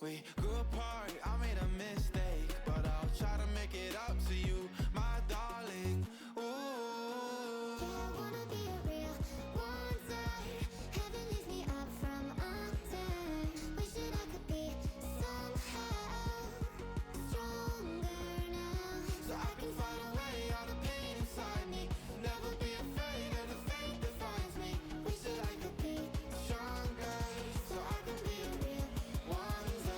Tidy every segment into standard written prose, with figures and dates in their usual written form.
We grew apart, I made a mistake, but I'll try to make it up to you, my darling. Ooh. I wanna be a real one day. Heaven leaves me up from under. Wishing I could be somehow stronger now, So I can fight away all the pain inside me. Never be afraid of the fate that finds me. wishing I could be Stronger, so I can be a real one day.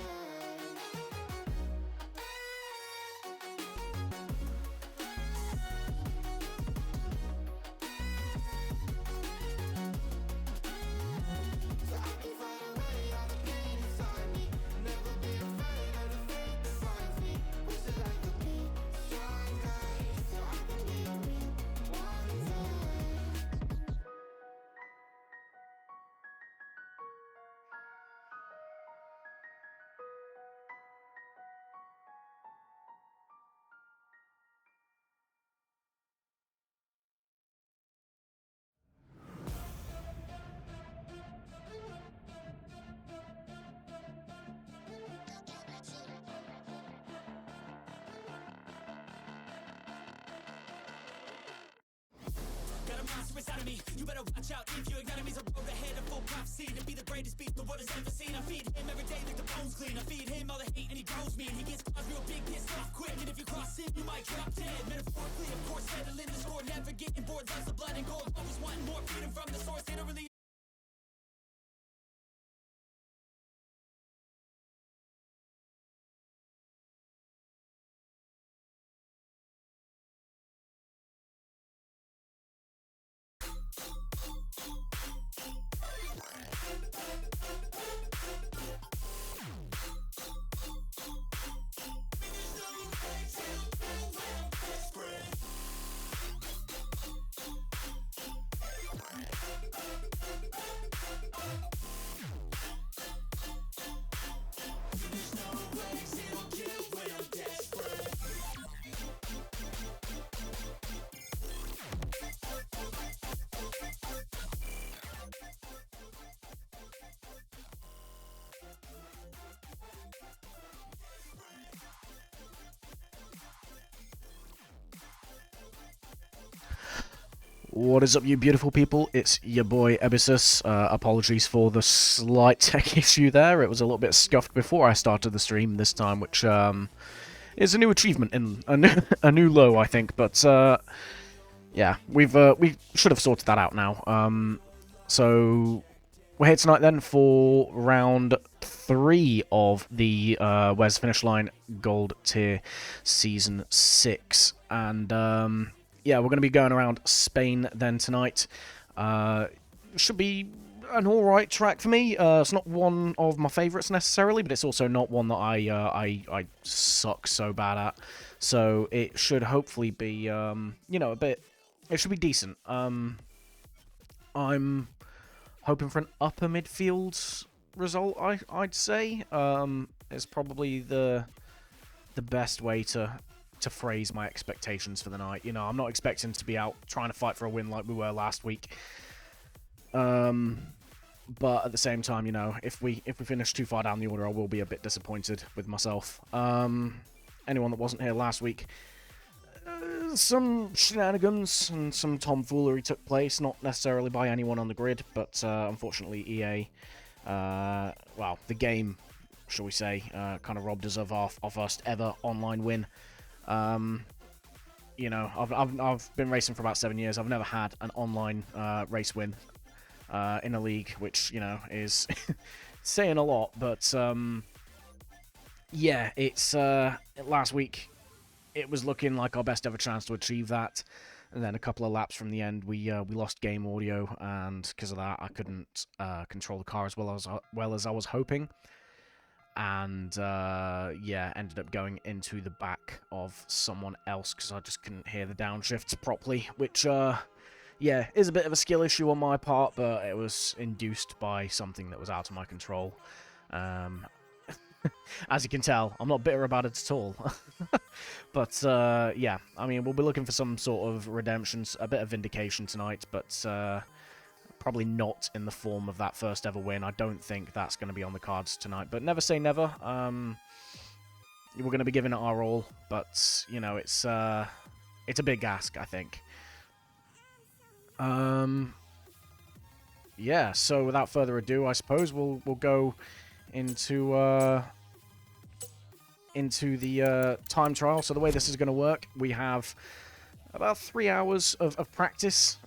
So I can fight away all the pain inside me. Never be afraid of the fate that finds me. Wishing I could be stronger, so I can be a real one day. Got a monster inside of me, you better watch out. If your enemy's a road ahead, a full prophecy to be the greatest beast the world has ever seen. I feed him every day like the bones clean. I feed him all the hate and he grows me. And he gets caught real big, pissed off quick. And if you cross him, you might drop dead. Metaphorically, of course, settling the score. Never getting bored, loves the blood and gold. Always wanting more freedom from the source. They don't really What is up, you beautiful people? It's your boy Ebby'sVODarchive. Apologies for the slight tech issue there. It was a little bit scuffed before I started the stream this time, which is a new achievement in a new low, I think. But yeah, we should have sorted that out now. So we're here tonight then for round 3 of the Where's the Finish Line Gold Tier Season 6, and yeah, we're going to be going around Spain then tonight. Should be an alright track for me. It's not one of my favourites necessarily, but it's also not one that I suck so bad at. So it should hopefully be, you know, it should be decent. I'm hoping for an upper midfield result, I'd say. It's probably the best way to phrase my expectations for the night. You know, I'm not expecting to be out trying to fight for a win like we were last week. But at the same time, you know, if we finish too far down the order, I will be a bit disappointed with myself. Anyone that wasn't here last week, some shenanigans and some tomfoolery took place, not necessarily by anyone on the grid, but unfortunately EA, well, the game, shall we say, kind of robbed us of our first ever online win. You know, I've been racing for about 7 years. I've never had an online race win in a league, which, you know, is saying a lot. But yeah, it's last week it was looking like our best ever chance to achieve that, and then a couple of laps from the end, we lost game audio, and because of that, I couldn't control the car as well as I was hoping. And yeah, ended up going into the back of someone else because I just couldn't hear the downshifts properly, which yeah, is a bit of a skill issue on my part, but it was induced by something that was out of my control. As you can tell, I'm not bitter about it at all. But yeah, I mean, we'll be looking for some sort of redemption, a bit of vindication tonight, but Probably not in the form of that first ever win. I don't think that's going to be on the cards tonight. But never say never. We're going to be giving it our all. But, you know, it's a big ask, I think. Yeah, so without further ado, I suppose we'll go into the time trial. So the way this is going to work, we have about 3 hours of practice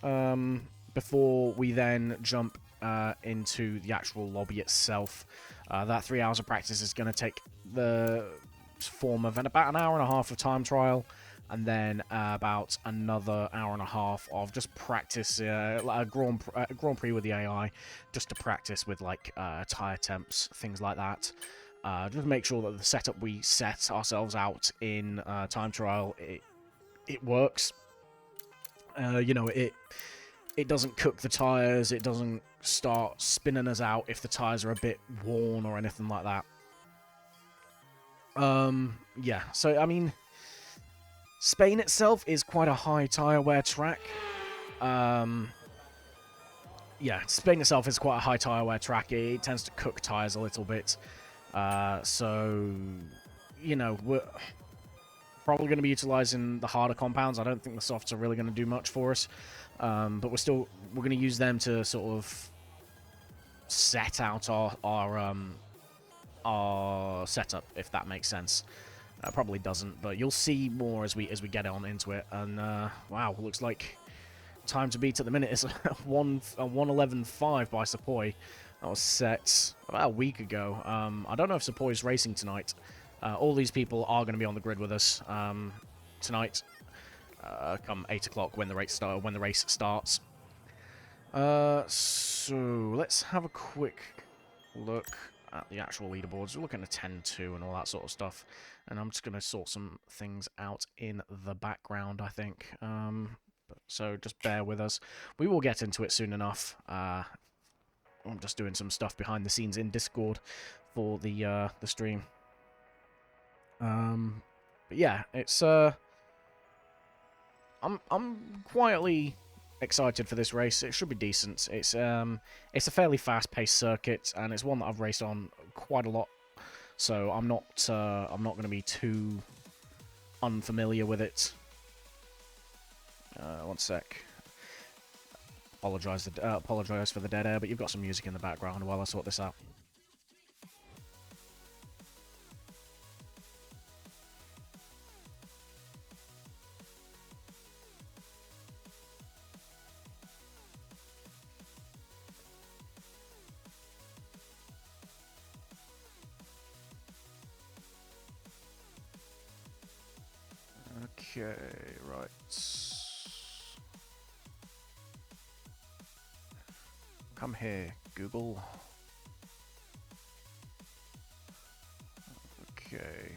before we then jump into the actual lobby itself. That 3 hours of practice is going to take the form of about an hour and a half of time trial, and then about another hour and a half of just practice, a Grand Prix with the AI, just to practice with, like, tire temps, things like that. Just make sure that the setup we set ourselves out in time trial, it works. You know, it doesn't cook the tires, it doesn't start spinning us out if the tires are a bit worn or anything like that. Yeah, so, I mean, Spain itself is quite a high tire wear track. Yeah, Spain itself is quite a high tire wear track. It tends to cook tires a little bit. So, you know, we're probably going to be utilizing the harder compounds. I don't think the softs are really going to do much for us. But we're going to use them to sort of set out our setup, if that makes sense. Probably doesn't, but you'll see more as we get on into it. And wow, looks like time to beat at the minute is a 1:11.5 by Sepoy. That was set about a week ago. I don't know if Sepoy's racing tonight. All these people are going to be on the grid with us tonight, come 8 o'clock when the race starts. So let's have a quick look at the actual leaderboards. We're looking at 10-2 and all that sort of stuff, and I'm just going to sort some things out in the background, I think. So just bear with us. We will get into it soon enough. I'm just doing some stuff behind the scenes in Discord for the stream. But yeah, it's I'm quietly excited for this race. It should be decent. It's a fairly fast-paced circuit, and it's one that I've raced on quite a lot. So I'm not going to be too unfamiliar with it. One sec. Apologize for the dead air, but you've got some music in the background while I sort this out. Okay, right. Come here, Google. Okay.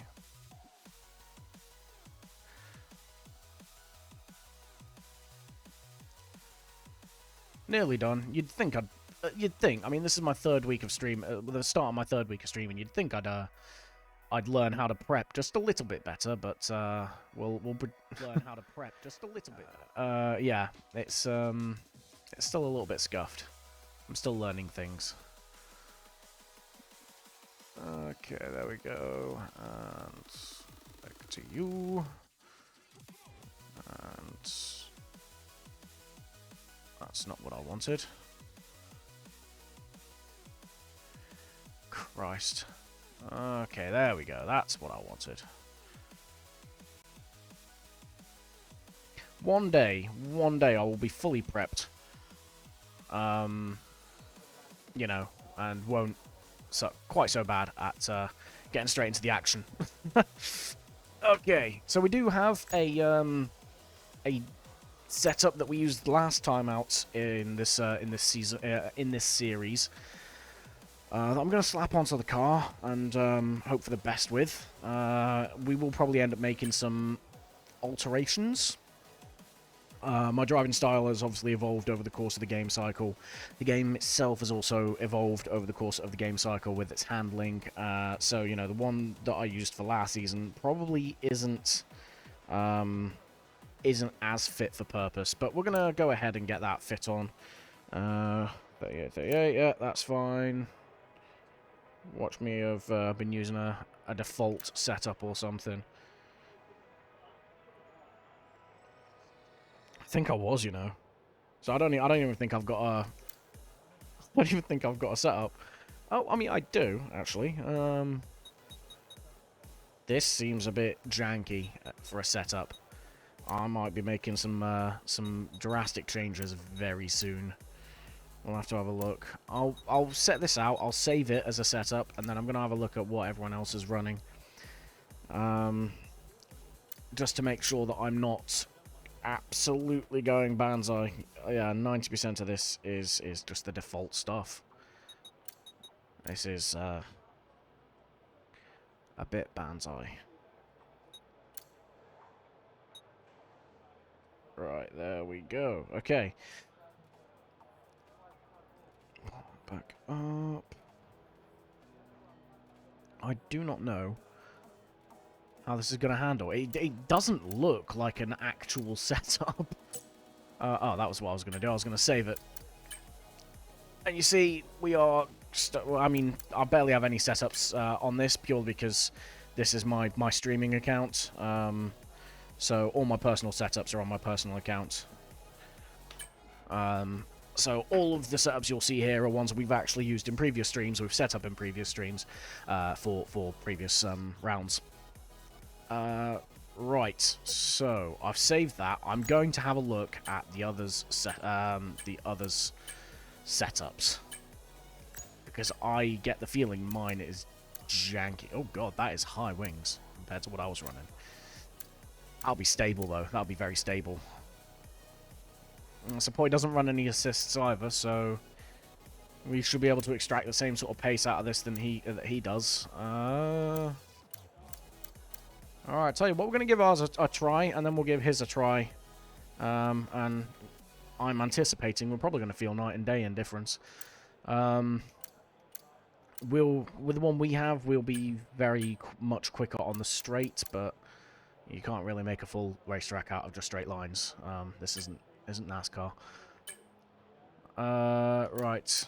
Nearly done. You'd think I mean, this is my third week of stream, the start of my third week of streaming. You'd think I'd learn how to prep just a little bit better, but we'll learn how to prep just a little bit better. Yeah, it's still a little bit scuffed. I'm still learning things. Okay, there we go. And back to you. And that's not what I wanted. Christ. Okay, there we go. That's what I wanted. One day I will be fully prepped. You know, and won't suck quite so bad at getting straight into the action. Okay, so we do have a setup that we used last time out in this season in this series. I'm going to slap onto the car and hope for the best with. We will probably end up making some alterations. My driving style has obviously evolved over the course of the game cycle. The game itself has also evolved over the course of the game cycle with its handling. So, you know, the one that I used for last season probably isn't as fit for purpose. But we're going to go ahead and get that fit on. 38, 38, yeah, that's fine. Watch me have been using a default setup or something. I think I was, you know. So I don't even think I've got a... I don't even think I've got a setup. Oh, I mean, I do, actually. This seems a bit janky for a setup. I might be making some drastic changes very soon. We'll have to have a look. I'll set this out. I'll save it as a setup, and then I'm gonna have a look at what everyone else is running. Just to make sure that I'm not absolutely going banzai. Yeah, 90% of this is just the default stuff. This is a bit banzai. Right, there we go. Okay. Back up. I do not know how this is going to handle. It doesn't look like an actual setup. Oh, that was what I was going to do. I was going to save it. And you see, we are... I mean, I barely have any setups on this, purely because this is my streaming account. So all my personal setups are on my personal account. So all of the setups you'll see here are ones we've actually used in previous streams, we've set up in previous streams for previous rounds. Right, so I've saved that. I'm going to have a look at the others setups, because I get the feeling mine is janky. Oh god, that is high wings compared to what I was running. I'll be stable though. That'll be very stable. Support doesn't run any assists either, so we should be able to extract the same sort of pace out of this than he does. Alright, tell you what, we're going to give ours a try, and then we'll give his a try. And I'm anticipating we're probably going to feel night and day in difference. With the one we have, we'll be very much quicker on the straight, but you can't really make a full racetrack out of just straight lines. This isn't NASCAR. Right.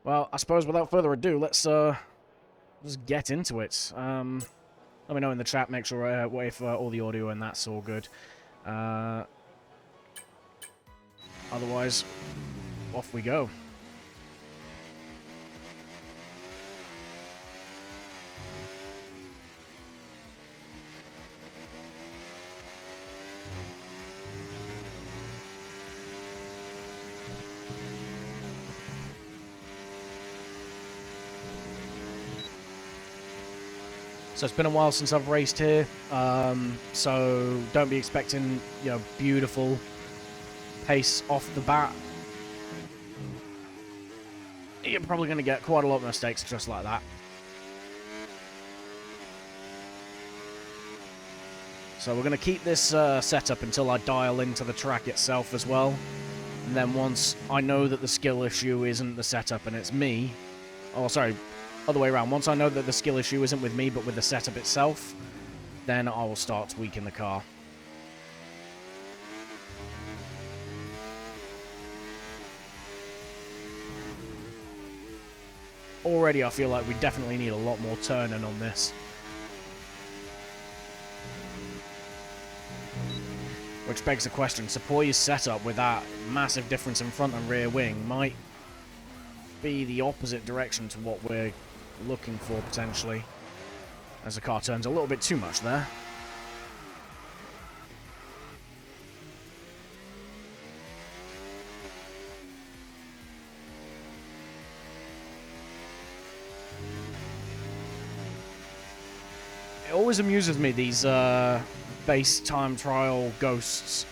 Well, I suppose without further ado, let's just get into it. Let me know in the chat, make sure if all the audio and that's all good. Otherwise, off we go. So it's been a while since I've raced here, so don't be expecting, you know, beautiful pace off the bat. You're probably going to get quite a lot of mistakes just like that. So we're going to keep this setup until I dial into the track itself as well. And then once I know that the skill issue isn't the setup and it's me... Oh, sorry, other way around. Once I know that the skill issue isn't with me but with the setup itself, then I will start tweaking the car. Already I feel like we definitely need a lot more turning on this. Which begs the question, Sepoy's setup with that massive difference in front and rear wing might be the opposite direction to what we're looking for potentially, as the car turns a little bit too much there. It always amuses me, these base time trial ghosts.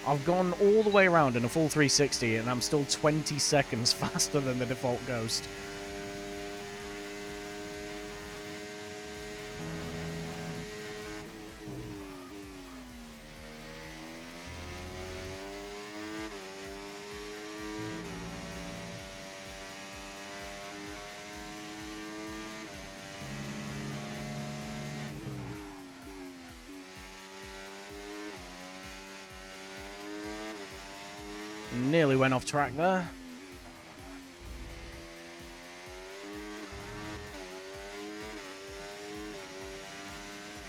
I've gone all the way around in a full 360 and I'm still 20 seconds faster than the default ghost. Nearly went off track there.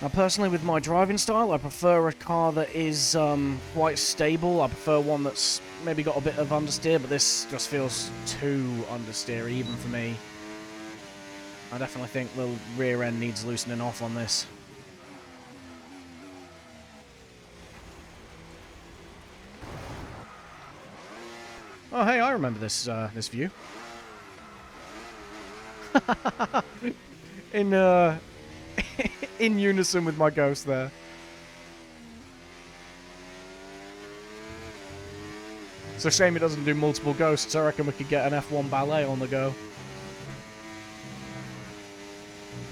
Now, personally, with my driving style, I prefer a car that is quite stable. I prefer one that's maybe got a bit of understeer, but this just feels too understeery, even for me. I definitely think the rear end needs loosening off on this. Oh, hey, I remember this this view. In in unison with my ghost there. It's a shame it doesn't do multiple ghosts. I reckon we could get an F1 ballet on the go.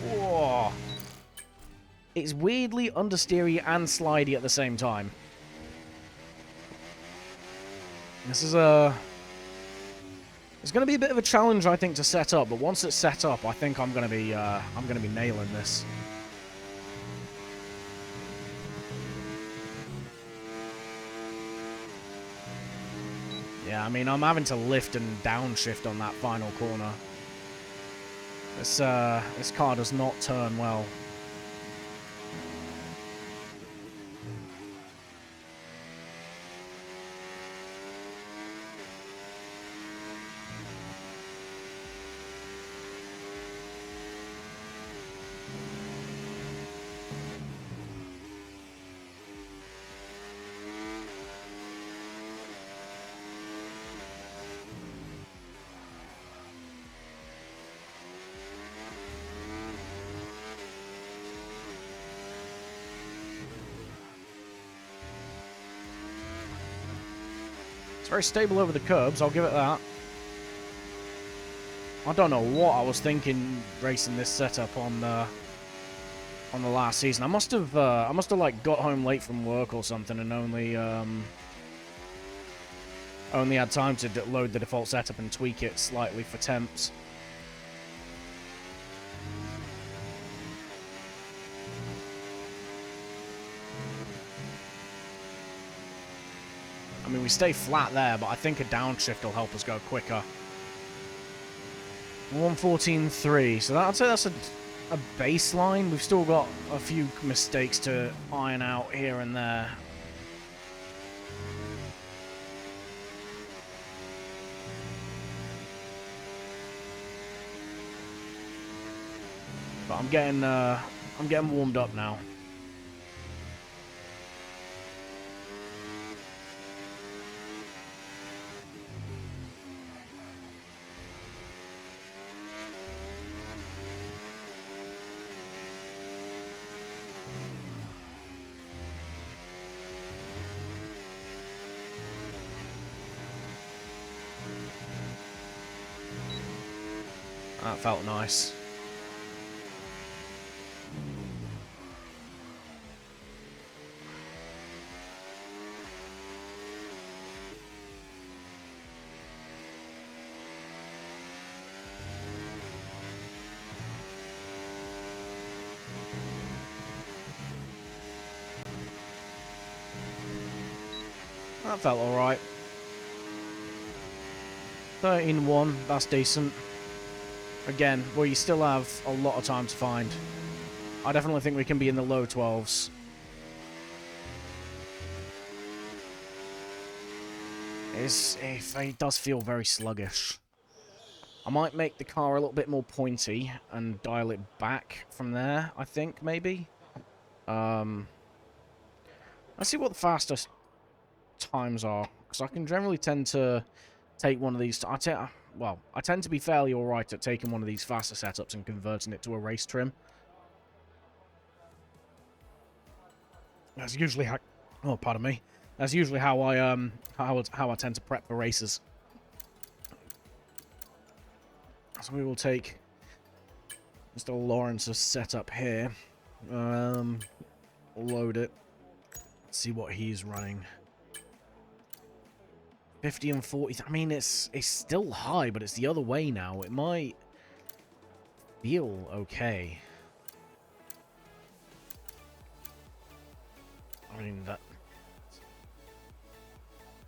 Whoa. It's weirdly understeery and slidey at the same time. This is it's going to be a bit of a challenge, I think, to set up. But once it's set up, I think I'm going to be nailing this. Yeah, I mean, I'm having to lift and downshift on that final corner. This car does not turn well. It's very stable over the curbs, I'll give it that. I don't know what I was thinking racing this setup on the last season. I must have like got home late from work or something and only had time to load the default setup and tweak it slightly for temps. I mean, we stay flat there, but I think a downshift will help us go quicker. 114.3, so I'd say that's a baseline. We've still got a few mistakes to iron out here and there. But I'm getting warmed up now. That felt nice. That felt alright. 13.1, that's decent. Again, well, you still have a lot of time to find. I definitely think we can be in the low 12s. It does feel very sluggish. I might make the car a little bit more pointy and dial it back from there, I think, maybe. Let's see what the fastest times are, because I can generally tend to take one of these. I tend to be fairly alright at taking one of these faster setups and converting it to a race trim. That's usually how. Oh, pardon me. That's usually how I tend to prep for races. So we will take Mr. Lawrence's setup here. Load it. Let's see what he's running. 50 and 40. I mean, it's still high, but it's the other way now. It might feel okay. I mean, that...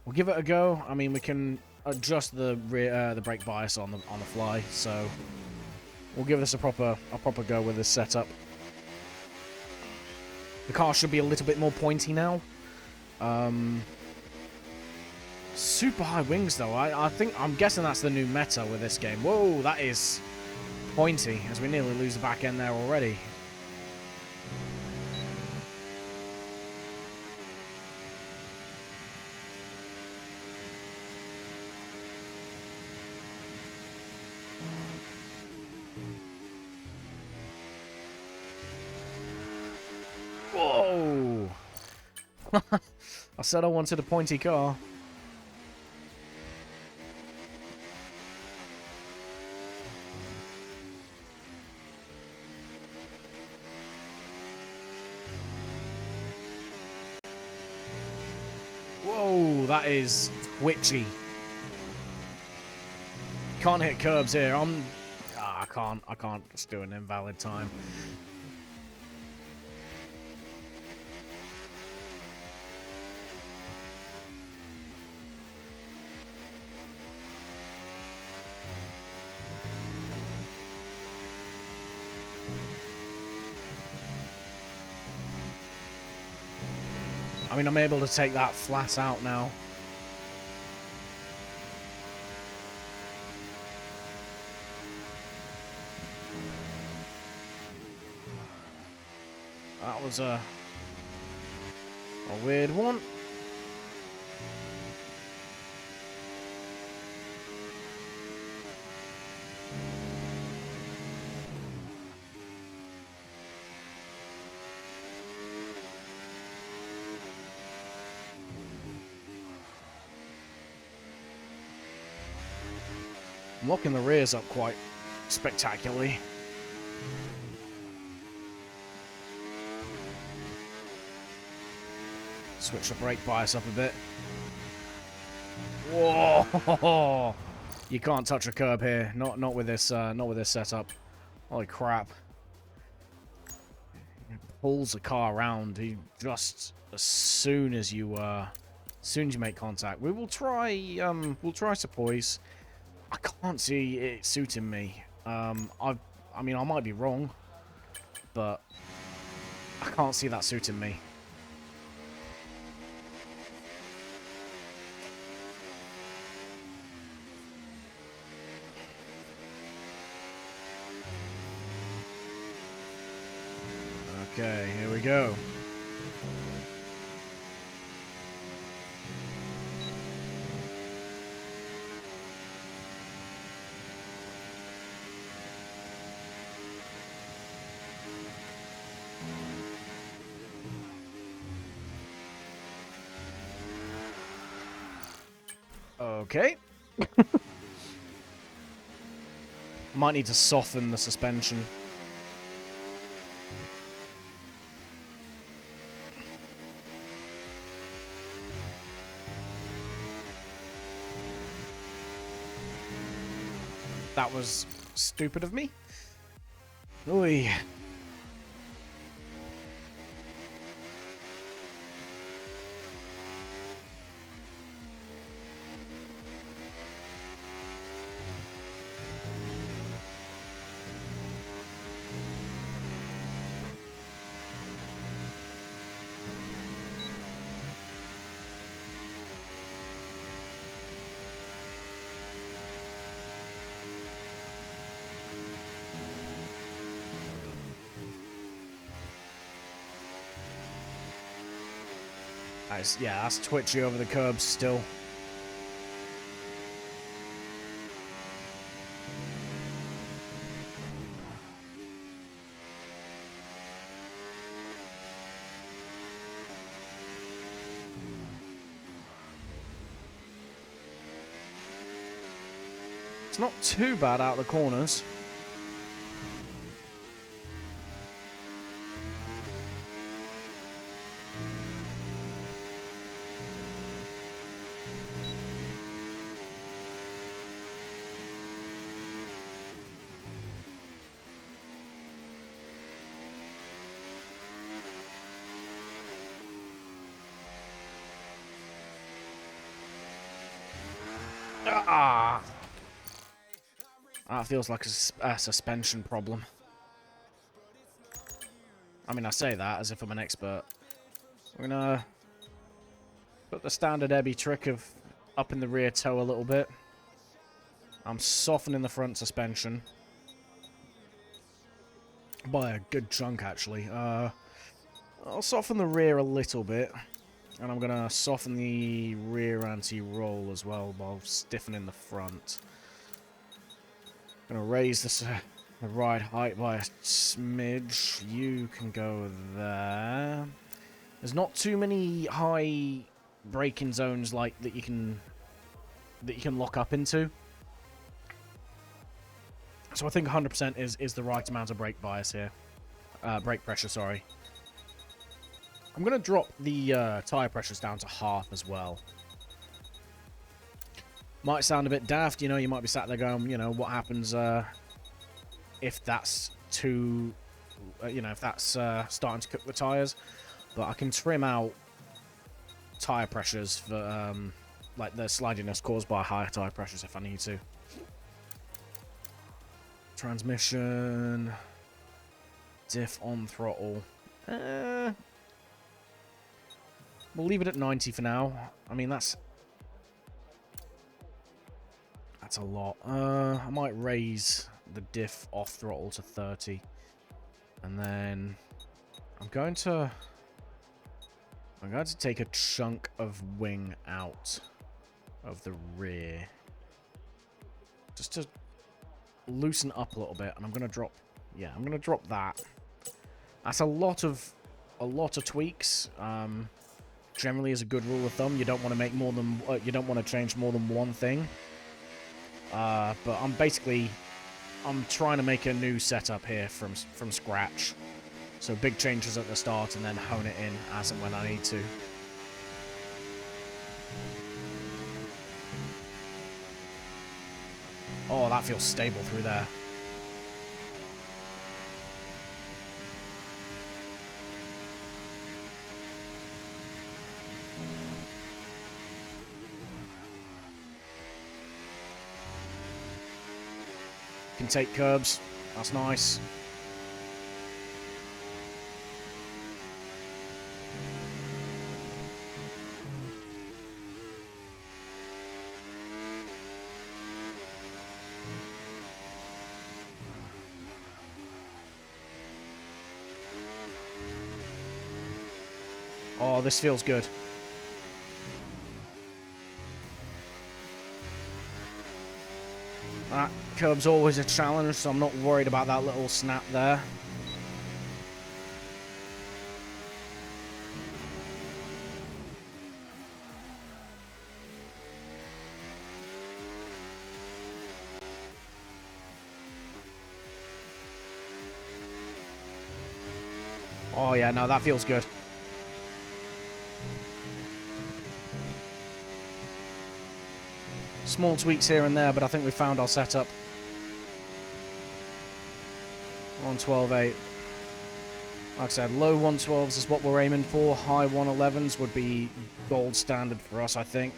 We'll give it a go. I mean, we can adjust the brake bias on the fly, so we'll give this a proper go with this setup. The car should be a little bit more pointy now. Super high wings though. I'm guessing that's the new meta with this game. Whoa, that is pointy, as we nearly lose the back end there already. Whoa! I said I wanted a pointy car. Whoa, that is twitchy. Can't hit curbs here. I can't just do an invalid time. I mean, I'm able to take that flat out now. That was a weird one. I'm locking the rears up quite spectacularly. Switch the brake bias up a bit. Whoa! You can't touch a curb here. Not with this setup. Holy crap! He pulls the car around. He just as soon as you make contact. We'll try to poise. I can't see it suiting me. I mean, I might be wrong, but I can't see that suiting me. Okay, here we go. Okay. Might need to soften the suspension. That was stupid of me. Oy. Yeah, that's twitchy over the curbs still. It's not too bad out of the corners. Ah! That feels like a suspension problem. I mean, I say that as if I'm an expert. We're gonna put the standard Ebby trick of up in the rear toe a little bit. I'm softening the front suspension. By a good chunk, actually. I'll soften the rear a little bit. And I'm gonna soften the rear anti-roll as well while stiffening the front. Gonna raise the ride height by a smidge. You can go there. There's not too many high braking zones like that you can lock up into. So I think 100% is the right amount of brake bias here. Brake pressure, sorry. I'm gonna drop the tire pressures down to half as well. Might sound a bit daft, you know, you might be sat there going, you know, what happens if that's too, you know, if that's starting to cook the tyres. But I can trim out tyre pressures for, like, the slidiness caused by higher tyre pressures if I need to. Transmission. Diff on throttle. We'll leave it at 90 for now. I mean, that's a lot. I might raise the diff off throttle to 30. And then I'm going to take a chunk of wing out of the rear. Just to loosen up a little bit, and I'm going to drop, yeah, I'm going to drop that. That's a lot of tweaks. Generally, as a good rule of thumb, you don't want to make more than you don't want to change more than one thing. But I'm trying to make a new setup here from scratch. So big changes at the start and then hone it in as and when I need to. Oh, that feels stable through there. Can take curbs. That's nice. Oh, this feels good. That curb's always a challenge, so I'm not worried about that little snap there. Oh yeah, no, that feels good. Small tweaks here and there, but I think we found our setup. 112.8. Like I said, low 112s is what we're aiming for. High 111s would be gold standard for us, I think.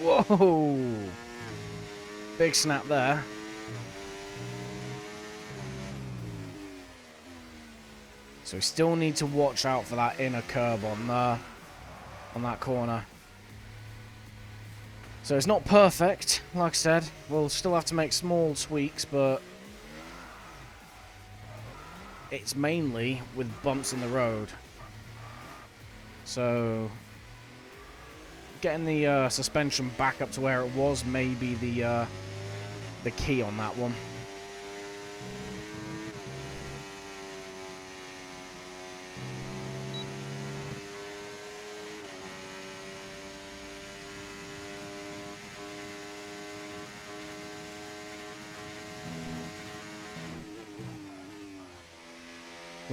Whoa! Big snap there. So we still need to watch out for that inner curb on that corner. So it's not perfect, like I said. We'll still have to make small tweaks, but it's mainly with bumps in the road. So getting the suspension back up to where it was may be the key on that one.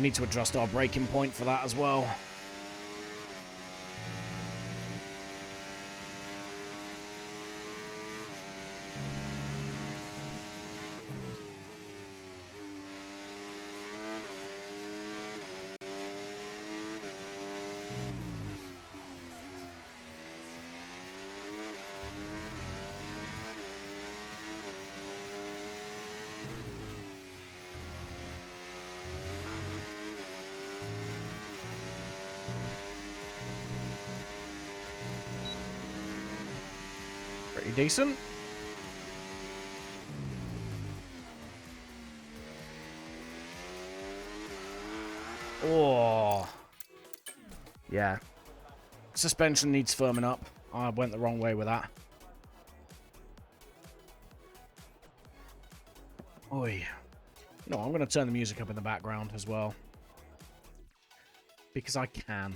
We need to adjust our braking point for that as well. Pretty decent. Oh. Yeah. Suspension needs firming up. I went the wrong way with that. Oi. No, I'm going to turn the music up in the background as well. Because I can.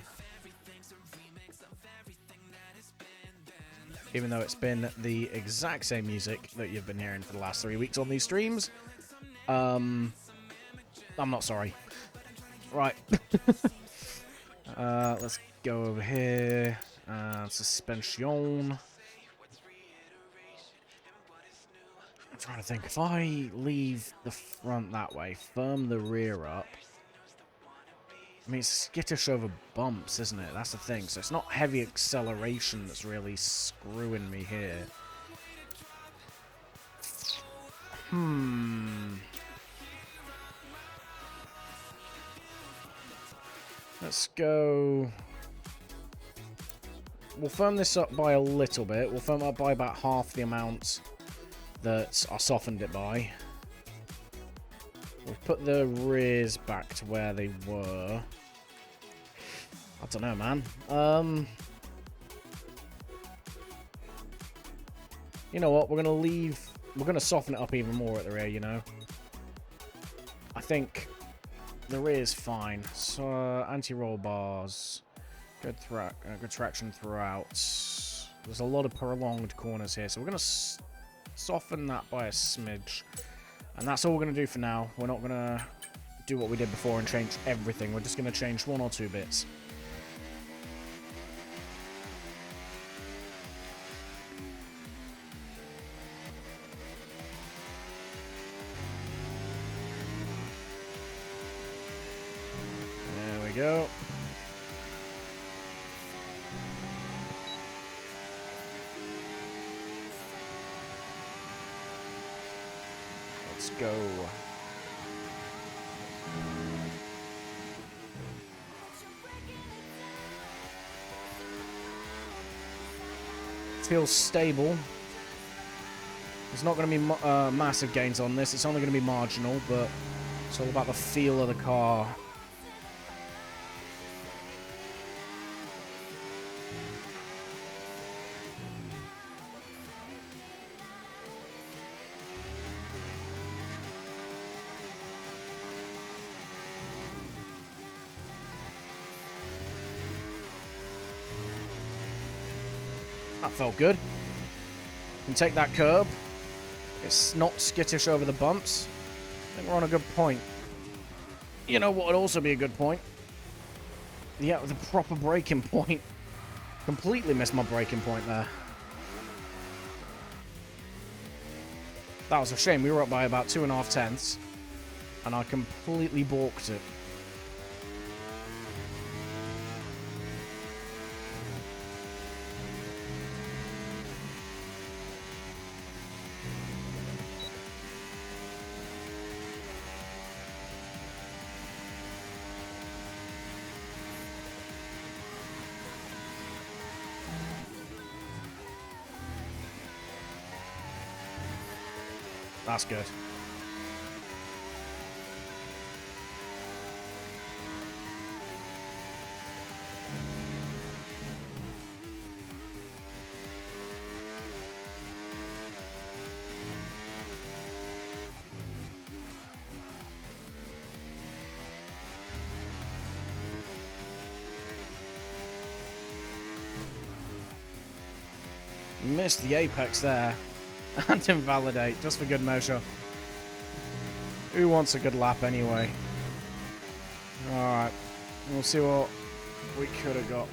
Even though it's been the exact same music that you've been hearing for the last 3 weeks on these streams. I'm not sorry. Right. Let's go over here. Suspension. I'm trying to think. If I leave the front that way, firm the rear up. I mean, it's skittish over bumps, isn't it? That's the thing. So it's not heavy acceleration that's really screwing me here. Let's go... We'll firm this up by a little bit. We'll firm it up by about half the amount that I softened it by. We'll put the rears back to where they were. I don't know, man. You know what? We're going to leave... We're going to soften it up even more at the rear, you know? I think the rear's fine. So, anti-roll bars. Good traction throughout. There's a lot of prolonged corners here, so we're going to soften that by a smidge. And that's all we're going to do for now. We're not going to do what we did before and change everything. We're just going to change 1 or 2 bits. There we go. Let's go. Feels stable. There's not going to be massive gains on this. It's only going to be marginal, but it's all about the feel of the car. That felt good. And take that curb. It's not skittish over the bumps. I think we're on a good point. You know what would also be a good point? Yeah, the proper braking point. Completely missed my braking point there. That was a shame. We were up by about 2.5 tenths. And I completely balked it. That's good. Missed the apex there. And invalidate, just for good measure. Who wants a good lap anyway? Alright, we'll see what we could have got.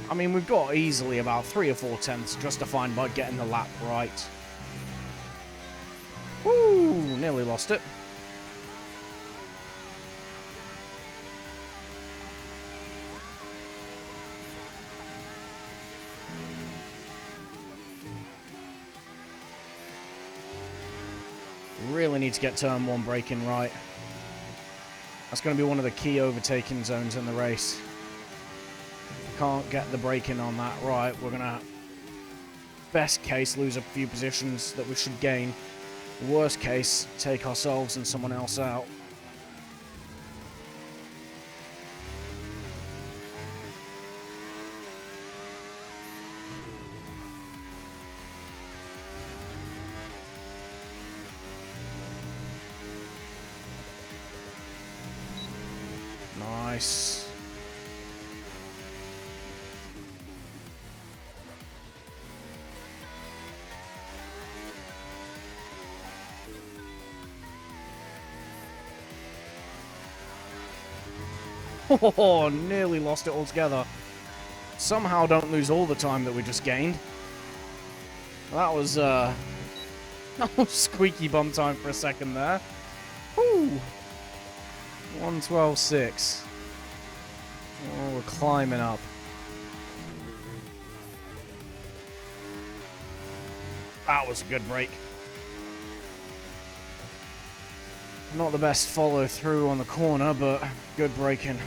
I mean, we've got easily about 3 or 4 tenths justified by getting the lap right. Woo! Nearly lost it. Really need to get turn 1 braking right. That's going to be one of the key overtaking zones in the race. Can't get the braking on that right. We're going to, best case, lose a few positions that we should gain. Worst case, take ourselves and someone else out. Nice. Oh, nearly lost it altogether. Somehow don't lose all the time that we just gained. That was squeaky bum time for a second there. Woo! 112.6. Oh, we're climbing up. That was a good break. Not the best follow through on the corner, but good braking.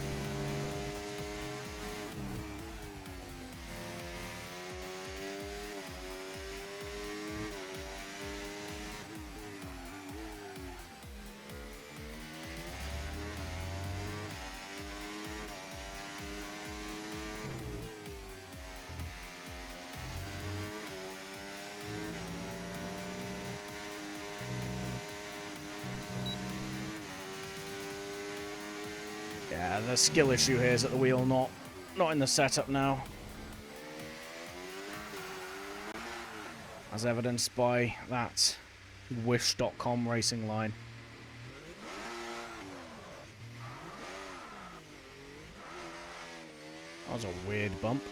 Yeah, the skill issue here is at the wheel, not in the setup now. As evidenced by that wish.com racing line. That was a weird bump.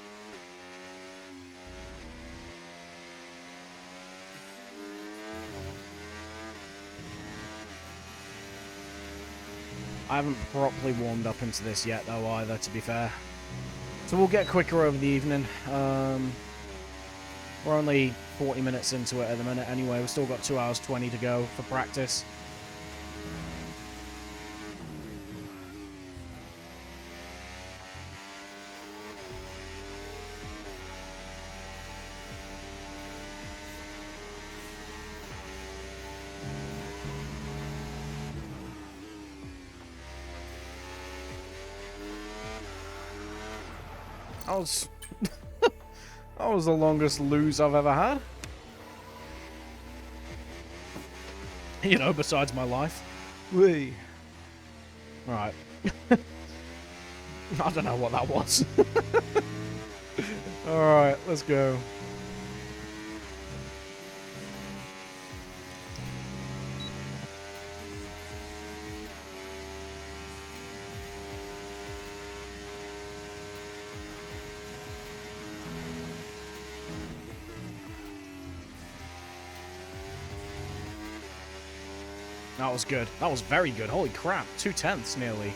I haven't properly warmed up into this yet, though, either, to be fair. So we'll get quicker over the evening. We're only 40 minutes into it at the minute anyway. We've still got 2 hours 20 to go for practice. That was the longest lose I've ever had. You know, besides my life. Whee. Right. I don't know what that was. Alright, let's go. That was good. That was very good. Holy crap. 2 tenths nearly.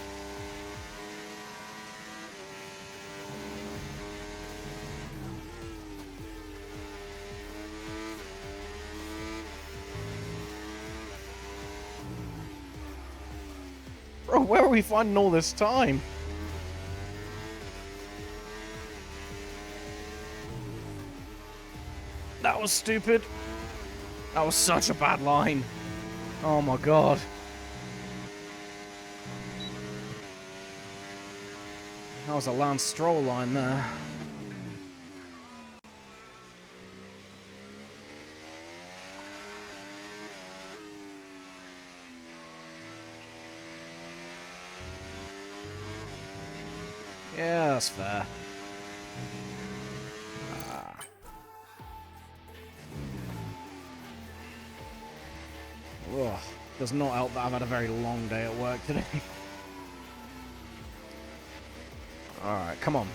Bro, where are we finding all this time? That was stupid. That was such a bad line. Oh my god. That was a Lance Stroll line there. Yeah, that's fair. Ugh, does not help that I've had a very long day at work today. Alright, come on.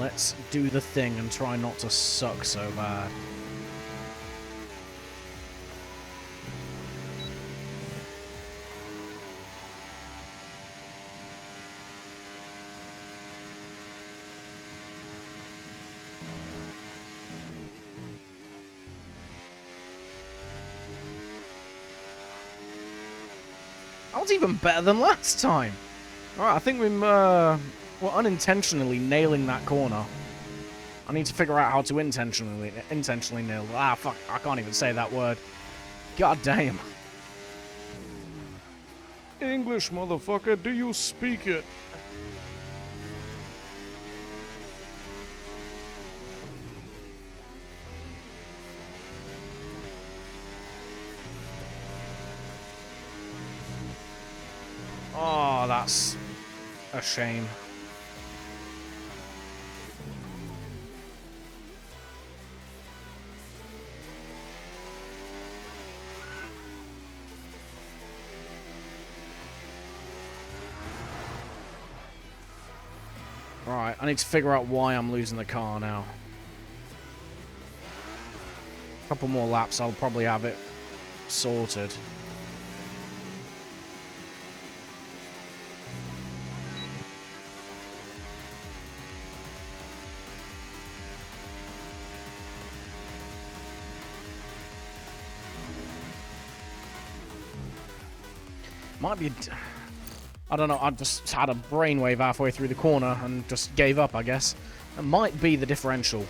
Let's do the thing and try not to suck so bad. That was even better than last time. Alright, I think we're unintentionally nailing that corner. I need to figure out how to intentionally nail. Ah, fuck, I can't even say that word. God damn. English, motherfucker, do you speak it? Oh, that's a shame. Alright, I need to figure out why I'm losing the car now. A couple more laps, I'll probably have it sorted. Might be... I don't know, I just had a brainwave halfway through the corner and just gave up, I guess. It might be the differential.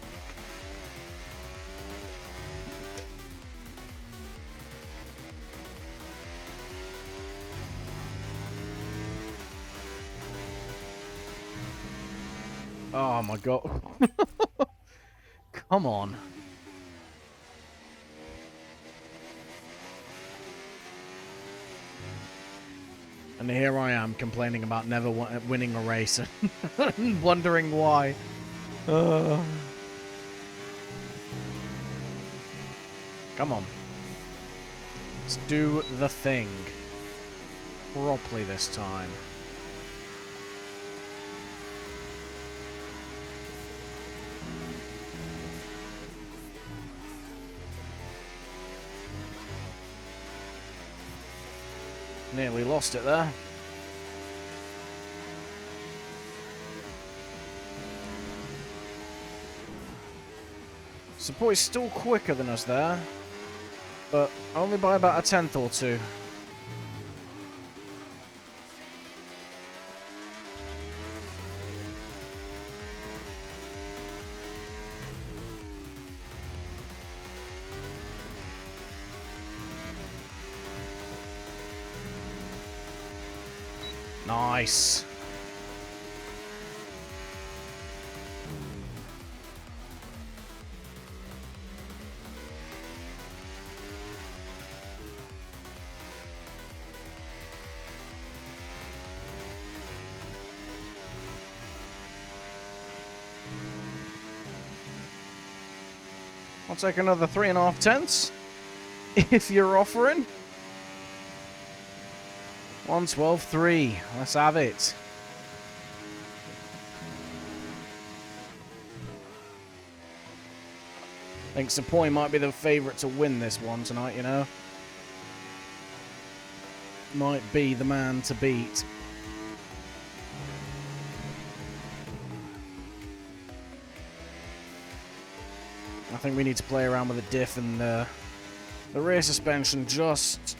Oh my god. Come on. And here I am complaining about never winning a race and wondering why. Come on. Let's do the thing. Properly this time. Nearly lost it there. Support is still quicker than us there, but only by about a tenth or two. Nice. I'll take another 3.5 tenths if you're offering. 1:12.3. Let's have it. I think Sepoy might be the favourite to win this one tonight, you know. Might be the man to beat. I think we need to play around with the diff and the rear suspension, just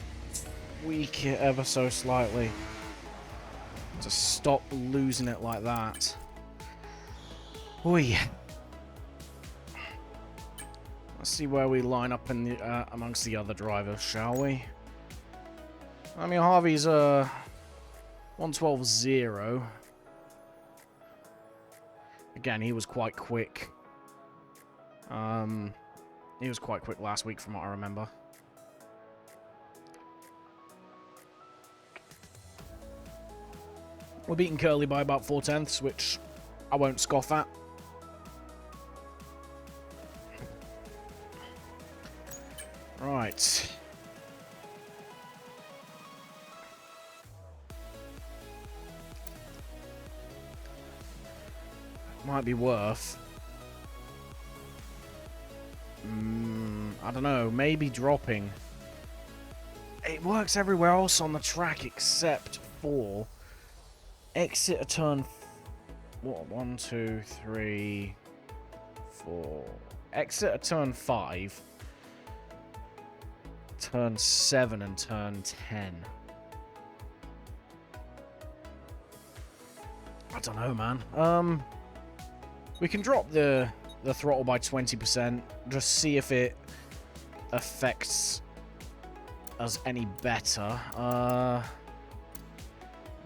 tweak it ever so slightly to stop losing it like that. Oi. Let's see where we line up in the amongst the other drivers, shall we? I mean, Harvey's 1:12.0. Again, he was quite quick. He was quite quick last week from what I remember. We're beating Curly by about 4 tenths, which I won't scoff at. Right. Might be worth. I don't know, maybe dropping. It works everywhere else on the track except for exit a turn. What? 1, 2, 3, 4. Exit a turn 5, turn 7, and turn 10. I don't know, man. We can drop the throttle by 20%, just see if it affects us any better.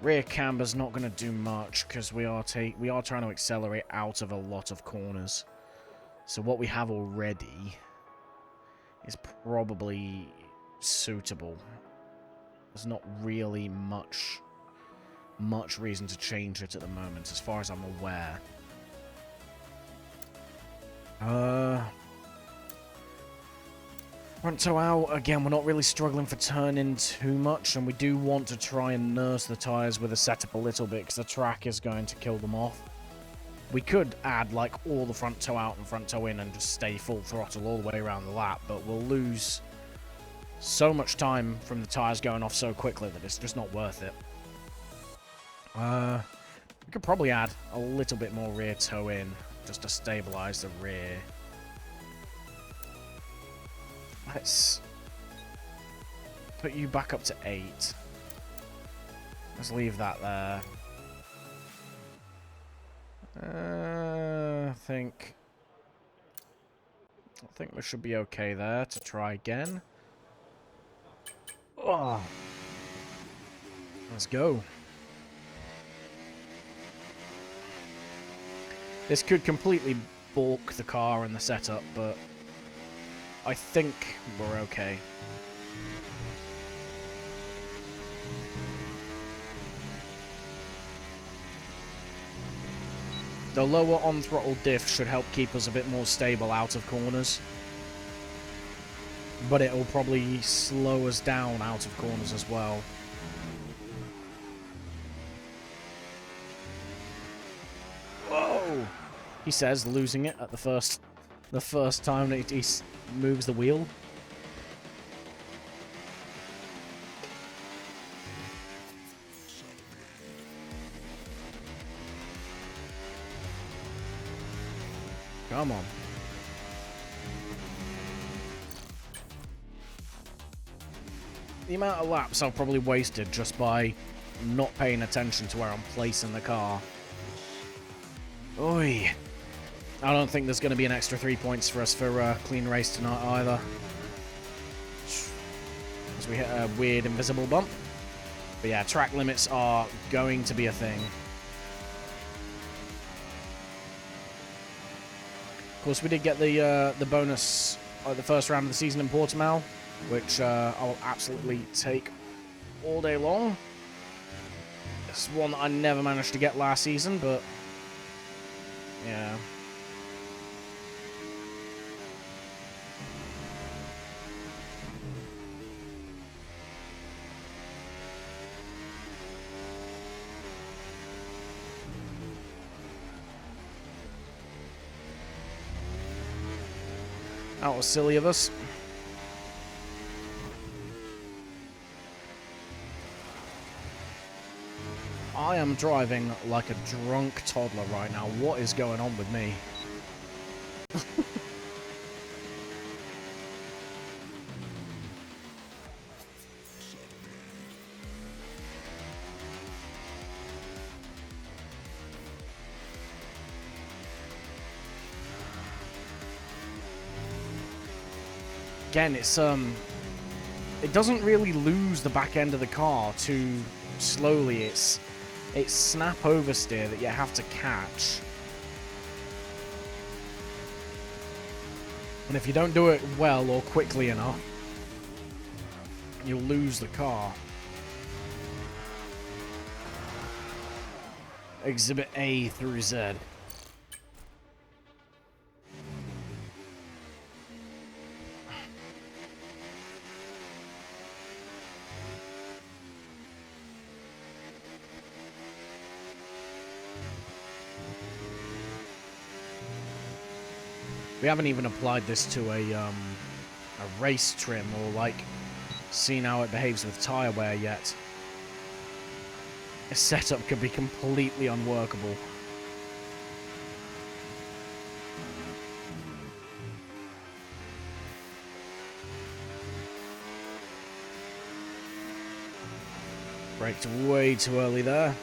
Rear camber's not going to do much because we are trying to accelerate out of a lot of corners. So what we have already is probably suitable. There's not really much reason to change it at the moment, as far as I'm aware. Front toe out. Again, we're not really struggling for turning too much, and we do want to try and nurse the tyres with the setup a little bit, because the track is going to kill them off. We could add, like, all the front toe out and front toe in and just stay full throttle all the way around the lap, but we'll lose so much time from the tyres going off so quickly that it's just not worth it. We could probably add a little bit more rear toe in, just to stabilize the rear. Let's put you back up to 8. Let's leave that there. I think we should be okay there to try again. Oh. Let's go. This could completely balk the car and the setup, but I think we're okay. The lower on-throttle diff should help keep us a bit more stable out of corners. But it'll probably slow us down out of corners as well. Whoa! He says, losing it at the first time that he moves the wheel. Come on. The amount of laps I've probably wasted just by not paying attention to where I'm placing the car. Oi. I don't think there's going to be an extra 3 points for us for a clean race tonight either. As we hit a weird invisible bump. But yeah, track limits are going to be a thing. Of course, we did get the bonus the first round of the season in Portimao, which I'll absolutely take all day long. It's one that I never managed to get last season, but yeah. That was silly of us. I am driving like a drunk toddler right now. What is going on with me? Again, it's it doesn't really lose the back end of the car too slowly. It's snap oversteer that you have to catch. And if you don't do it well or quickly enough, you'll lose the car. Exhibit A through Z. We haven't even applied this to a race trim or like seen how it behaves with tyre wear yet. This setup could be completely unworkable. Braked way too early there.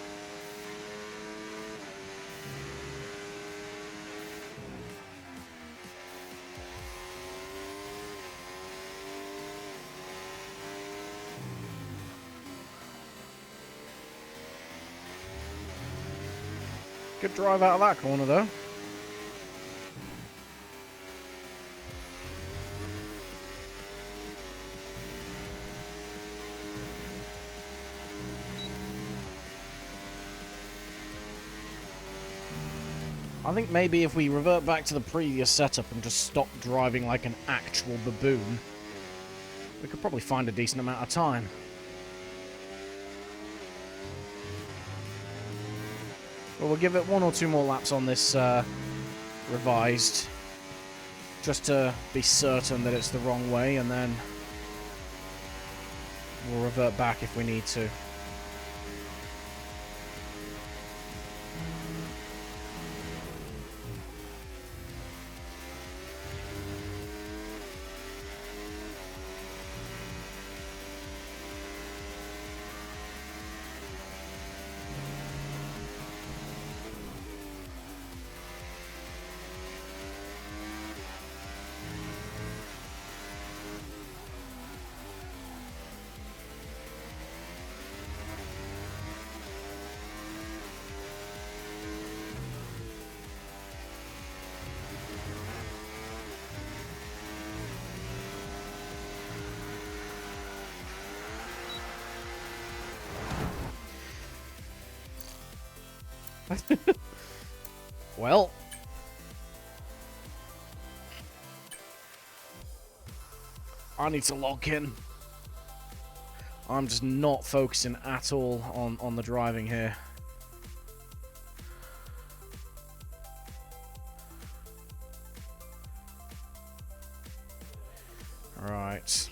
Good drive out of that corner though. I think maybe if we revert back to the previous setup and just stop driving like an actual baboon, we could probably find a decent amount of time. But we'll give it 1 or 2 more laps on this revised, just to be certain that it's the wrong way, and then we'll revert back if we need to. Well, I need to lock in. I'm just not focusing at all on the driving here. Right.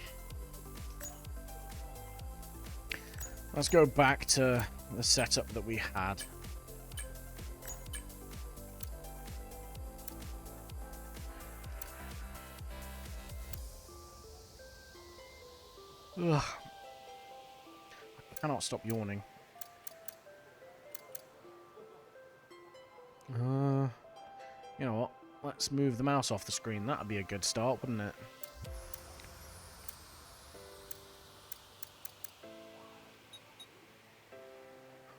Let's go back to the setup that we had. Ugh. I cannot stop yawning. You know what? Let's move the mouse off the screen. That'd be a good start, wouldn't it?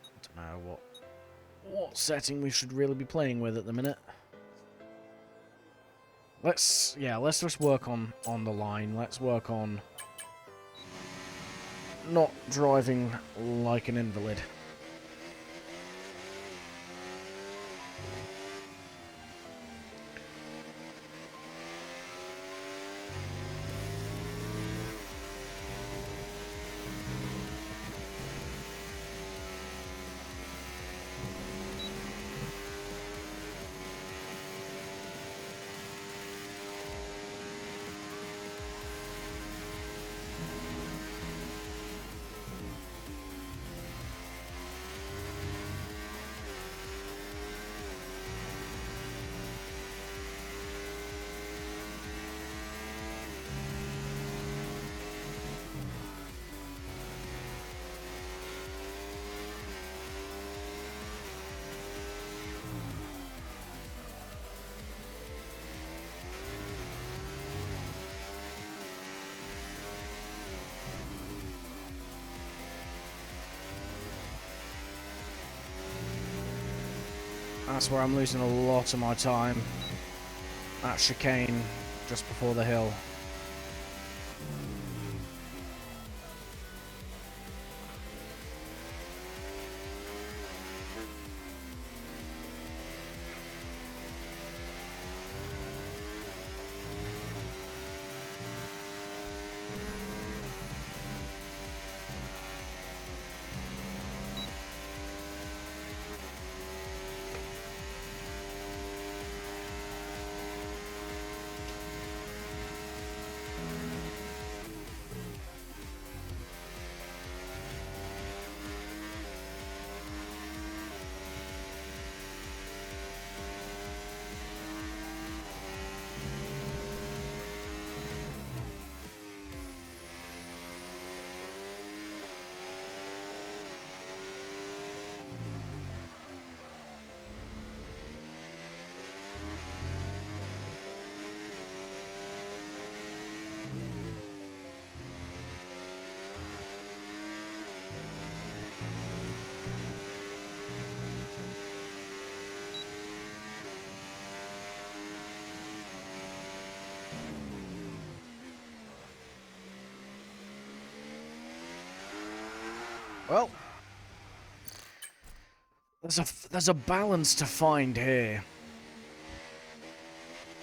I don't know what setting we should really be playing with at the minute. Let's just work on the line. Let's work on not driving like an invalid. That's where I'm losing a lot of my time. That chicane just before the hill. Well, there's a balance to find here.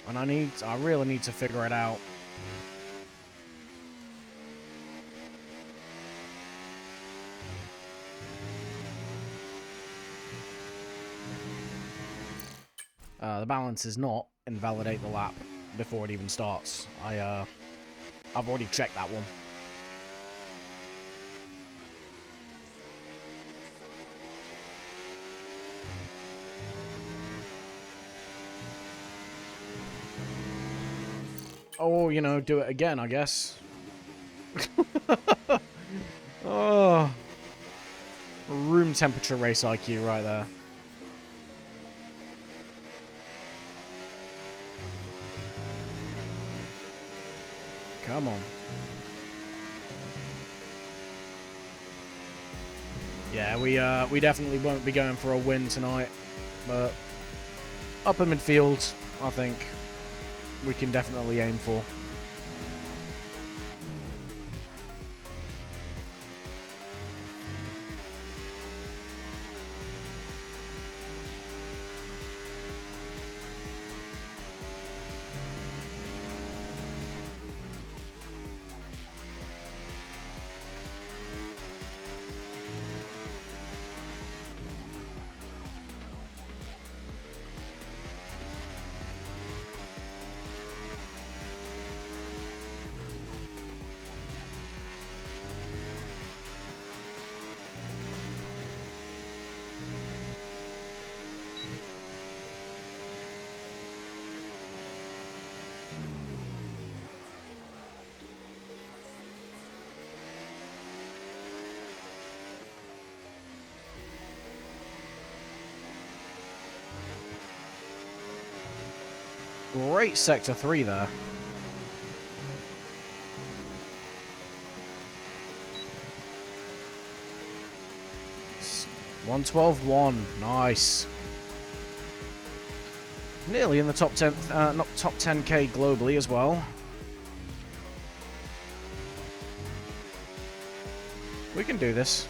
And I really need to figure it out. The balance is not invalidate the lap before it even starts. I've already checked that one. Oh, you know, do it again, I guess. Oh, room temperature race IQ right there. Come on. Yeah, we definitely won't be going for a win tonight, but upper midfield, I think we can definitely aim for. Great sector 3 there. It's 112.1, nice. Nearly in the top 10, not top 10k globally as well. We can do this.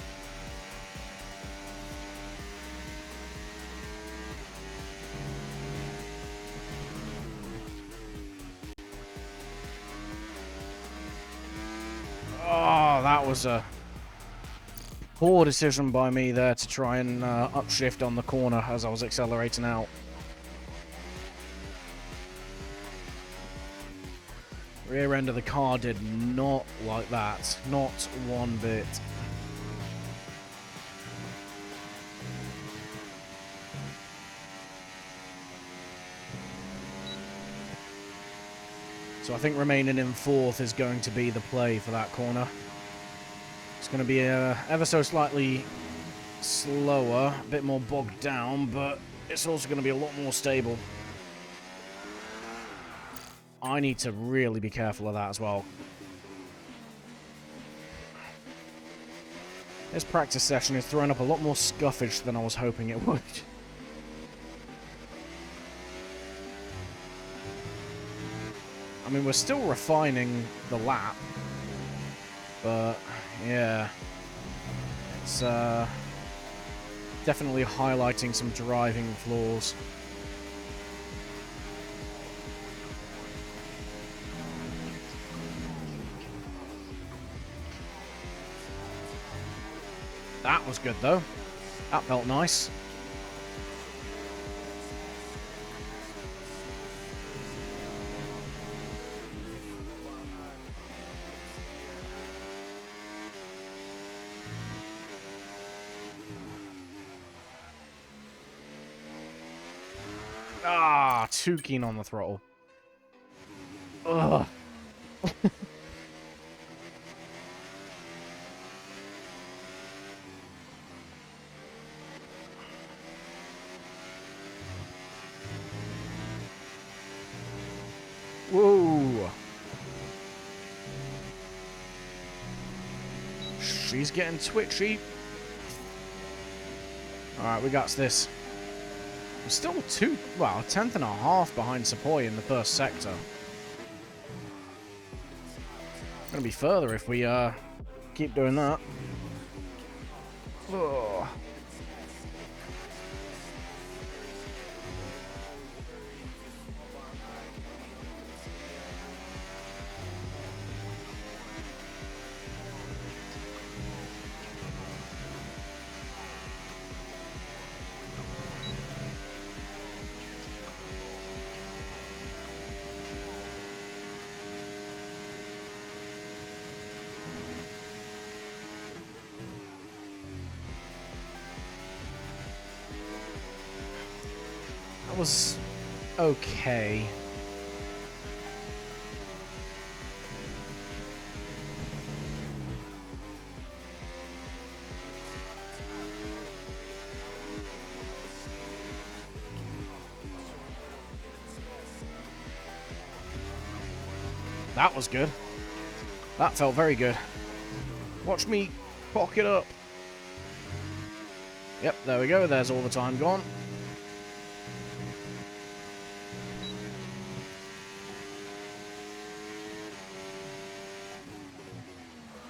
Oh, that was a poor decision by me there to try and upshift on the corner as I was accelerating out. Rear end of the car did not like that. Not one bit. So I think remaining in 4th is going to be the play for that corner. It's going to be ever so slightly slower, a bit more bogged down, but it's also going to be a lot more stable. I need to really be careful of that as well. This practice session is throwing up a lot more scuffage than I was hoping it would. I mean, we're still refining the lap, but yeah, it's definitely highlighting some driving flaws. That was good though. That felt nice. Ah, too keen on the throttle. Ugh. Whoa. She's getting twitchy. Alright, we got this. We're still a tenth and a half behind Sepoy in the first sector. Gonna be further if we keep doing that. Oh. That was okay. That was good. That felt very good. Watch me cock it up. Yep, there we go. There's all the time gone.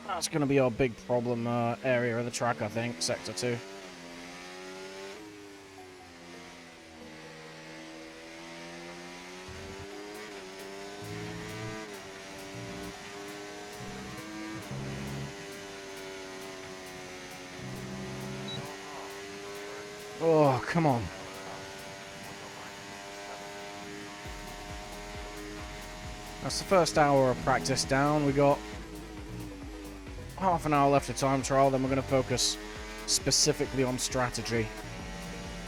That's going to be our big problem area of the track, I think. Sector 2. Oh, come on. That's the first hour of practice down. We got half an hour left of time trial, then we're going to focus specifically on strategy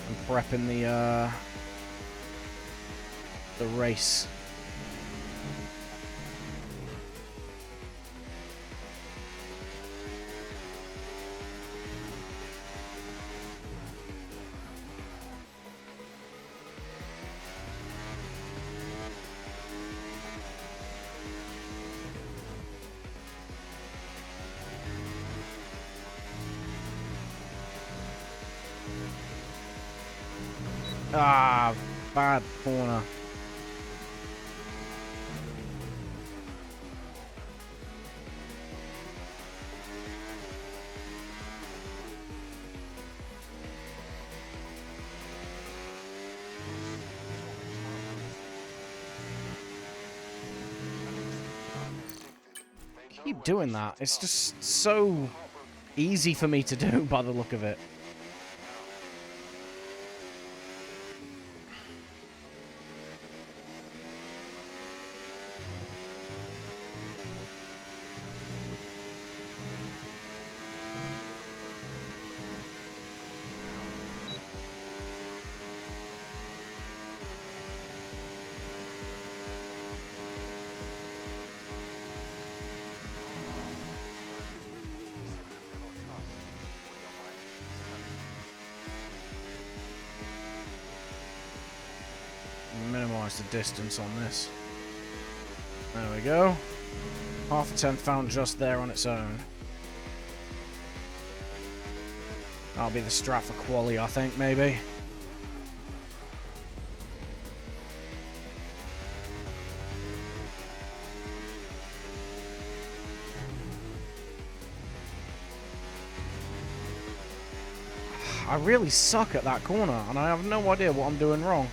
and prepping the race. Ah, bad corner. Keep doing that. It's just so easy for me to do by the look of it. Minimize the distance on this. There we go. Half a tenth found just there on its own. That'll be the strat for quali, I think, maybe. I really suck at that corner, and I have no idea what I'm doing wrong.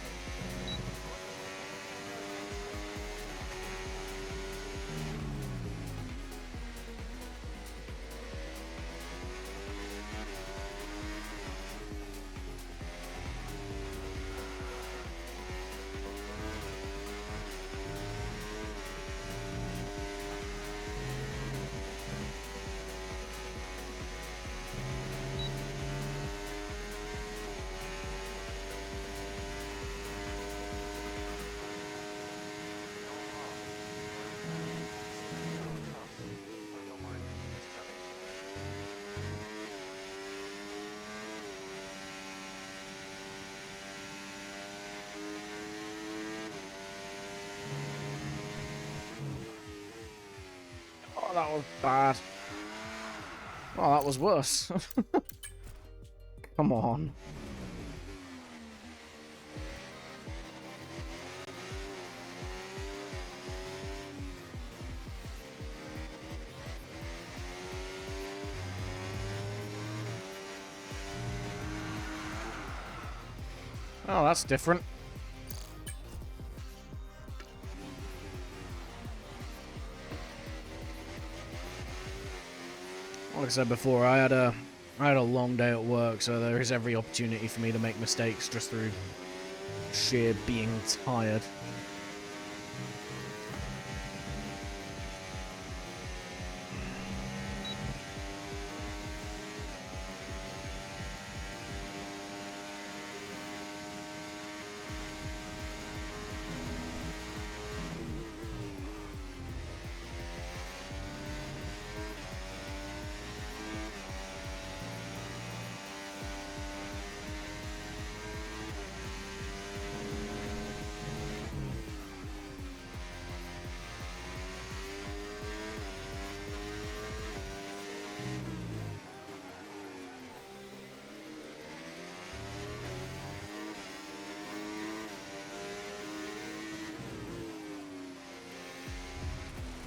Oh, that was bad. Oh, that was worse. Come on. Oh, that's different. Like I said before, I had a long day at work, so there is every opportunity for me to make mistakes just through sheer being tired.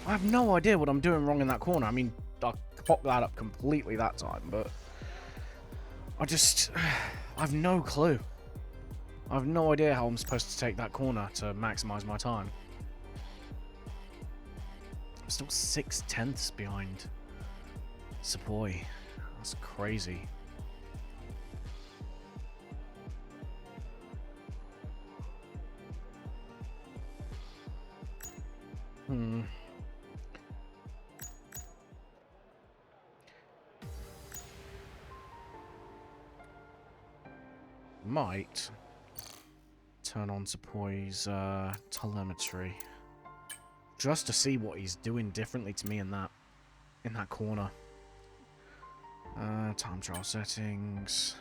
I have no idea what I'm doing wrong in that corner. I mean, I popped that up completely that time, but I have no clue. I have no idea how I'm supposed to take that corner to maximize my time. I'm still 6/10 behind Sepoy. That's crazy. Might turn on Sepoy's telemetry just to see what he's doing differently to me in that corner. Time trial settings.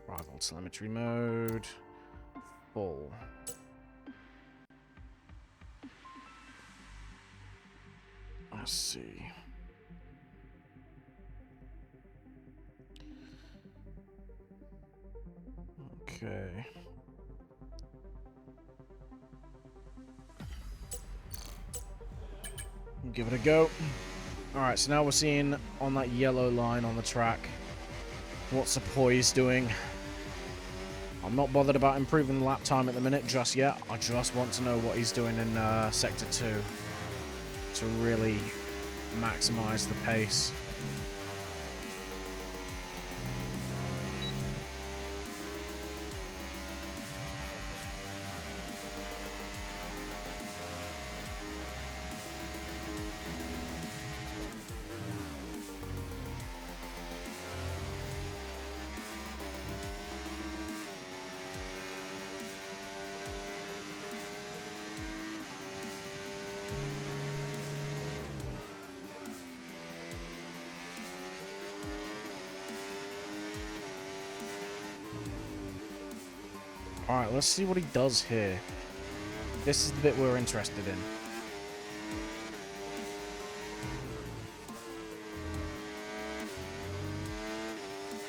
Rival telemetry mode. Full. Let's see. Okay. Give it a go. Alright, so now we're seeing on that yellow line on the track what Sepoy's doing. I'm not bothered about improving the lap time at the minute just yet. I just want to know what he's doing in Sector 2 to really maximize the pace. Alright, let's see what he does here. This is the bit we're interested in.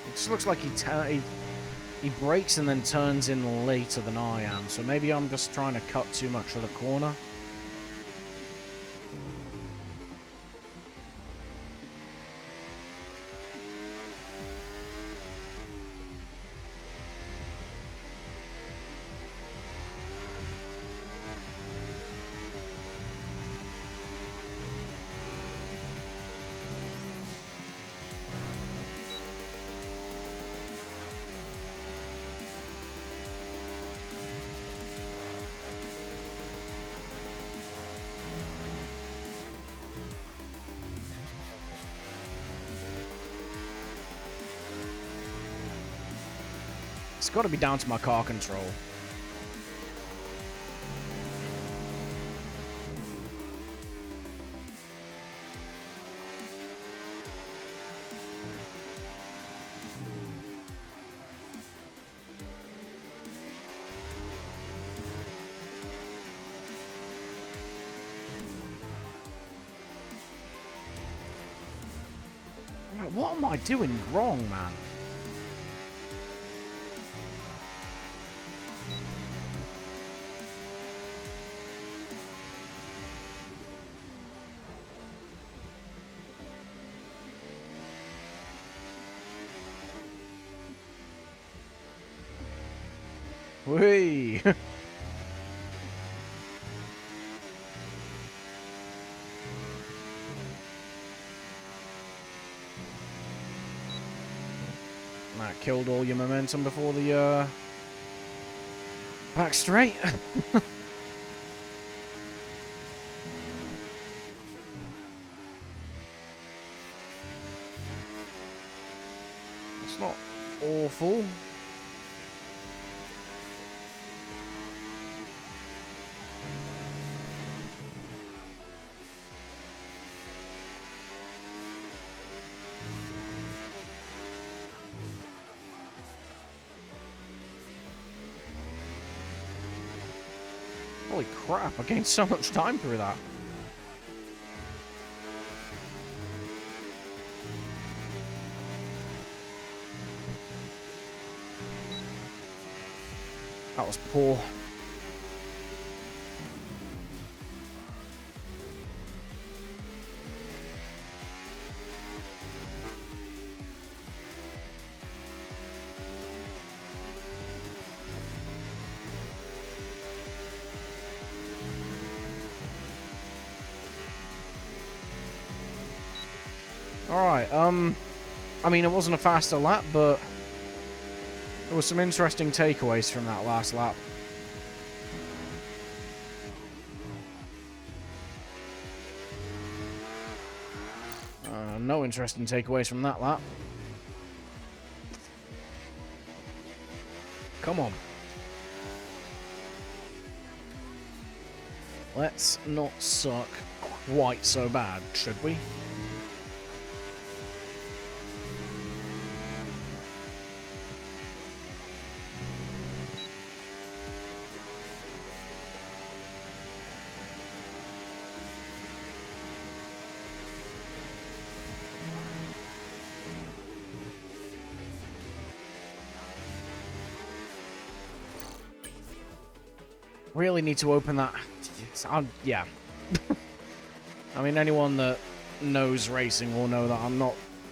It just looks like he brakes and then turns in later than I am, so maybe I'm just trying to cut too much of the corner. It's got to be down to my car control. What am I doing wrong, man? Whee! That killed all your momentum before the back straight. It's not awful. Holy crap, I gained so much time through that. That was poor. Alright, I mean, it wasn't a faster lap, but there were some interesting takeaways from that last lap. No interesting takeaways from that lap. Come on. Let's not suck quite so bad, should we? Really need to open that. Yeah. I mean, anyone that knows racing will know that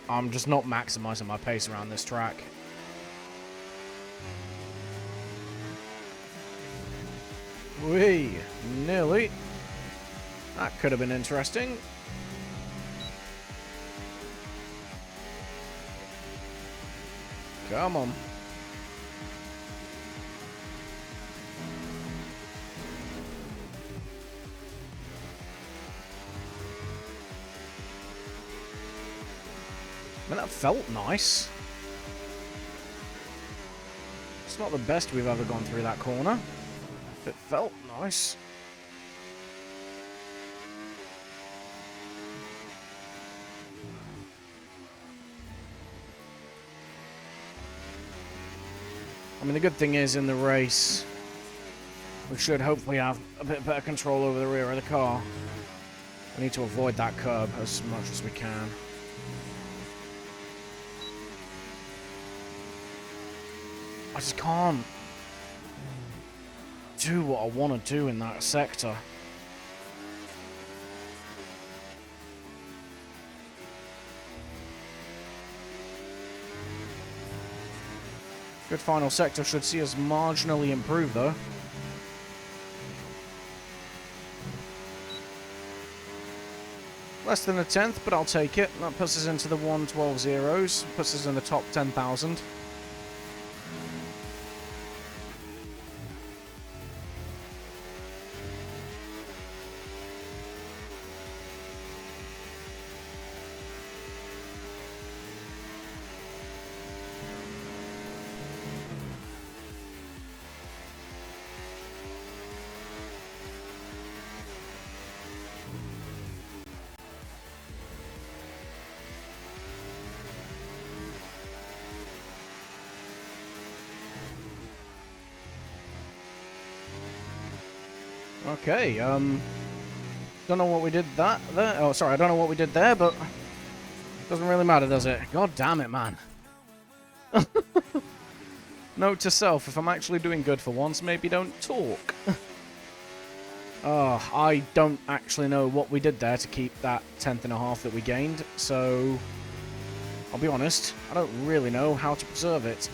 I'm just not maximizing my pace around this track. Whee! Nearly. That could have been interesting. Come on. I mean, that felt nice. It's not the best we've ever gone through that corner. It felt nice. I mean, the good thing is in the race, we should hopefully have a bit better control over the rear of the car. We need to avoid that curb as much as we can. I just can't do what I want to do in that sector. Good final sector should see us marginally improve though. Less than a tenth, but I'll take it. That puts us into the 112.0s, puts us in the top 10,000. Okay, don't know what we did there. Oh, sorry, I don't know what we did there, but doesn't really matter, does it? God damn it, man. Note to self, if I'm actually doing good for once, maybe don't talk. I don't actually know what we did there to keep that 10.5 that we gained, so I'll be honest, I don't really know how to preserve it.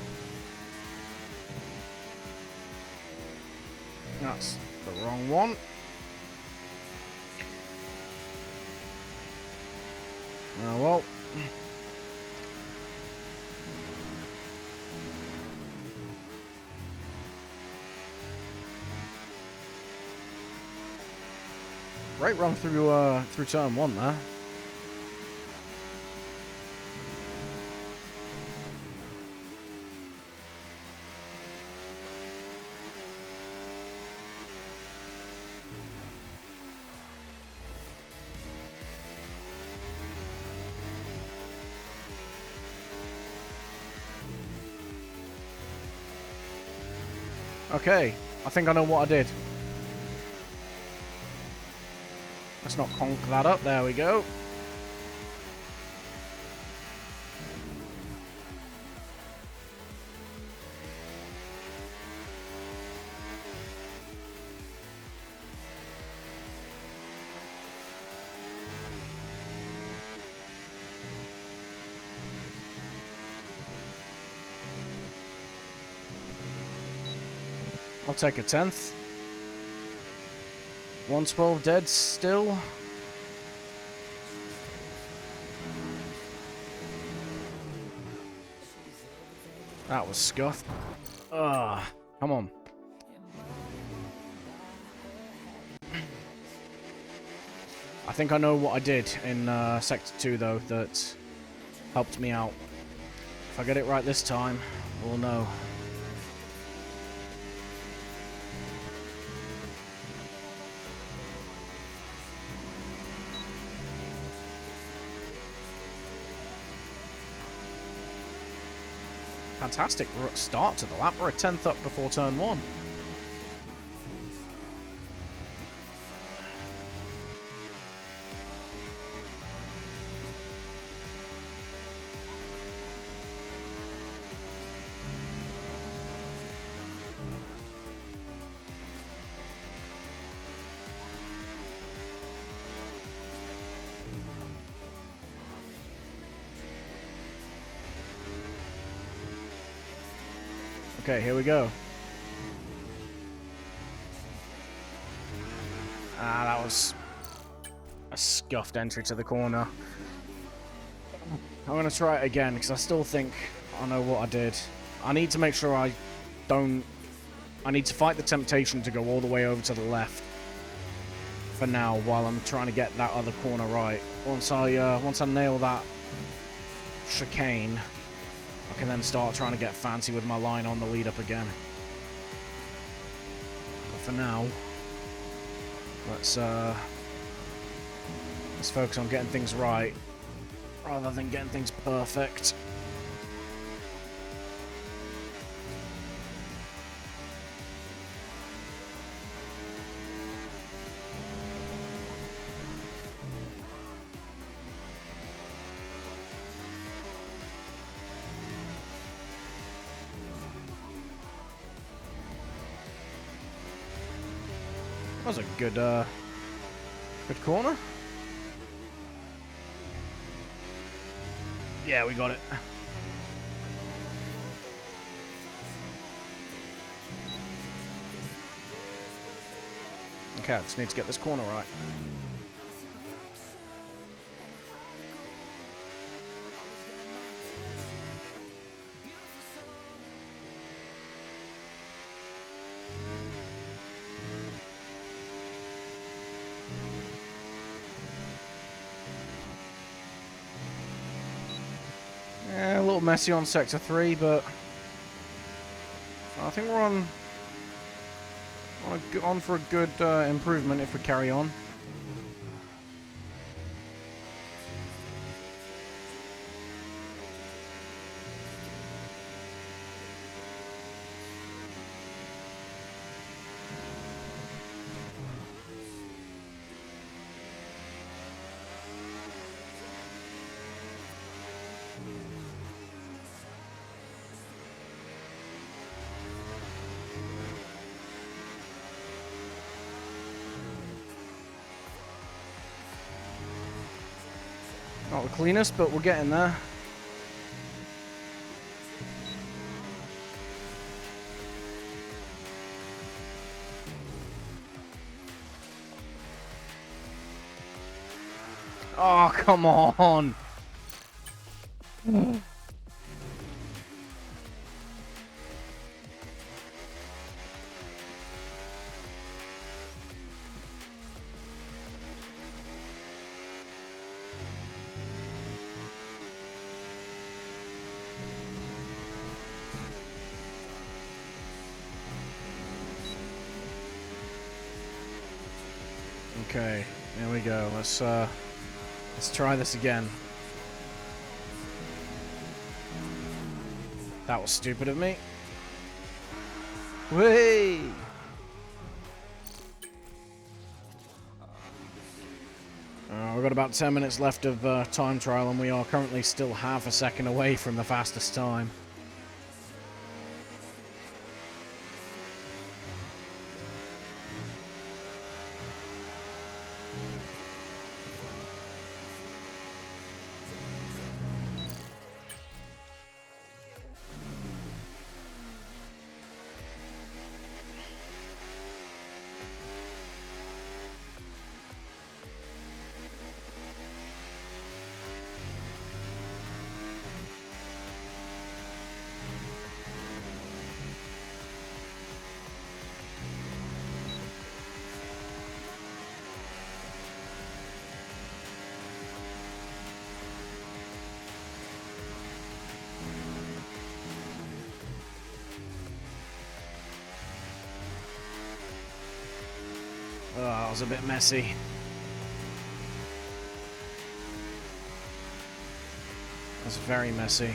That's the wrong one. Oh well. Great run through turn 1 there. Okay, I think I know what I did. Let's not conk that up. There we go. I'll take a 10th. 112 dead still. That was scuffed. Ugh, come on. I think I know what I did in Sector 2 though that helped me out. If I get it right this time, we'll know. Fantastic start to the lap. We're a 10th up before turn 1. Okay, here we go. Ah, that was a scuffed entry to the corner. I'm going to try it again, because I still think I know what I did. I need to make sure I don't... I need to fight the temptation to go all the way over to the left for now, while I'm trying to get that other corner right. Once I nail that chicane, I can then start trying to get fancy with my line on the lead up again. But for now, let's focus on getting things right rather than getting things perfect. That was a good, good corner. Yeah, we got it. Okay, I just need to get this corner right. Yeah, a little messy on Sector 3, but I think we're on for a good improvement if we carry on. Not the cleanest, but we're getting there. Oh, come on. Okay, here we go. Let's try this again. That was stupid of me. Whee! We've got about 10 minutes left of time trial, and we are currently still half a second away from the fastest time. Oh, that was a bit messy. That's very messy.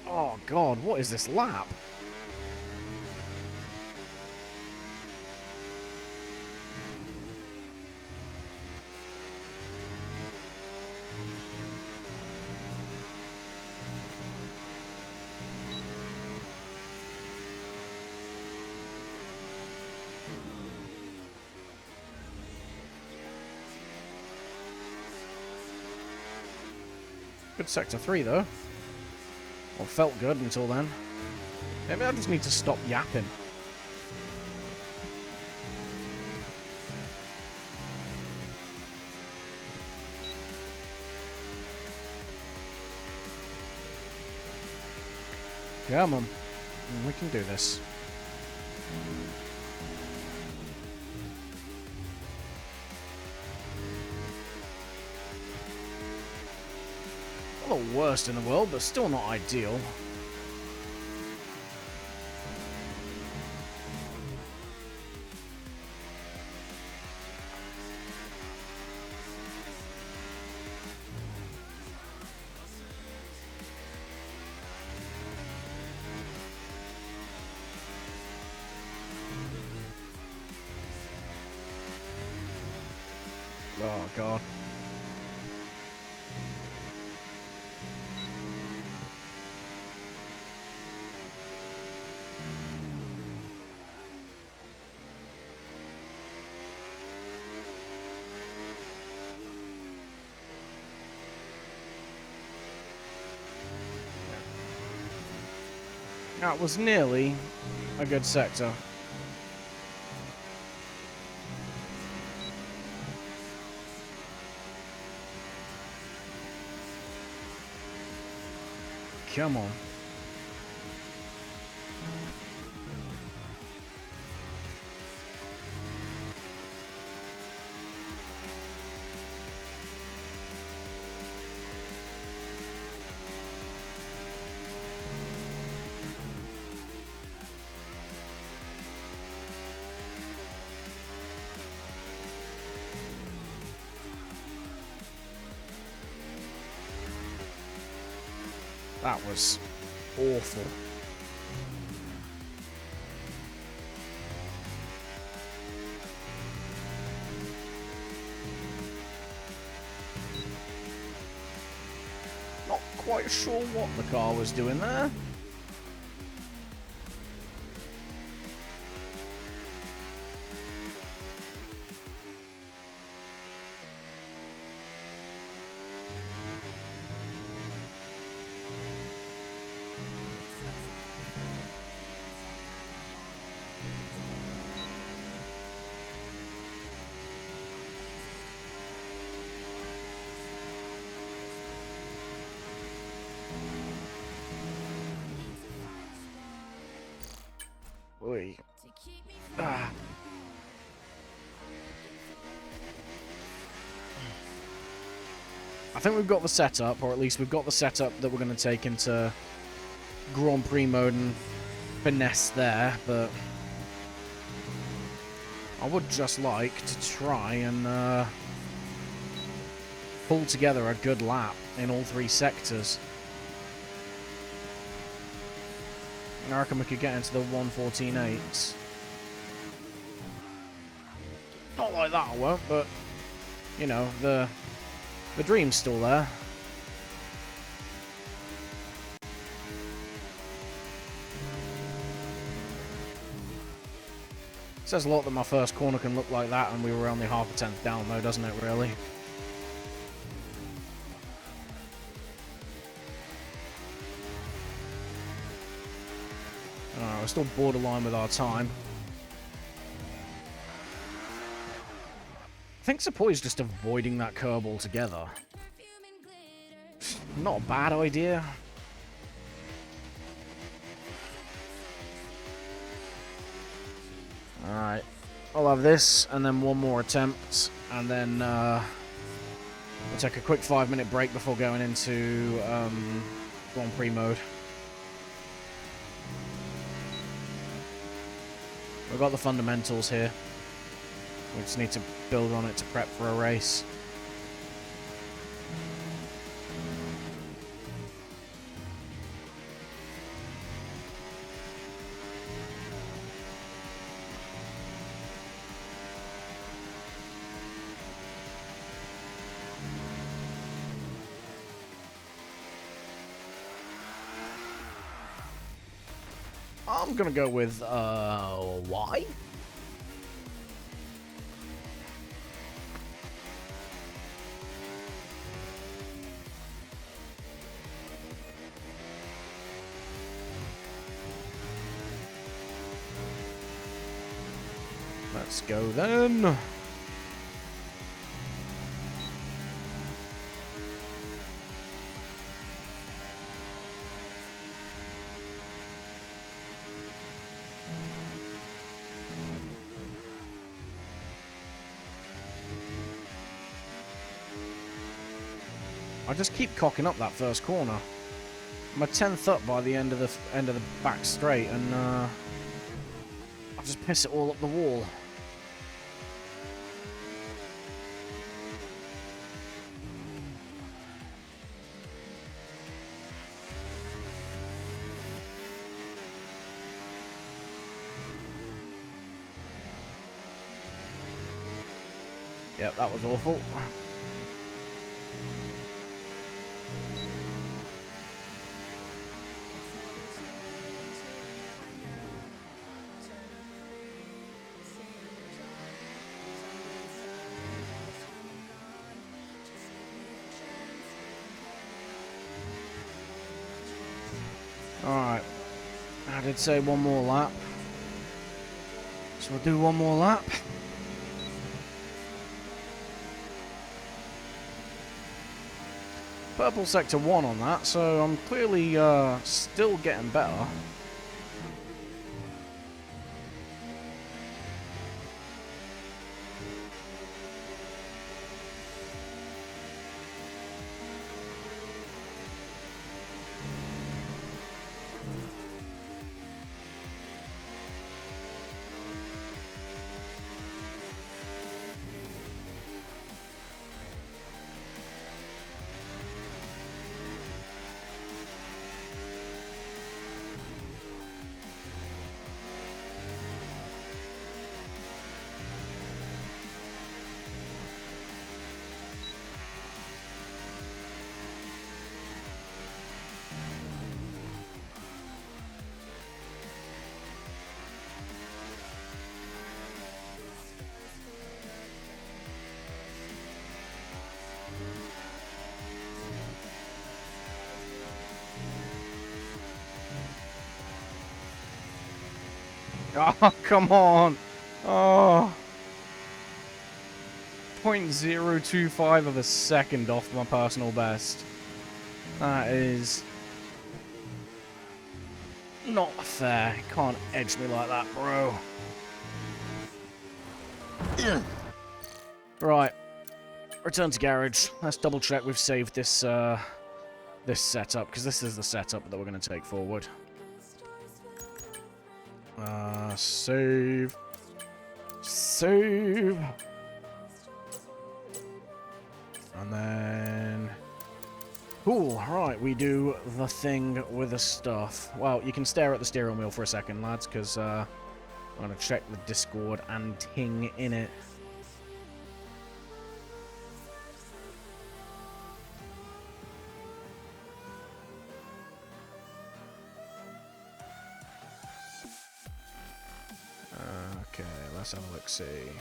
Oh god, what is this lap? Good sector 3 though. Well, felt good until then. Maybe I just need to stop yapping. Come on. We can do this. Not the worst in the world, but still not ideal. Oh god. That was nearly a good sector. Come on. That was awful. Not quite sure what the car was doing there. Oi. Ah. I think we've got the setup, or at least we've got the setup that we're going to take into Grand Prix mode and finesse there, but I would just like to try and pull together a good lap in all 3 sectors. I reckon we could get into the 1:14.8s. Not like that I won't, but you know, the dream's still there. Says a lot that my first corner can look like that, and we were only half a tenth down, though, doesn't it, really? We're still borderline with our time. I think Sepoy's just avoiding that curb altogether. Not a bad idea. Alright. I'll have this, and then one more attempt, and then we'll take a quick 5-minute break before going into Grand Prix mode. We've got the fundamentals here. We just need to build on it to prep for a race. I'm gonna go with Y. Let's go then. I just keep cocking up that first corner. I'm a 10th up by the end of the back straight, and I just piss it all up the wall. Yep, that was awful. Alright, I did say one more lap, so we'll do one more lap. Purple sector 1 on that, so I'm clearly still getting better. Oh, come on. Oh. 0.025 of a second off my personal best. That is Not fair. You can't edge me like that, bro. Right. Return to garage. Let's double check we've saved this this setup, because this is the setup that we're going to take forward. Save. Save. And then... Cool, right, we do the thing with the stuff. Well, you can stare at the steering wheel for a second, lads, because I'm going to check the Discord and ting in it. Okay, let's have a look-see.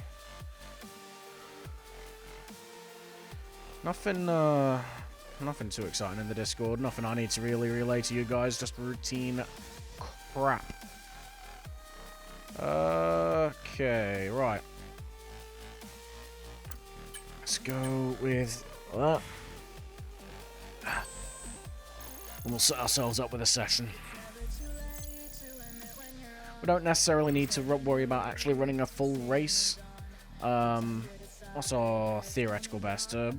Nothing too exciting in the Discord. Nothing I need to really relay to you guys. Just routine crap. Okay, right. Let's go with that. And we'll set ourselves up with a session. We don't necessarily need to worry about actually running a full race. What's our theoretical best? There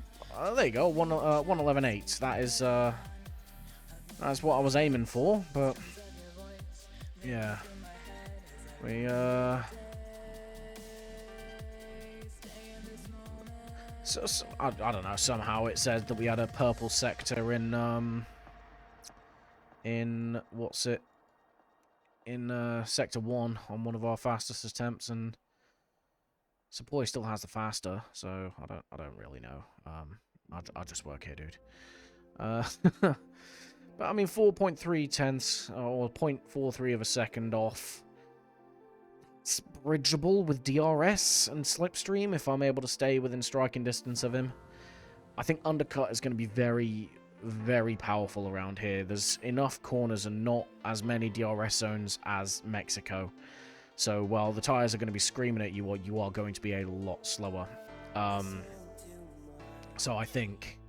you go, 1:11.8. That's what I was aiming for, but yeah, we so I don't know. Somehow it said that we had a purple sector in what's it? In sector 1 on one of our fastest attempts, and Supply still has the faster, so I don't really know. I just work here, dude. But I mean, 4.3 tenths or 0.43 of a second off. It's bridgeable with DRS and slipstream if I'm able to stay within striking distance of him. I think undercut is going to be very, very powerful around here. There's enough corners and not as many DRS zones as Mexico. So while the tyres are going to be screaming at you, you are going to be a lot slower. So I think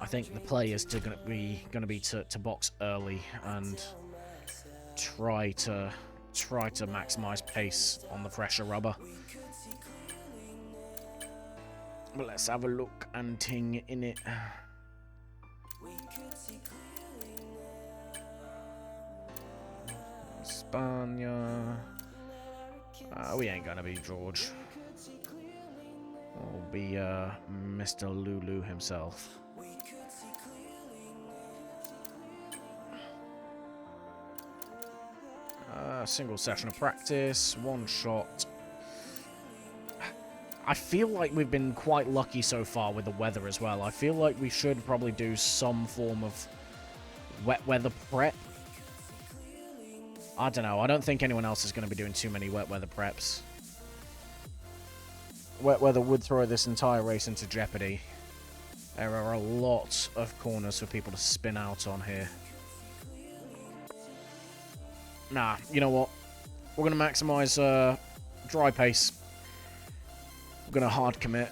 the play is going to be to box early and try to maximize pace on the fresher rubber. But let's have a look and ting in it. Spania. We ain't gonna be George. We'll be Mr. Lulu himself. Single session of practice, one shot. I feel like we've been quite lucky so far with the weather as well. I feel like we should probably do some form of wet weather prep. I don't know. I don't think anyone else is going to be doing too many wet weather preps. Wet weather would throw this entire race into jeopardy. There are a lot of corners for people to spin out on here. Nah, you know what? We're going to maximize dry pace. We're going to hard commit.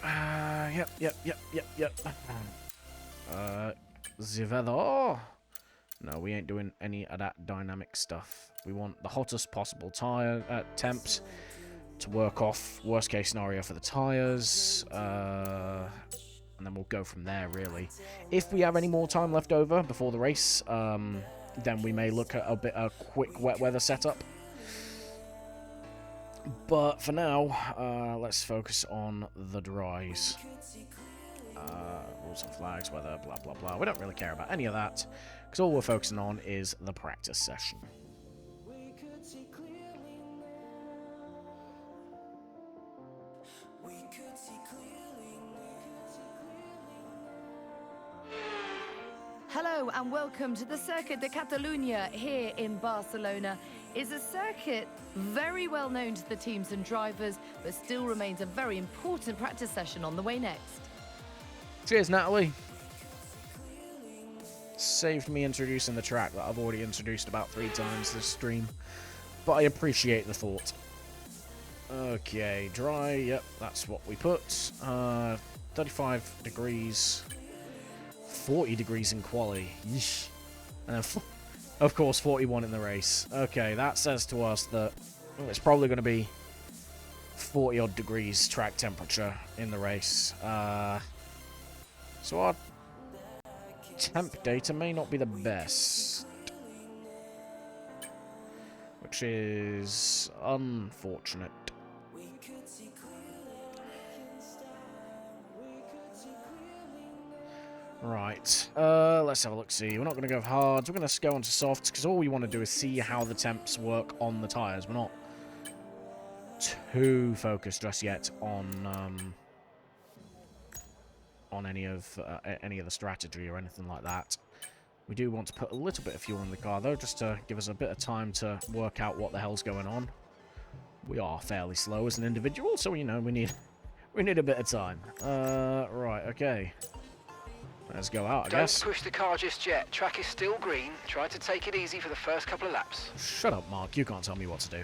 Yep. The weather. No, we ain't doing any of that dynamic stuff. We want the hottest possible tire temps to work off worst case scenario for the tires. And then we'll go from there, really. If we have any more time left over before the race, then we may look at a quick wet weather setup. But for now, let's focus on the dries. Rules and flags, weather, blah, blah, blah. We don't really care about any of that, because all we're focusing on is the practice session. Hello and welcome to the Circuit de Catalunya here in Barcelona. It's a circuit very well known to the teams and drivers, but still remains a very important practice session on the way next. Cheers, Natalie. Saved me introducing the track that I've already introduced about 3 times this stream, but I appreciate the thought. Okay, dry, yep, that's what we put. 35 degrees. 40 degrees in quali. Yeesh. And then, of course, 41 in the race. Okay, that says to us that it's probably going to be 40-odd degrees track temperature in the race. So our temp data may not be the best, which is unfortunate. Right, let's have a look-see. We're not going to go hards, we're going to go on to softs, because all we want to do is see how the temps work on the tyres. We're not too focused just yet on any of the strategy or anything like that. We do want to put a little bit of fuel in the car, though, just to give us a bit of time to work out what the hell's going on. We are fairly slow as an individual, so, you know, we need a bit of time. Right, okay. Let's go out, I guess. Don't push the car just yet. Track is still green. Try to take it easy for the first couple of laps. Shut up, Mark. You can't tell me what to do.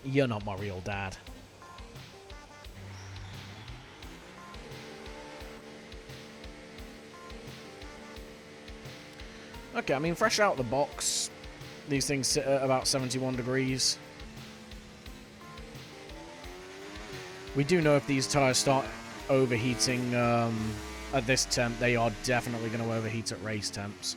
You're not my real dad. Okay, I mean, fresh out the box, these things sit at about 71 degrees. We do know if these tyres start overheating at this temp, they are definitely going to overheat at race temps.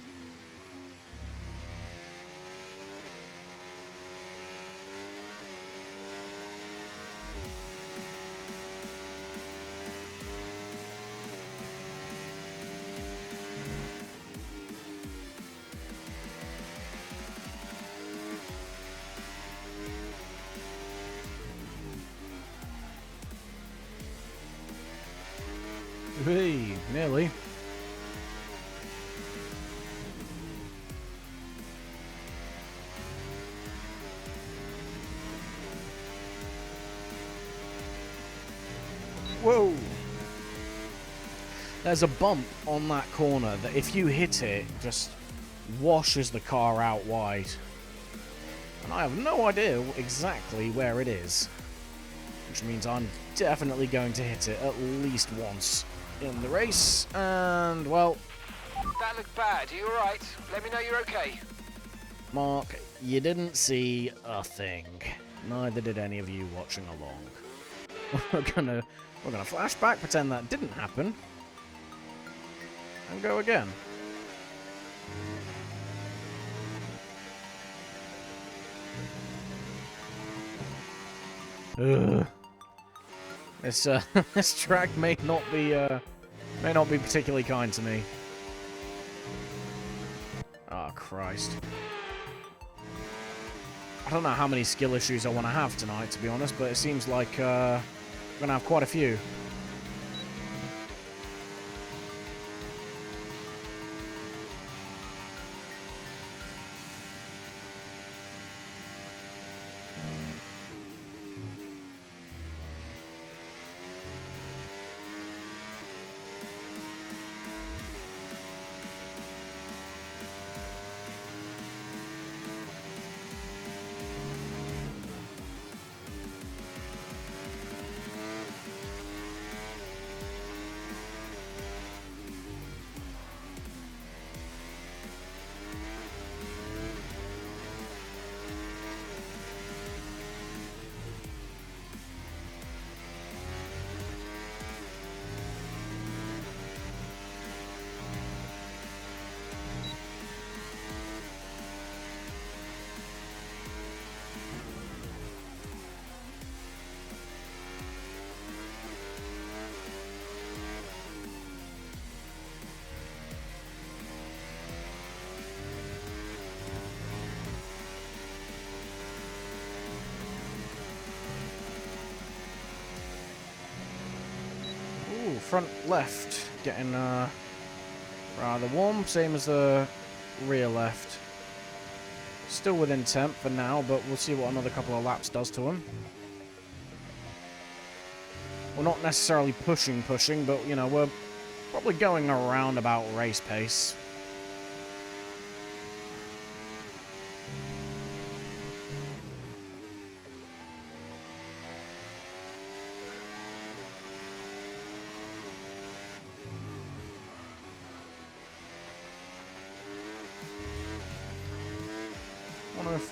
Hey, nearly. Whoa! There's a bump on that corner that if you hit it, just washes the car out wide. And I have no idea exactly where it is. Which means I'm definitely going to hit it at least once in the race, and, well... That looked bad. Are you alright? Let me know you're okay. Mark, you didn't see a thing. Neither did any of you watching along. We're gonna flash back, pretend that didn't happen, and go again. Ugh. This this track may not be particularly kind to me. Oh Christ! I don't know how many skill issues I want to have tonight, to be honest, but it seems like we're gonna have quite a few. Ooh, front left, getting rather warm, same as the rear left. Still within temp for now, but we'll see what another couple of laps does to him. We're not necessarily pushing, but, you know, we're probably going around about race pace.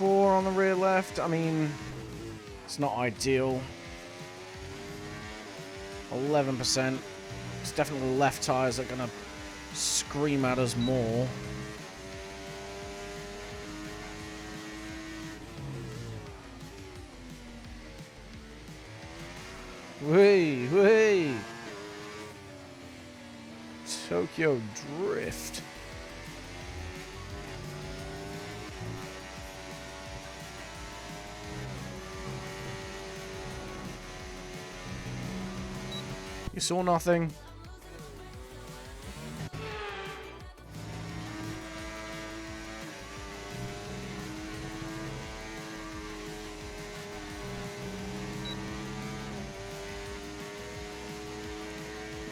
4 on the rear left. I mean, it's not ideal. 11%. It's definitely left tyres that are going to scream at us more. Whee, whee! Tokyo Drift. You saw nothing?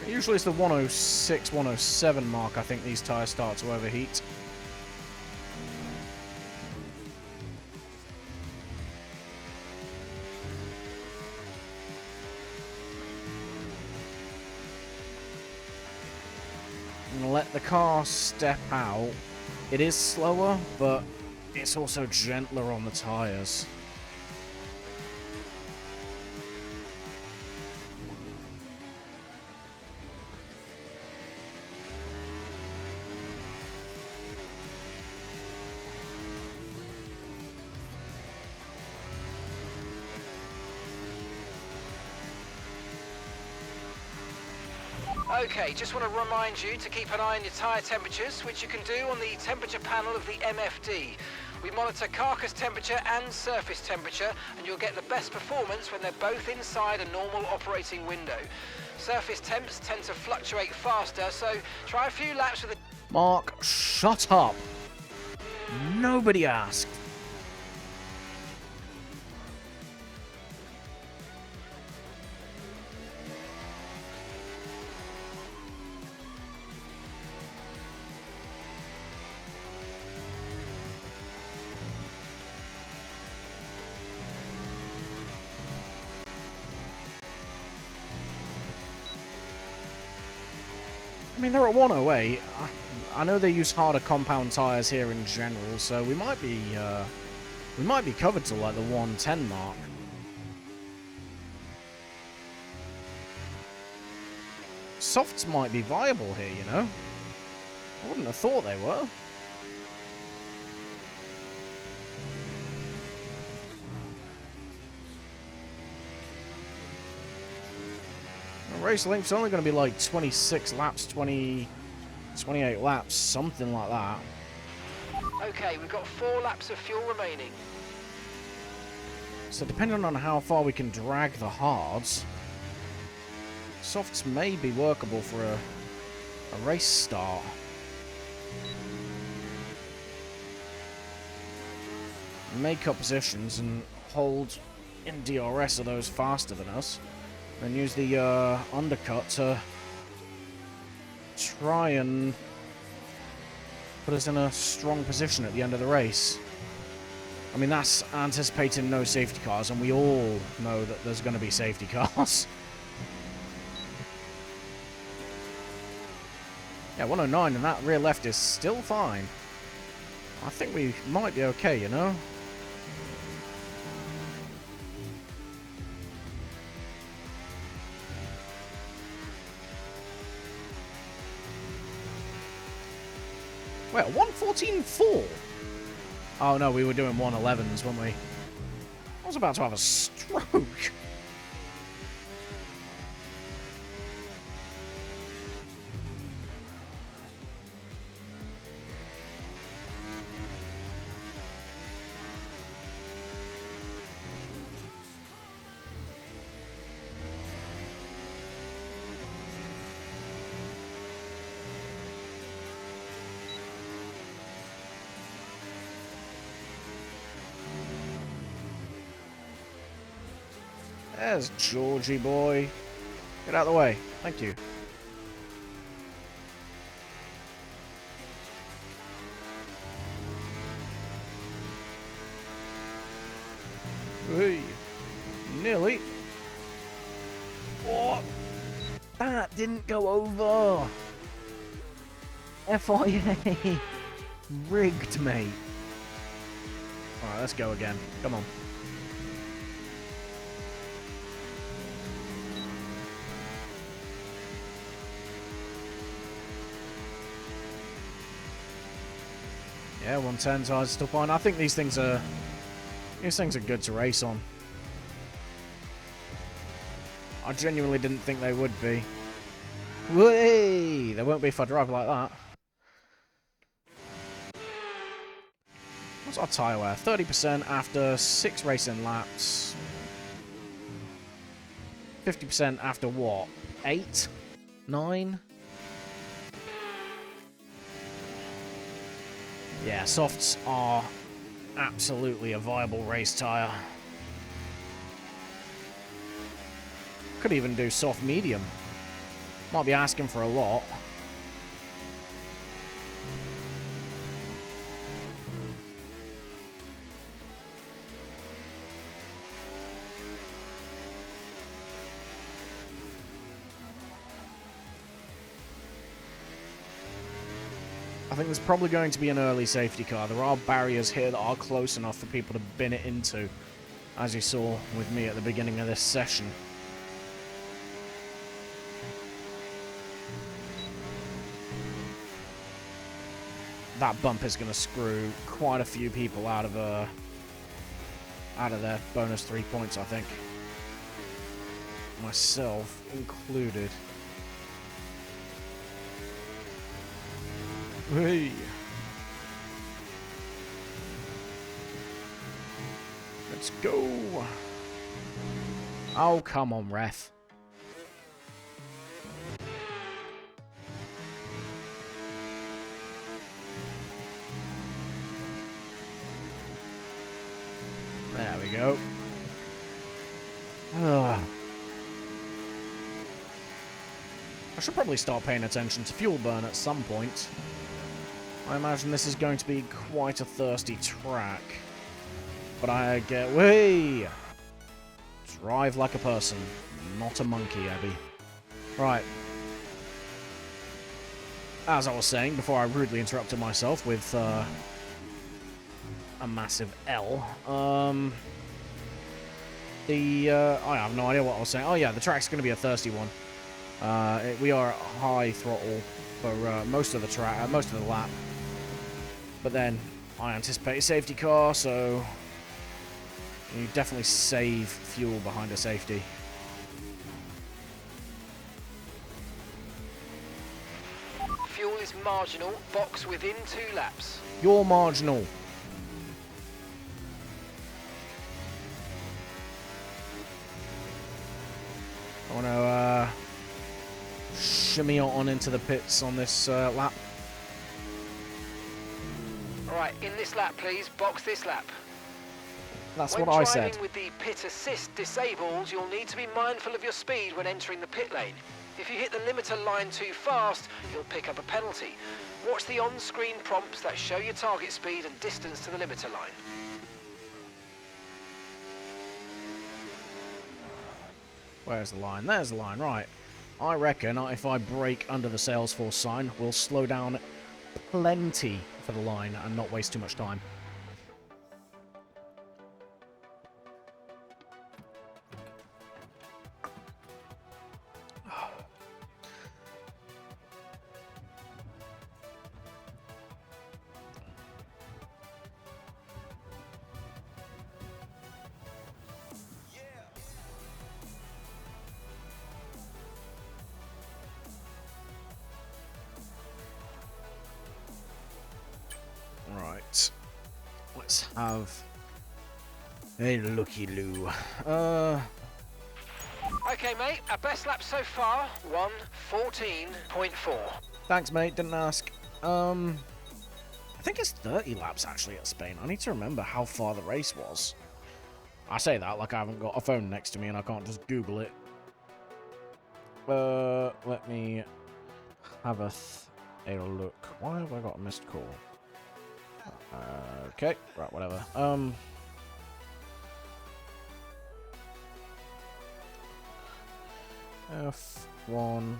Usually it's the 106, 107 mark, I think these tyres start to overheat. I'm gonna let the car step out. It is slower, but it's also gentler on the tyres. Okay, just want to remind you to keep an eye on your tyre temperatures, which you can do on the temperature panel of the MFD. We monitor carcass temperature and surface temperature, and you'll get the best performance when they're both inside a normal operating window. Surface temps tend to fluctuate faster, so try a few laps with the... Mark, shut up. Nobody asked. I mean, they're at 108. I know they use harder compound tyres here in general, so we might be covered to like the 110 mark. Softs might be viable here, you know? I wouldn't have thought they were. Race length's only going to be like 26 laps, 28 laps, something like that. Okay, we've got 4 laps of fuel remaining. So depending on how far we can drag the hards, softs may be workable for a race start. Make up positions and hold in DRS of those faster than us. And use the undercut to try and put us in a strong position at the end of the race. I mean, that's anticipating no safety cars, and we all know that there's going to be safety cars. Yeah, 109, and that rear left is still fine. I think we might be okay, you know? Wait, 114.4? Oh no, we were doing 111s, weren't we? I was about to have a stroke. There's Georgie boy. Get out of the way. Thank you. Hey. Nearly. Oh, that didn't go over. FIA. Rigged, mate. Alright, let's go again. Come on. Yeah, 110's hard to still find. I think these things are good to race on. I genuinely didn't think they would be. Whee! They won't be if I drive like that. What's our tyre wear? 30% after 6 racing laps. 50% after what? 8? 9? Yeah, softs are absolutely a viable race tyre. Could even do soft medium. Might be asking for a lot. I think there's probably going to be an early safety car. There are barriers here that are close enough for people to bin it into, as you saw with me at the beginning of this session. That bump is going to screw quite a few people out of their bonus 3 points, I think. Myself included. Hey. Let's go. Oh, come on, ref. There we go. Ugh. I should probably start paying attention to fuel burn at some point. I imagine this is going to be quite a thirsty track. But I get... Whee! Drive like a person, not a monkey, Abby. Right. As I was saying, before I rudely interrupted myself with a massive L, I have no idea what I was saying. Oh yeah, the track's going to be a thirsty one. We are at high throttle for most of the track, most of the lap. But then I anticipate a safety car, so you definitely save fuel behind a safety. Fuel is marginal. Box within 2 laps. You're marginal. I want to shimmy on into the pits on this lap. Alright, in this lap please, box this lap. That's what I said. When driving with the pit assist disabled, you'll need to be mindful of your speed when entering the pit lane. If you hit the limiter line too fast, you'll pick up a penalty. Watch the on-screen prompts that show your target speed and distance to the limiter line. Where's the line? There's the line, right. I reckon if I brake under the Salesforce sign, we'll slow down plenty for the line and not waste too much time. Right. Let's have a looky-loo. Okay, mate, our best lap so far, 1:14.4. Thanks, mate. Didn't ask. I think it's 30 laps, actually, at Spain. I need to remember how far the race was. I say that like I haven't got a phone next to me and I can't just Google it. Let me have a look. Why have I got a missed call? Okay, right, whatever. F1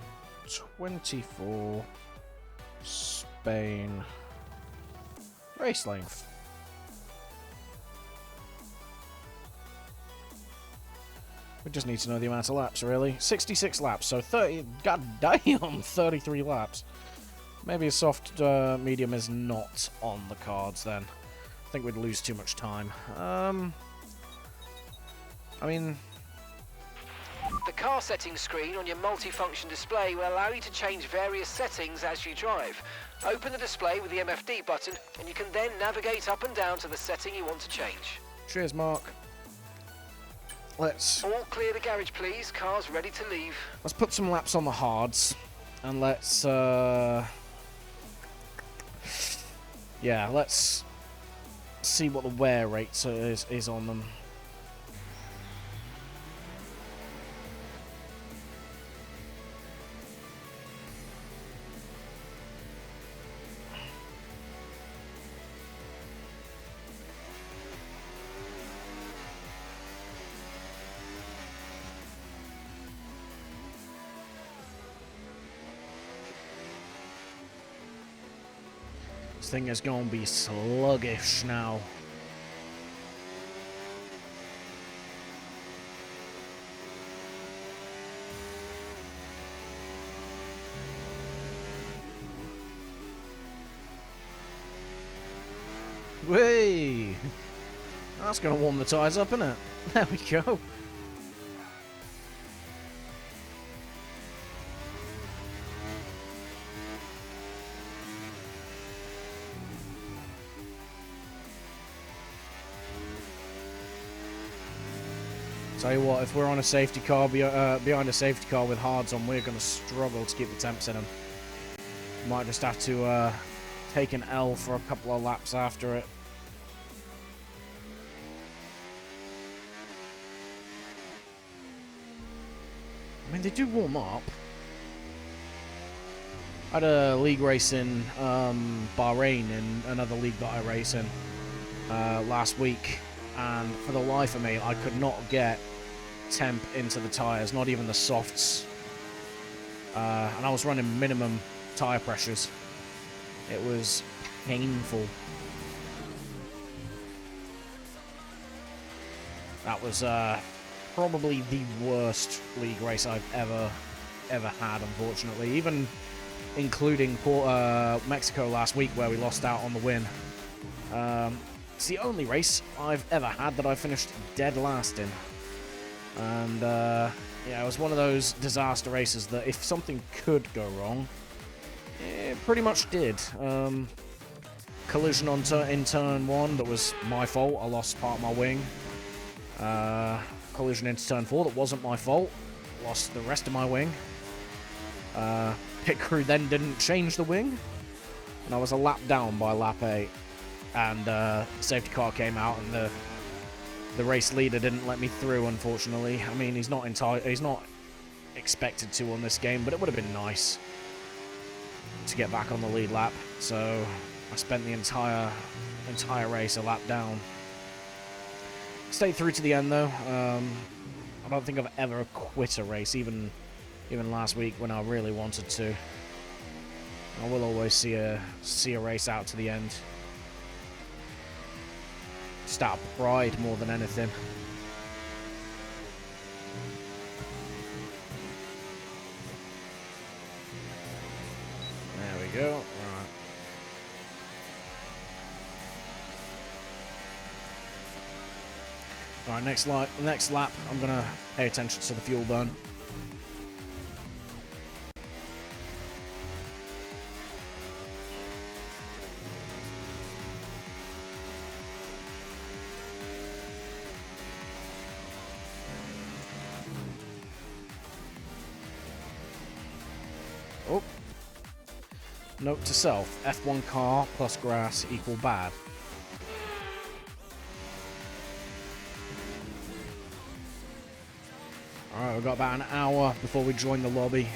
24 Spain race length. We just need to know the amount of laps, really. 66 laps, so 30... God damn, 33 laps. Maybe a soft medium is not on the cards, then. I think we'd lose too much time. I mean... The car settings screen on your multifunction display will allow you to change various settings as you drive. Open the display with the MFD button, and you can then navigate up and down to the setting you want to change. Cheers, Mark. Let's All clear the garage, please. Car's ready to leave. put some laps on the hards, and let's yeah, let's see what the wear rate is on them. This thing is going to be sluggish now. Whey! That's going to warm the tyres up, isn't it? There we go. Tell you what, if we're on a safety car, behind a safety car with hards on, we're going to struggle to keep the temps in them. Might just have to take an L for a couple of laps after it. I mean, they do warm up. I had a league race in Bahrain, in another league that I race in, last week. And for the life of me, I could not get temp into the tyres, not even the softs. And I was running minimum tyre pressures. It was painful. That was probably the worst league race I've ever had, unfortunately. Even including Mexico last week, where we lost out on the win. It's the only race I've ever had that I finished dead last in. And, yeah, it was one of those disaster races that if something could go wrong, it pretty much did. Collision in turn 1, that was my fault. I lost part of my wing. Collision into turn 4, that wasn't my fault. Lost the rest of my wing. Pit crew then didn't change the wing. And I was a lap down by lap 8. And the safety car came out, and the race leader didn't let me through, unfortunately. I mean, he's not expected to on this game, but it would have been nice to get back on the lead lap. So I spent the entire race a lap down. Stayed through to the end, though. I don't think I've ever quit a race, even last week when I really wanted to. I will always see a race out to the end. Just out of pride more than anything. There we go. Right. Alright, next lap, I'm gonna pay attention to the fuel burn. Oh. Note to self, F1 car plus grass equal bad. Alright, we've got about an hour before we join the lobby.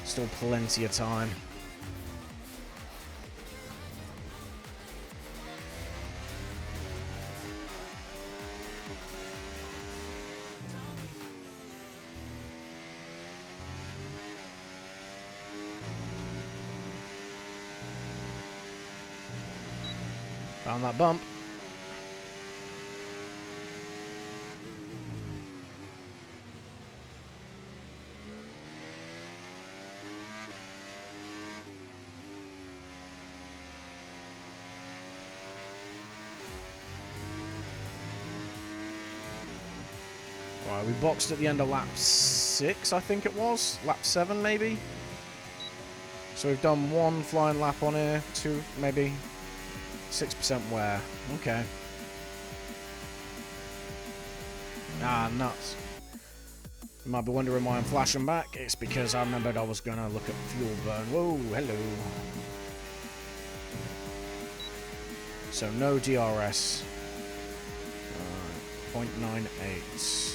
Still plenty of time. Found that bump. boxed at the end of lap 6, I think it was. Lap 7, maybe? So we've done 1 flying lap on here, 2, maybe. 6% wear. Okay. Ah, nuts. You might be wondering why I'm flashing back. It's because I remembered I was going to look at fuel burn. Whoa, hello. So no DRS. 0.98.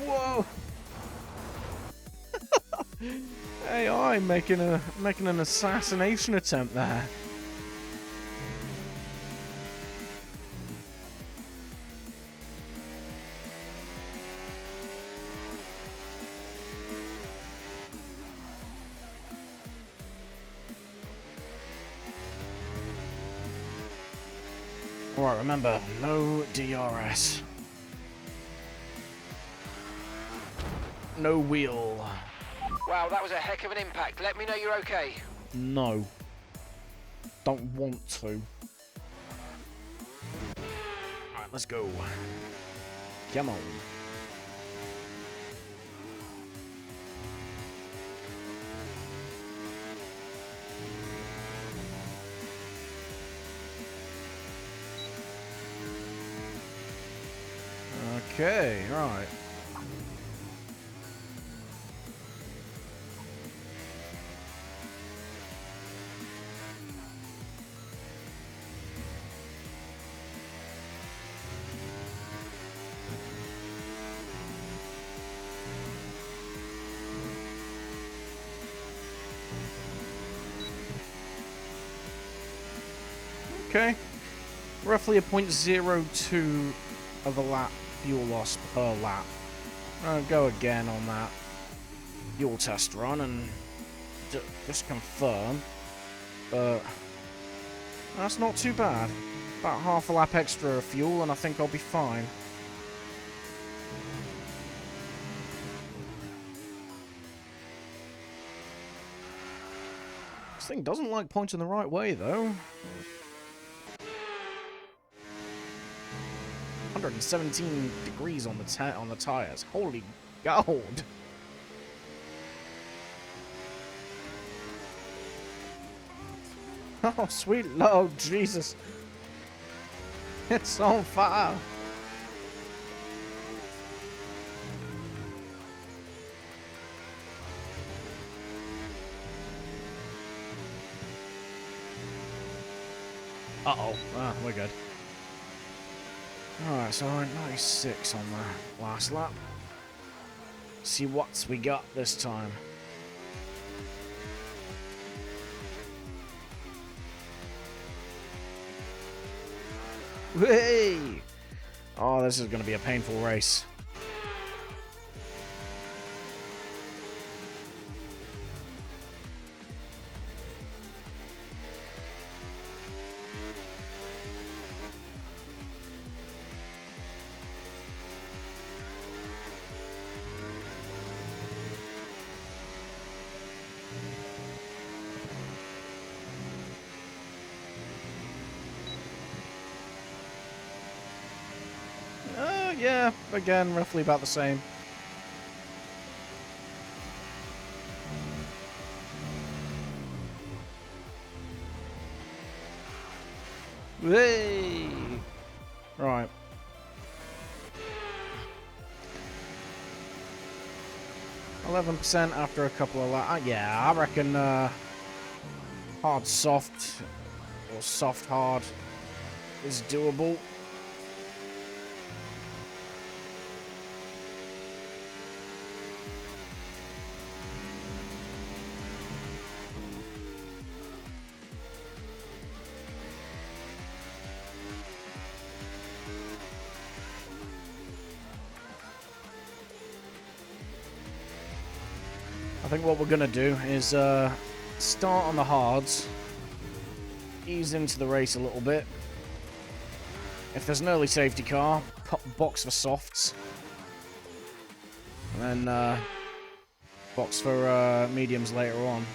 Whoa! AI making an assassination attempt there. Alright, remember, no DRS. No wheel. Wow, that was a heck of an impact. Let me know you're okay. No. Don't want to. Alright, let's go. Come on. Okay, right. Okay, roughly a 0.02 of a lap fuel loss per lap. I'll go again on that fuel test run and just confirm, but that's not too bad. About half a lap extra of fuel and I think I'll be fine. This thing doesn't like pointing the right way though. 117 degrees on the tires. Holy gold! Oh, sweet Lord Jesus! It's on fire! Uh-oh. Ah, we're good. Alright, so 96 on the last lap. See what we got this time. Hey! Oh, this is going to be a painful race. Yeah, again, roughly about the same. Hey! Right. %, after a couple of laps. Yeah, I reckon hard soft or soft hard is doable. I think what we're gonna do is start on the hards, ease into the race a little bit. If there's an early safety car, box for softs, and then box for mediums later on.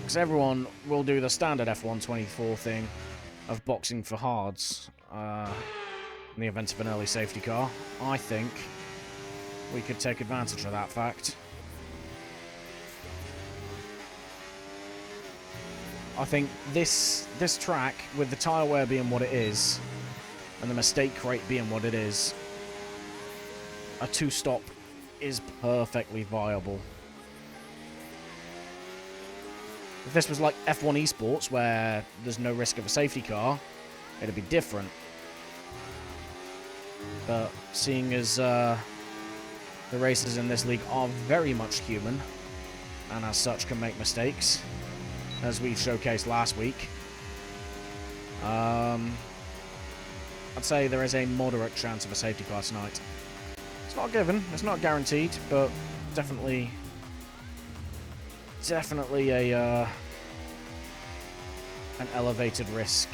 Because everyone will do the standard F124 thing of boxing for hards in the event of an early safety car. I think we could take advantage of that fact. I think this track, with the tyre wear being what it is, and the mistake rate being what it is, a two-stop is perfectly viable. If this was like F1 Esports, where there's no risk of a safety car, it'd be different. But seeing as the racers in this league are very much human, and as such can make mistakes, as we showcased last week, I'd say there is a moderate chance of a safety car tonight. It's not given, it's not guaranteed, but definitely a an elevated risk.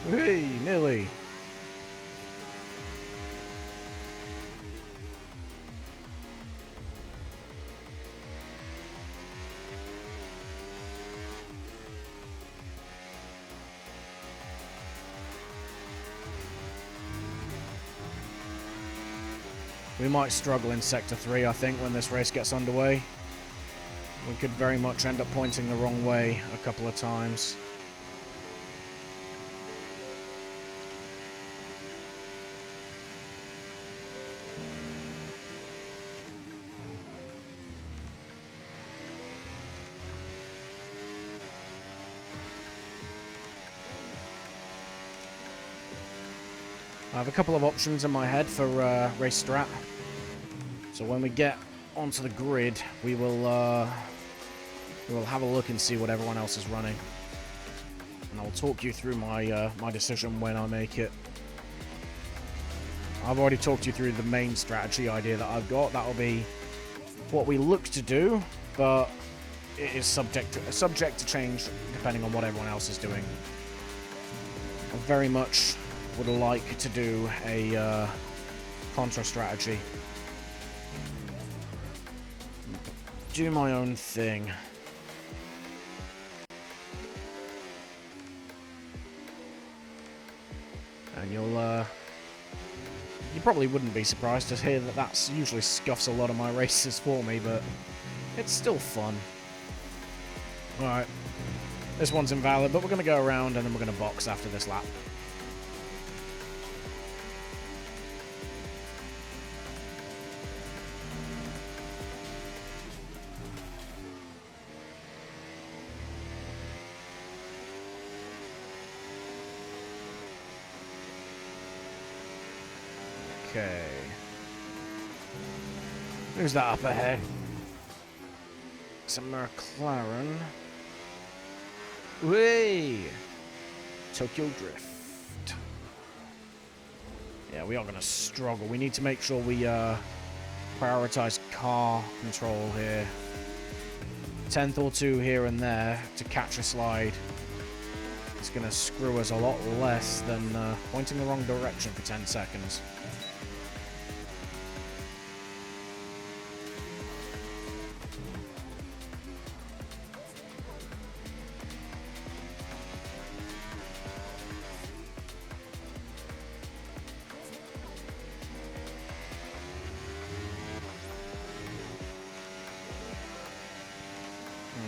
Hey, nearly. We might struggle in Sector 3, I think, when this race gets underway. We could very much end up pointing the wrong way a couple of times. I have a couple of options in my head for race strat. So when we get onto the grid, we will have a look and see what everyone else is running, and I'll talk you through my my decision when I make it. I've already talked you through the main strategy idea that I've got. That'll be what we look to do, but it is subject to change depending on what everyone else is doing. I very much would like to do a contra strategy. Do my own thing. And you probably wouldn't be surprised to hear that that's usually scuffs a lot of my races for me, but it's still fun. Alright, this one's invalid, but we're going to go around and then we're going to box after this lap. Okay. Who's that up ahead? It's a McLaren. Whey! Tokyo Drift. Yeah, we are going to struggle. We need to make sure we prioritize car control here. 10th or 2 here and there to catch a slide. It's going to screw us a lot less than pointing the wrong direction for 10 seconds.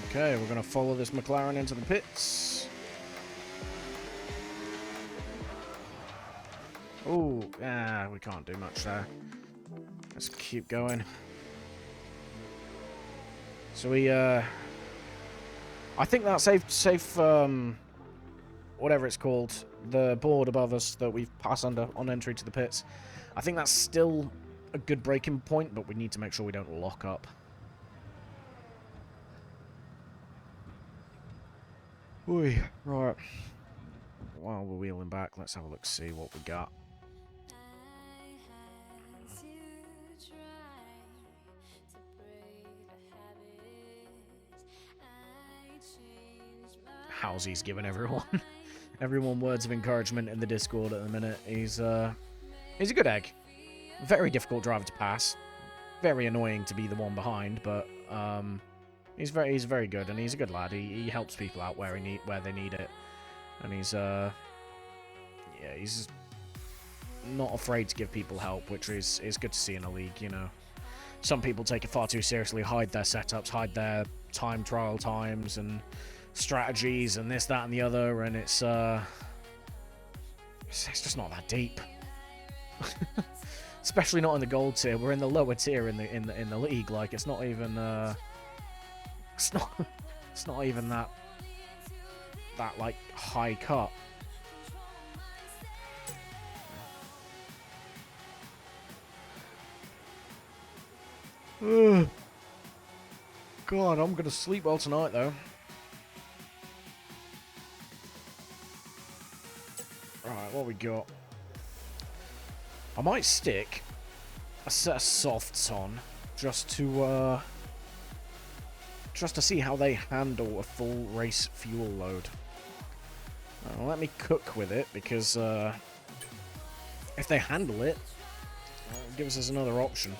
Okay, we're going to follow this McLaren into the pits. Oh, yeah, we can't do much there. Let's keep going. So we, I think that safe, whatever it's called, the board above us that we've passed under on entry to the pits. I think that's still a good breaking point, but we need to make sure we don't lock up. Oi, right. While we're wheeling back, let's have a look, see what we got. How's he's giving everyone words of encouragement in the Discord at the minute. He's a good egg. Very difficult driver to pass. Very annoying to be the one behind, but he's very good, and he's a good lad. He helps people out where they need it, and he's he's not afraid to give people help, which is good to see in a league. You know, some people take it far too seriously, hide their setups, hide their time trial times and strategies and this, that, and the other, and it's just not that deep. Especially not in the gold tier. We're in the lower tier in the league. Like, it's not even it's not even that like high cut. Ugh. God, I'm gonna sleep well tonight though. Right, what we got? I might stick a set of softs on just to see how they handle a full race fuel load. Let me cook with it, because if they handle it, it gives us another option.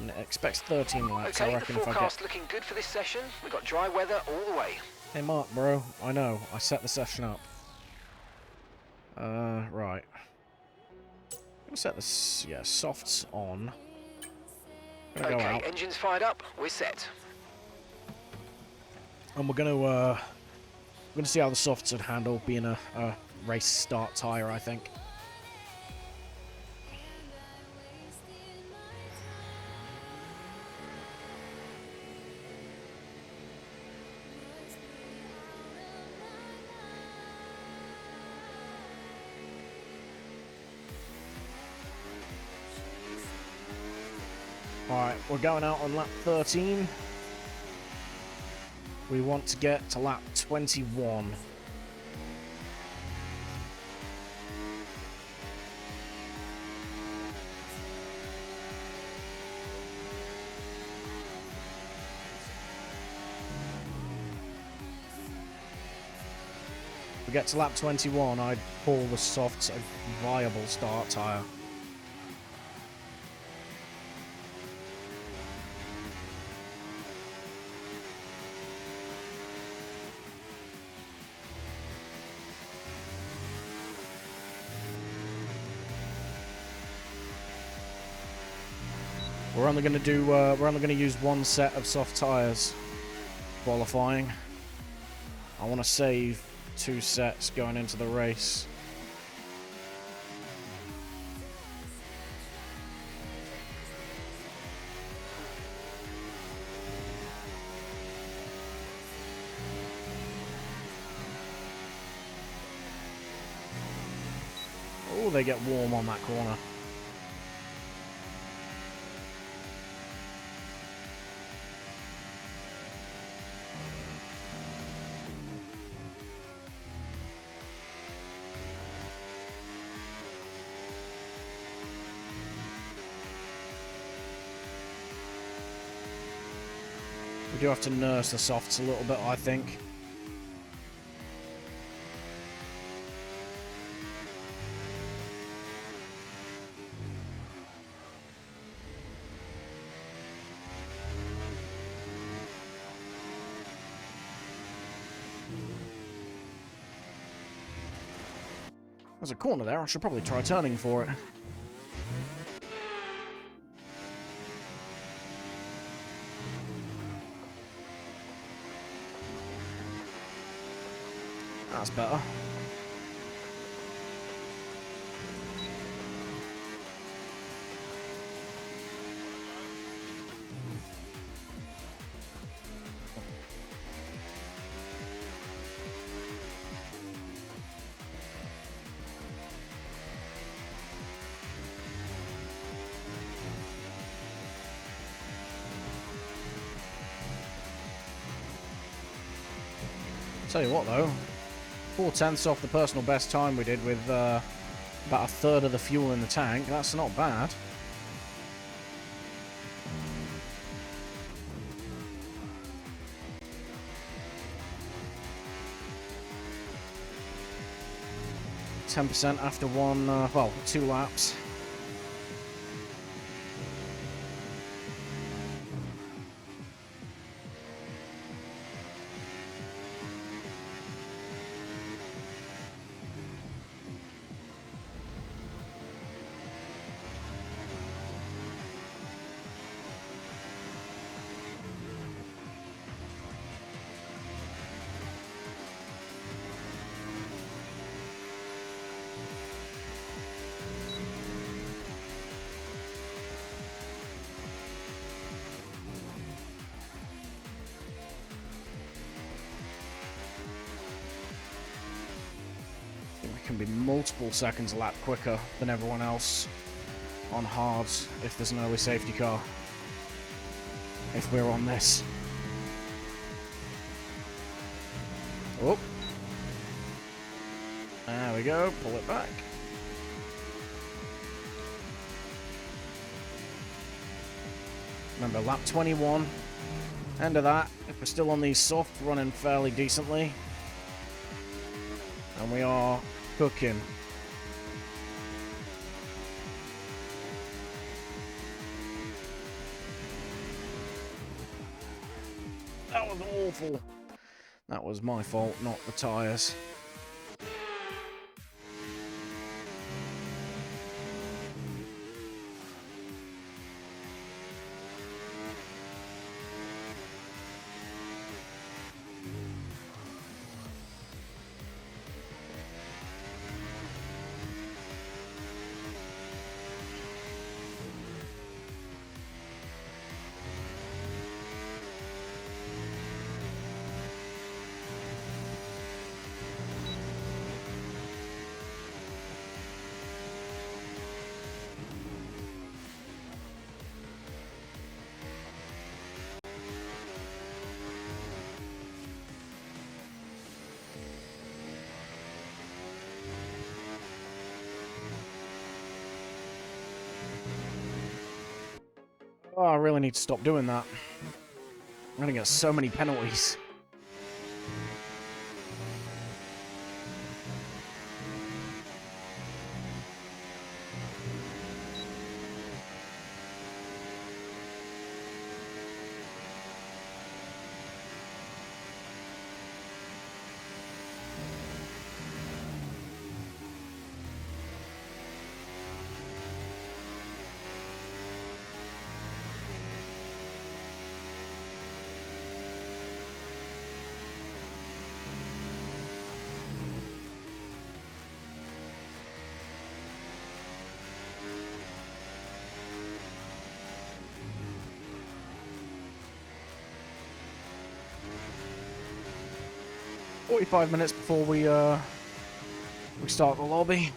And it expects 13 laps. Okay, I reckon the if I forecast get... looking good for this session. We've got dry weather all the way. Hey Mark, bro. I know. I set the session up. Right. I'm gonna set this, yeah, softs on. Gonna go out. Engines fired up. We're set. And we're gonna see how the softs would handle being a race start tyre, I think. Alright, we're going out on lap 13. We want to get to lap 21. If we get to lap 21, I'd call the softs a viable start tyre. We're only going to use one set of soft tyres qualifying. I want to save 2 sets going into the race. Oh, they get warm on that corner. We do have to nurse the softs a little bit, I think. There's a corner there. I should probably try turning for it. That's better. Tell you what though, 4/10 off the personal best time we did with about a third of the fuel in the tank. That's not bad. %, after well, 2 laps. Can be multiple seconds a lap quicker than everyone else on hards if there's an early safety car. If we're on this. Oh. There we go. Pull it back. Remember, lap 21. End of that. If we're still on these soft, running fairly decently. And we are cooking. That was awful. That was my fault, not the tyres. Oh, I really need to stop doing that. I'm gonna get so many penalties. "45 minutes before we start the lobby."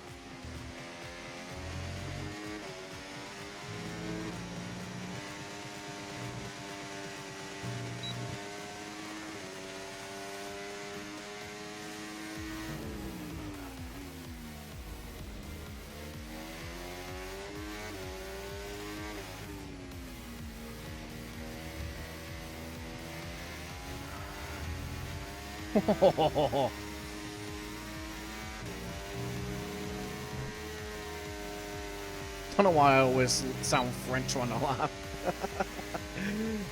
Don't know why I always sound French when I laugh.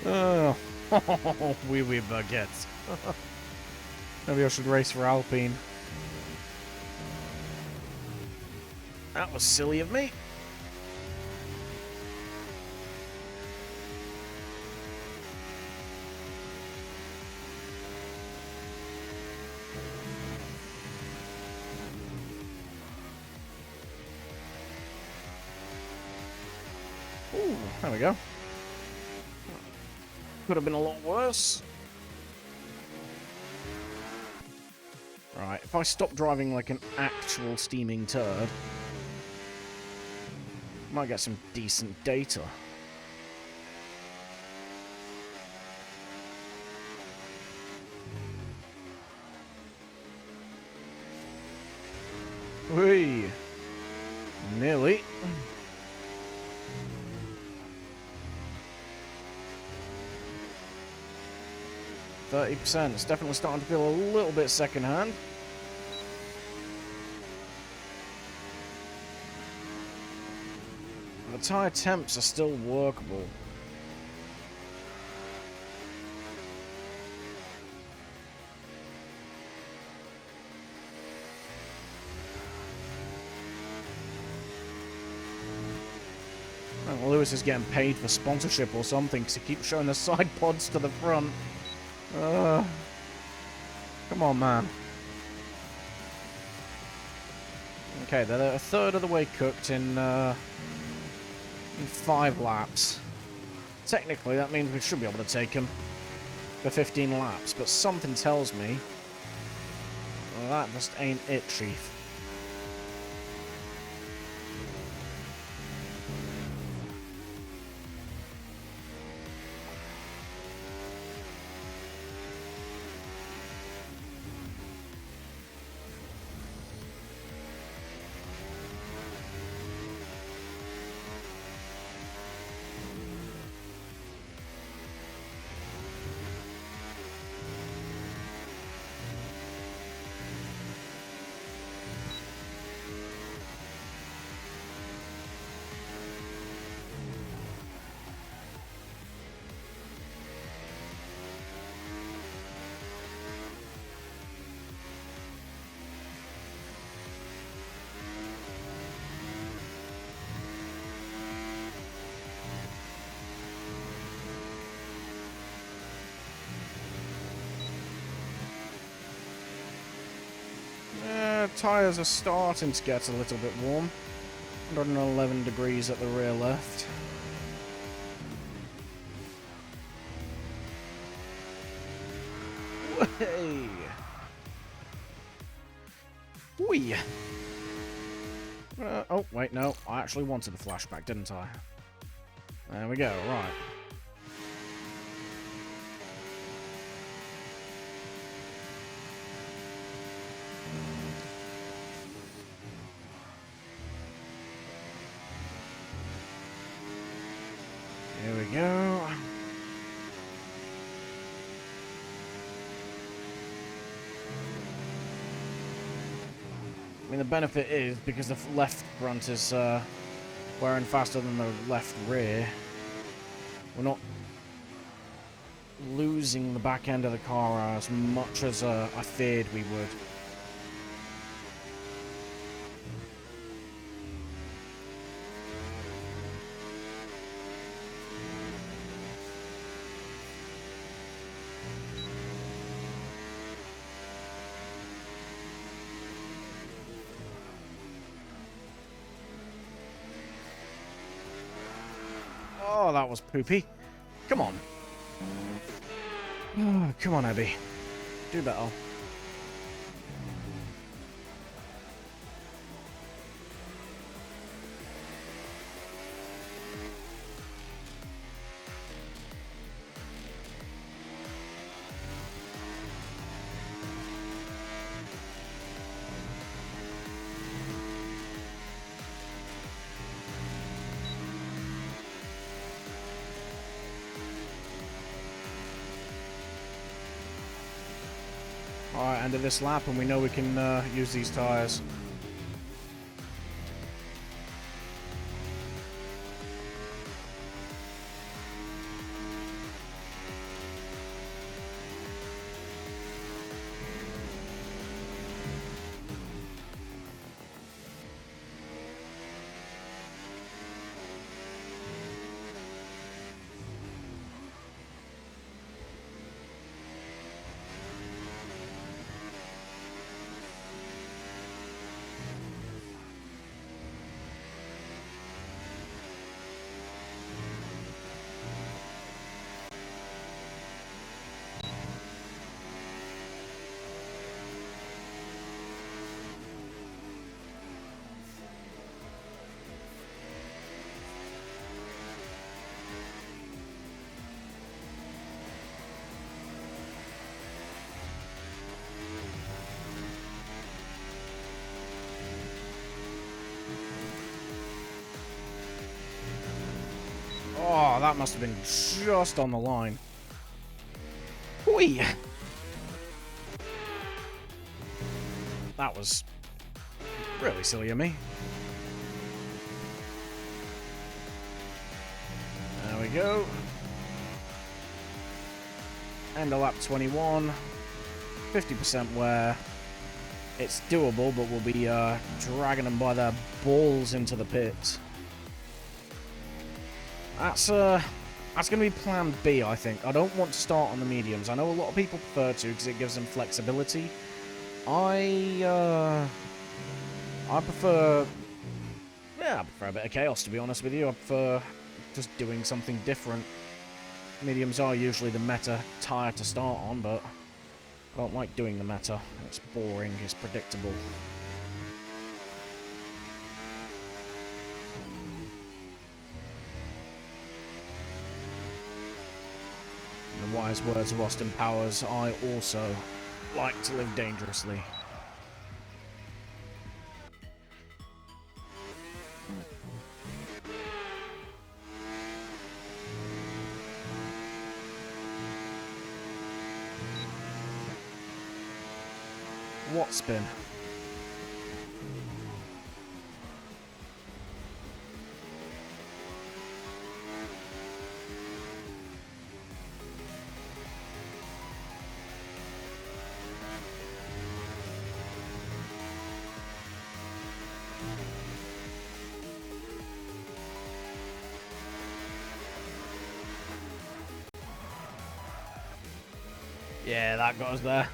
Oh, oui, baguettes. Maybe I should race for Alpine. That was silly of me. Ooh, there we go. Could have been a lot worse. Right, if I stop driving like an actual steaming turd, might get some decent data. Whee! Nearly. %. It's definitely starting to feel a little bit secondhand. The tyre temps are still workable. Well, Lewis is getting paid for sponsorship or something because he keeps showing the side pods to the front. Come on, man. Okay, they're a third of the way cooked in 5 laps. Technically, that means we should be able to take them for 15 laps, but something tells me that just ain't it, Chief. Tyres are starting to get a little bit warm. 111 degrees at the rear left. Hey. Whee! Oh, wait, no. I actually wanted a flashback, didn't I? There we go, right. Here we go. I mean, the benefit is, because the left front is wearing faster than the left rear, we're not losing the back end of the car as much as I feared we would. Oh, that was poopy. Come on. Oh, come on, Abby. Do better. Alright, end of this lap, and we know we can use these tyres. that must have been just on the line. Whee! That was really silly of me. There we go. End of lap 21. 50% wear. It's doable, but we'll be dragging them by their balls into the pits. That's going to be plan B, I think. I don't want to start on the mediums. I know a lot of people prefer to because it gives them flexibility. I prefer... Yeah, I prefer a bit of chaos, to be honest with you. I prefer just doing something different. Mediums are usually the meta tyre to start on, but I don't like doing the meta. It's boring, it's predictable. In the wise words of Austin Powers, I also like to live dangerously. What spin? Yeah, that got us there.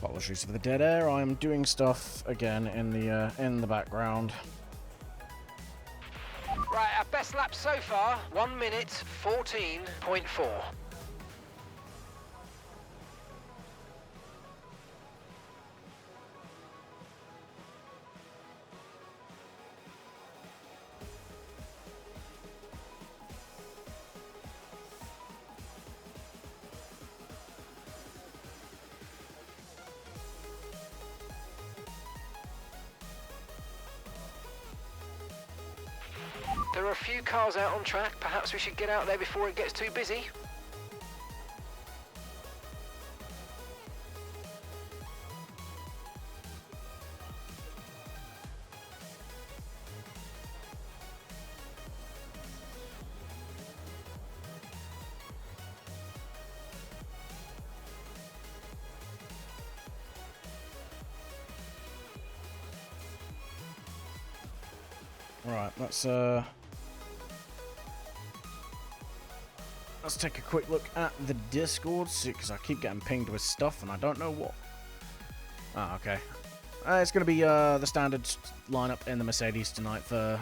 Apologies for the dead air. I am doing stuff again in the background. Right, our best lap so far, 1 minute 14.4. There are a few cars out on track. Perhaps we should get out there before it gets too busy. Right, let's take a quick look at the Discord, because I keep getting pinged with stuff and I don't know what. Ah, okay. It's going to be the standard lineup in the Mercedes tonight for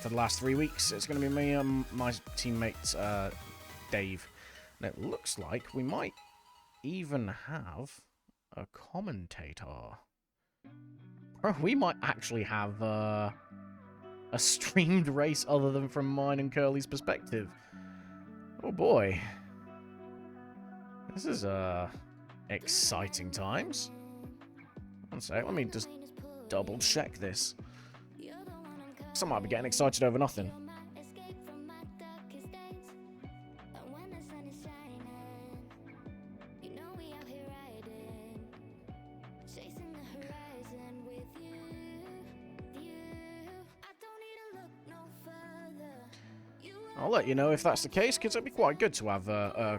the last 3 weeks. It's going to be me and my teammate Dave. And it looks like we might even have a commentator. Or we might actually have a streamed race other than from mine and Curly's perspective. Oh boy. This is exciting times. One sec, let me just double check this. Some might be getting excited over nothing. I'll let you know if that's the case, because it'd be quite good to have a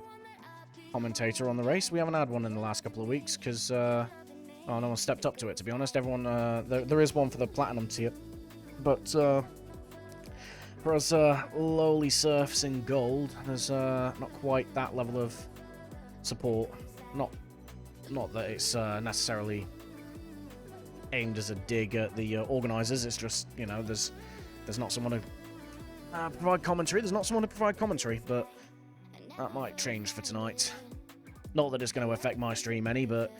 commentator on the race. We haven't had one in the last couple of weeks, because no one stepped up to it, to be honest. Everyone, there is one for the Platinum tier, but For us lowly serfs in gold, there's not quite that level of support. Not that it's necessarily aimed as a dig at the organisers. It's just, you know, there's not someone to provide commentary. There's not someone to provide commentary, but that might change for tonight. Not that it's going to affect my stream any, but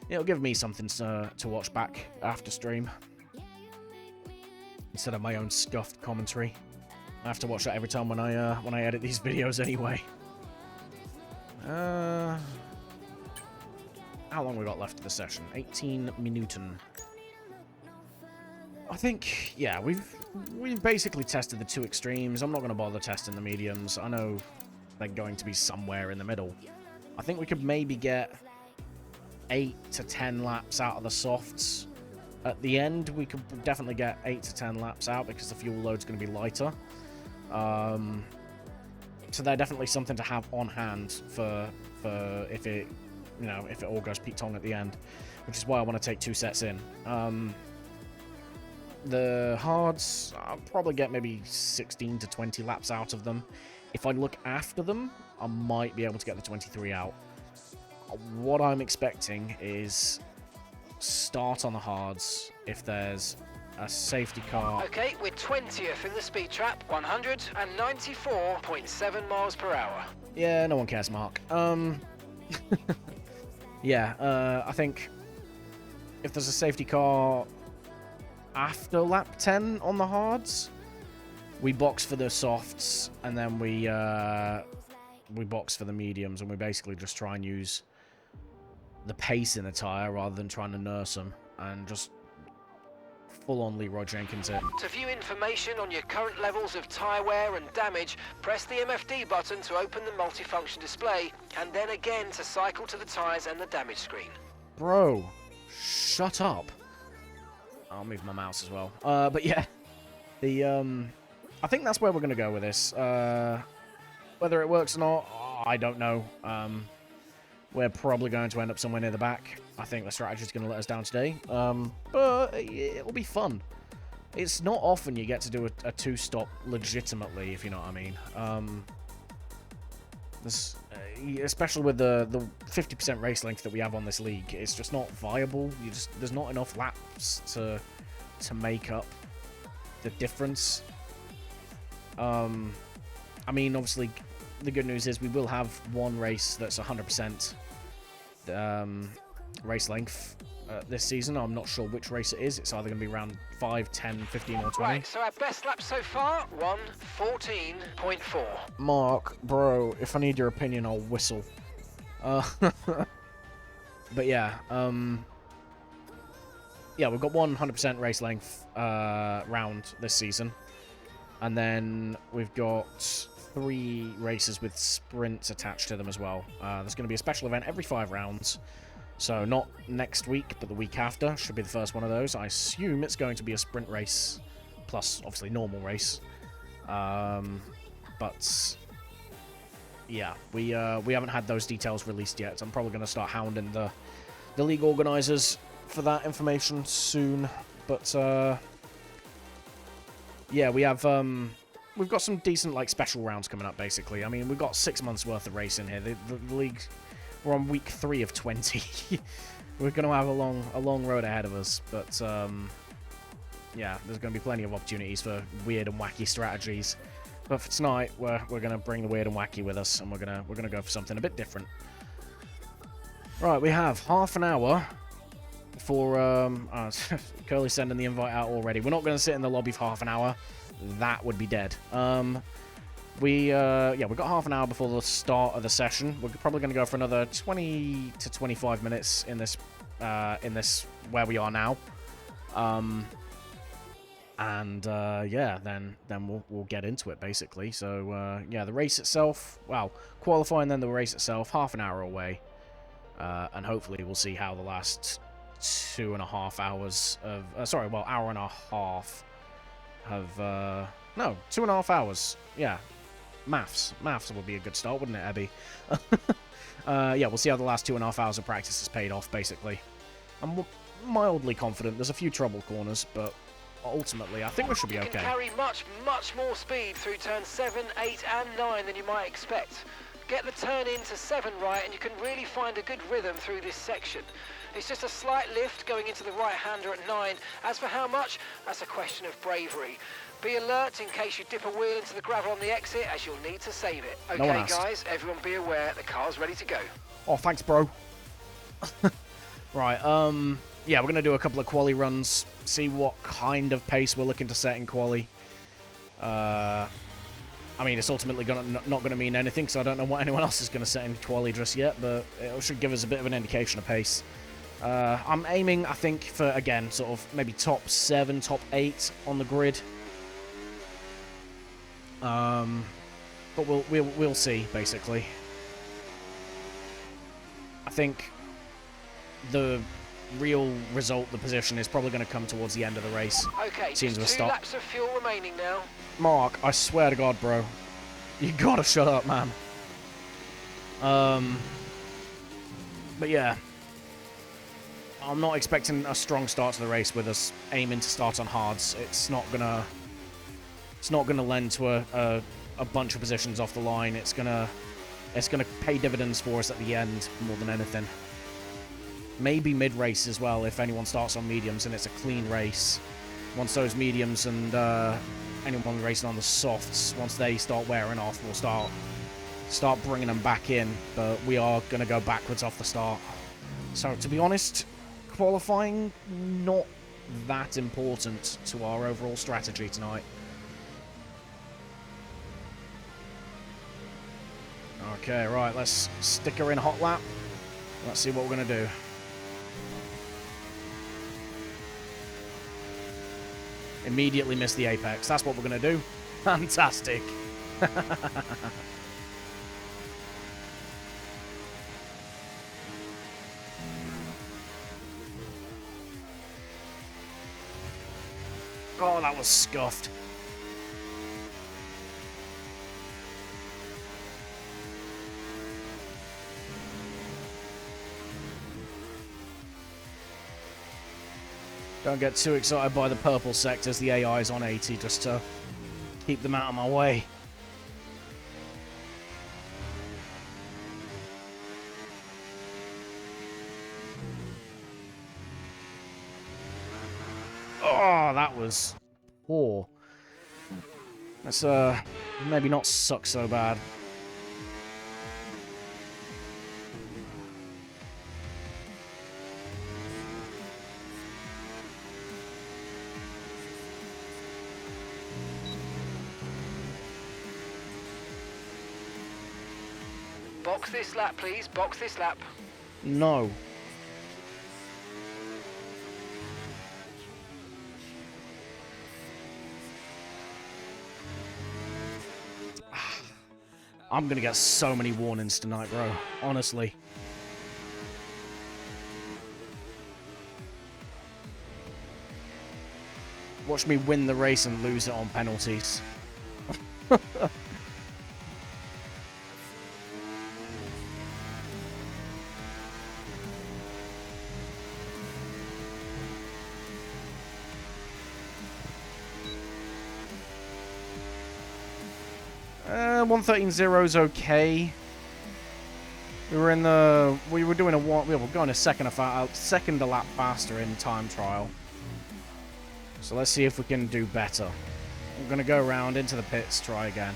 it'll give me something to watch back after stream instead of my own scuffed commentary. I have to watch that every time when I edit these videos anyway. How long we got left of the session? 18 Minuten. I think, yeah, we've basically tested the two extremes. I'm not going to bother testing the mediums. I know they're going to be somewhere in the middle. I think we could maybe get 8 to 10 laps out of the softs. At the end, we could definitely get 8 to 10 laps out because the fuel load's going to be lighter. So they're definitely something to have on hand for if it, you know, if it all goes Pete Tong at the end, which is why I want to take 2 sets in. The hards, I'll probably get maybe 16 to 20 laps out of them. If I look after them, I might be able to get the 23 out. What I'm expecting is start on the hards if there's a safety car. Okay, we're 20th in the speed trap, 194.7 miles per hour. Yeah, no one cares, Mark. Yeah, I think if there's a safety car after lap 10 on the hards, we box for the softs, and then we box for the mediums, and we basically just try and use the pace in the tyre rather than trying to nurse them, and just full-on Leroy Jenkins it. To view information on your current levels of tyre wear and damage, press the MFD button to open the multifunction display, and then again to cycle to the tyres and the damage screen. Bro, shut up. I'll move my mouse as well. But yeah, I think that's where we're going to go with this. Whether it works or not, I don't know. We're probably going to end up somewhere near the back. I think the strategy's going to let us down today. But it'll be fun. It's not often you get to do a two-stop legitimately, if you know what I mean. Especially with the 50% race length that we have on this league, it's just not viable. There's not enough laps to make up the difference. I mean, obviously, the good news is we will have one race that's 100% race length this season. I'm not sure which race it is. It's either going to be round 5, 10, 15, or 20. Right, so our best lap so far, 1:14.4. Mark, bro, if I need your opinion, I'll whistle. But yeah, yeah, we've got 100% race length round this season. And then we've got 3 races with sprints attached to them as well. There's going to be a special event every 5 rounds. So not next week, but the week after should be the first one of those. I assume it's going to be a sprint race, plus obviously normal race. But yeah, we haven't had those details released yet. So I'm probably going to start hounding the league organisers for that information soon. But yeah, we've got some decent like special rounds coming up. Basically, I mean, we've got 6 months worth of race in here. The league. We're on week 3 of 20. We're going to have a long road ahead of us, but yeah, there's going to be plenty of opportunities for weird and wacky strategies. But for tonight, we're going to bring the weird and wacky with us, and we're going to go for something a bit different. Right, we have half an hour for Curly sending the invite out already. We're not going to sit in the lobby for half an hour. That would be dead. We've got half an hour before the start of the session. We're probably going to go for another 20 to 25 minutes in this where we are now. Yeah, then we'll get into it basically. So yeah, the race itself, well, qualifying, then the race itself, half an hour away, and hopefully we'll see how the last 2.5 hours of hour and a half have no 2.5 hours. Yeah. Maths would be a good start, wouldn't it, Abby? Yeah, we'll see how the last 2.5 hours of practice has paid off, basically. I'm mildly confident. There's a few trouble corners, but ultimately, I think we should be You can okay. carry much more speed through turns 7, 8 and 9 than you might expect. Get the turn into 7 right and you can really find a good rhythm through this section. It's just a slight lift going into the right-hander at 9. As for how much, that's a question of bravery. Be alert in case you dip a wheel into the gravel on the exit, as you'll need to save it. No one Okay, asked. guys, everyone be aware, the car's ready to go. Oh, thanks, bro. Right, yeah, we're going to do a couple of quali runs, see what kind of pace we're looking to set in quali. I mean, it's ultimately not going to mean anything, so I don't know what anyone else is going to set in quali just yet, but it should give us a bit of an indication of pace. I'm aiming, I think, for, again, sort of maybe top 7, top 8 on the grid. But we'll see, basically. I think the real result, the position, is probably going to come towards the end of the race. Okay, Seems just to 2 stop. laps of fuel remaining now. Mark, I swear to God, bro. You gotta shut up, man. But yeah. I'm not expecting a strong start to the race with us aiming to start on hards. It's not gonna lend to a bunch of positions off the line. It's gonna pay dividends for us at the end more than anything. Maybe mid-race as well if anyone starts on mediums and it's a clean race. Once those mediums and anyone racing on the softs, once they start wearing off, we'll start bringing them back in. But we are going to go backwards off the start. So to be honest, qualifying not that important to our overall strategy tonight. Okay, right, let's stick her in hot lap. Let's see what we're going to do. Immediately miss the apex. That's what we're going to do. Fantastic. Oh, that was scuffed. Don't get too excited by the purple sectors. The AI is on 80 just to keep them out of my way. Oh, that was poor. Let's maybe not suck so bad. Box this lap, please. Box this lap. No. I'm gonna get so many warnings tonight, bro. Honestly. Watch me win the race and lose it on penalties. Uh, 113.0 is okay. We were doing a one. We were going a second a lap faster in time trial. So let's see if we can do better. I'm gonna go around into the pits, try again.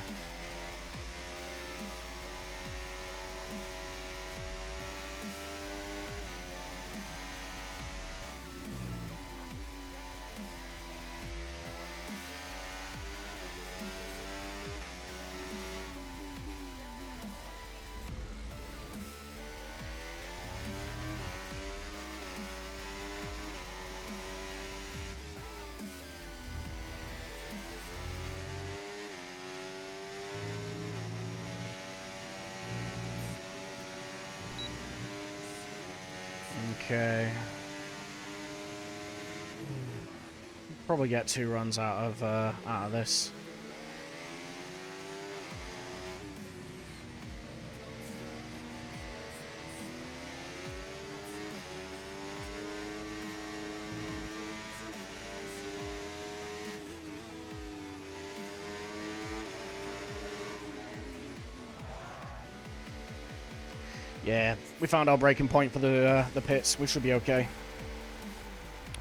Okay. Probably get 2 runs out of this. Yeah, we found our breaking point for the pits. We should be okay.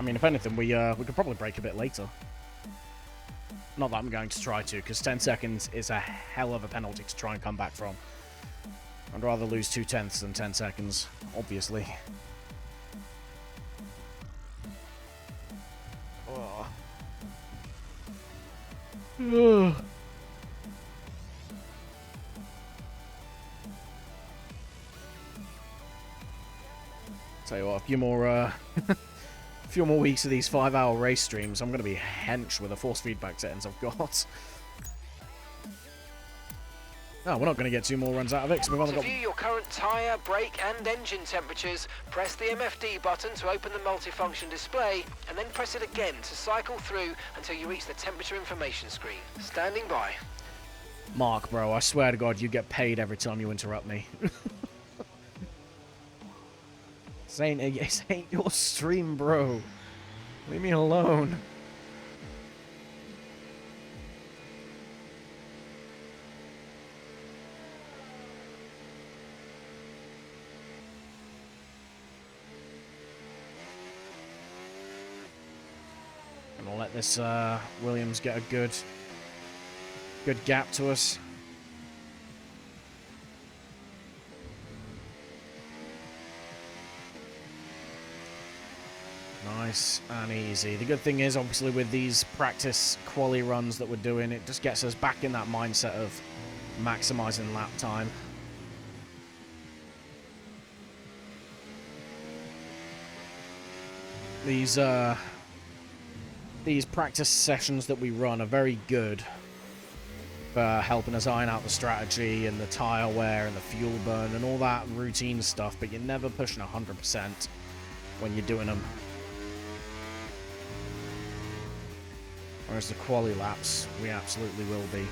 I mean, if anything, we could probably brake a bit later. Not that I'm going to try to, because 10 seconds is a hell of a penalty to try and come back from. I'd rather lose 0.2 than 10 seconds, obviously. Oh. Tell you what, a few more weeks of these 5-hour race streams, I'm going to be hench with the force feedback settings I've got. Oh, we're not going to get 2 more runs out of it, because we've only got... To view your current tyre, brake and engine temperatures, press the MFD button to open the multifunction display, and then press it again to cycle through until you reach the temperature information screen. Standing by. Mark, bro, I swear to God, you get paid every time you interrupt me. This ain't your stream, bro. Leave me alone. And we'll let this Williams get a good gap to us. Nice and easy. The good thing is, obviously, with these practice quali runs that we're doing, it just gets us back in that mindset of maximizing lap time. These practice sessions that we run are very good for helping us iron out the strategy and the tire wear and the fuel burn and all that routine stuff, but you're never pushing 100% when you're doing them. Whereas the quali laps, we absolutely will be.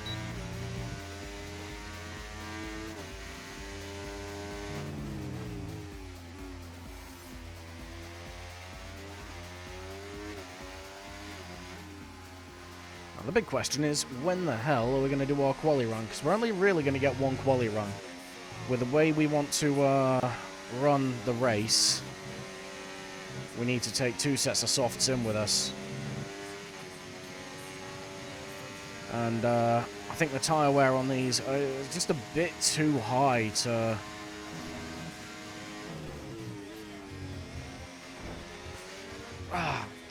Now, the big question is, when the hell are we going to do our quali run? Because we're only really going to get one quali run. With the way we want to run the race, we need to take 2 sets of softs in with us. And I think the tyre wear on these is just a bit too high to...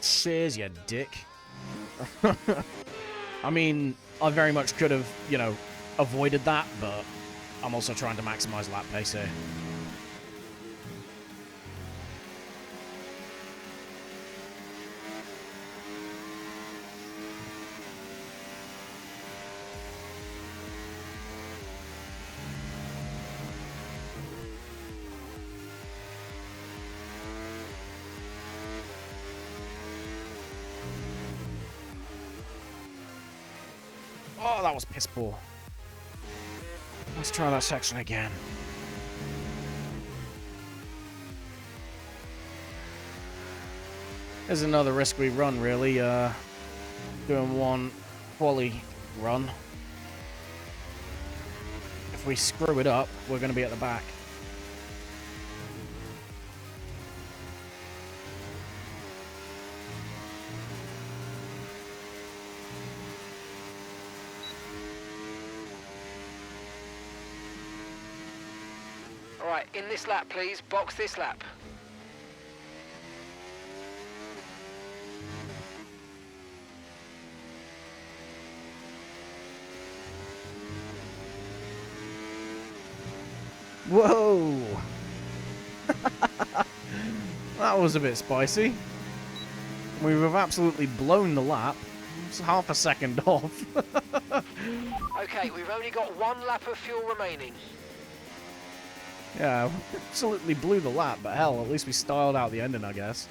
cheers, you dick. I mean, I very much could have, you know, avoided that, but I'm also trying to maximize lap pace here. Oh, that was piss poor. Let's try that section again. There's another risk we run, really. Doing one quali run. If we screw it up, we're going to be at the back. Alright, in this lap please, box this lap. Whoa! That was a bit spicy. We've absolutely blown the lap. It's half a second off. Okay, we've only got 1 lap of fuel remaining. Yeah, absolutely blew the lap, but hell, at least we styled out the ending, I guess.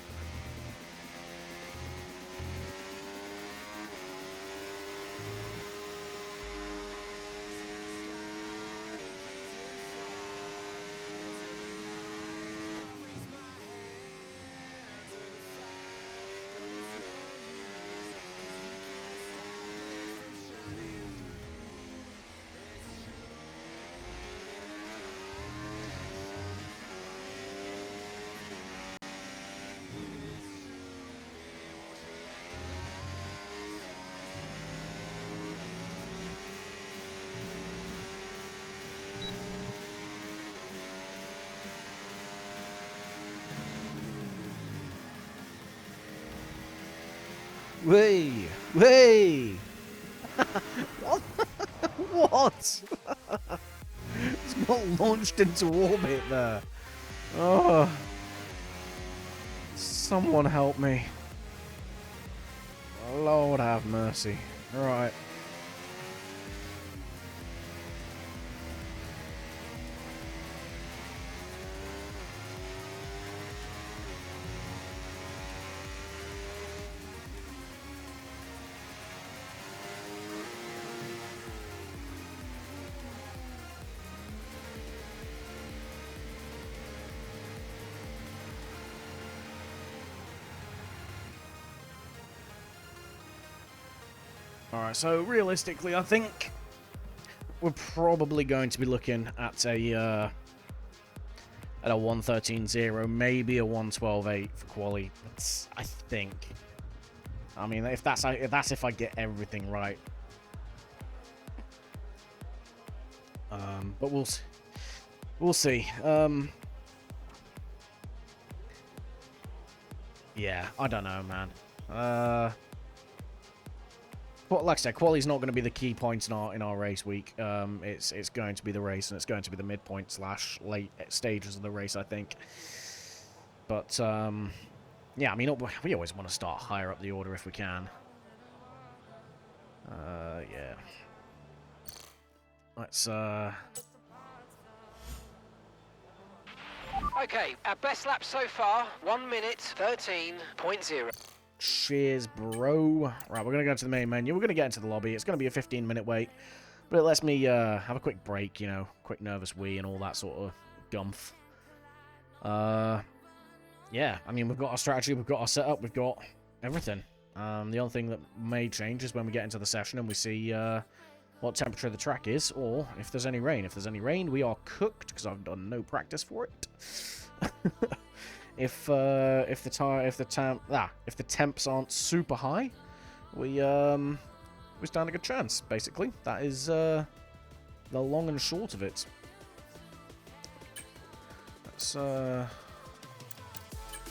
Way! Way! What? What? It's got launched into orbit there. Oh. Someone help me. Lord have mercy. Right. Alright, so realistically, I think we're probably going to be looking at a 113.0, maybe a 112.8 for quali. I think. I mean, if that's if I get everything right. But we'll see. Yeah, I don't know, man. But like I said, quali's not going to be the key point in our race week. It's going to be the race, and it's going to be the midpoint / late stages of the race, I think. But yeah, I mean, we always want to start higher up the order if we can. Yeah. Let's Okay, our best lap so far, 1 minute 13.0. Cheers, bro. Right, we're going to go to the main menu. We're going to get into the lobby. It's going to be a 15-minute wait. But it lets me have a quick break, you know, quick nervous wee and all that sort of gumph. Yeah, I mean, we've got our strategy, we've got our setup, we've got everything. The only thing that may change is when we get into the session and we see what temperature the track is, or if there's any rain. If there's any rain, we are cooked, because I've done no practice for it. If the temps aren't super high, we stand a good chance. Basically, that is the long and short of it. Let's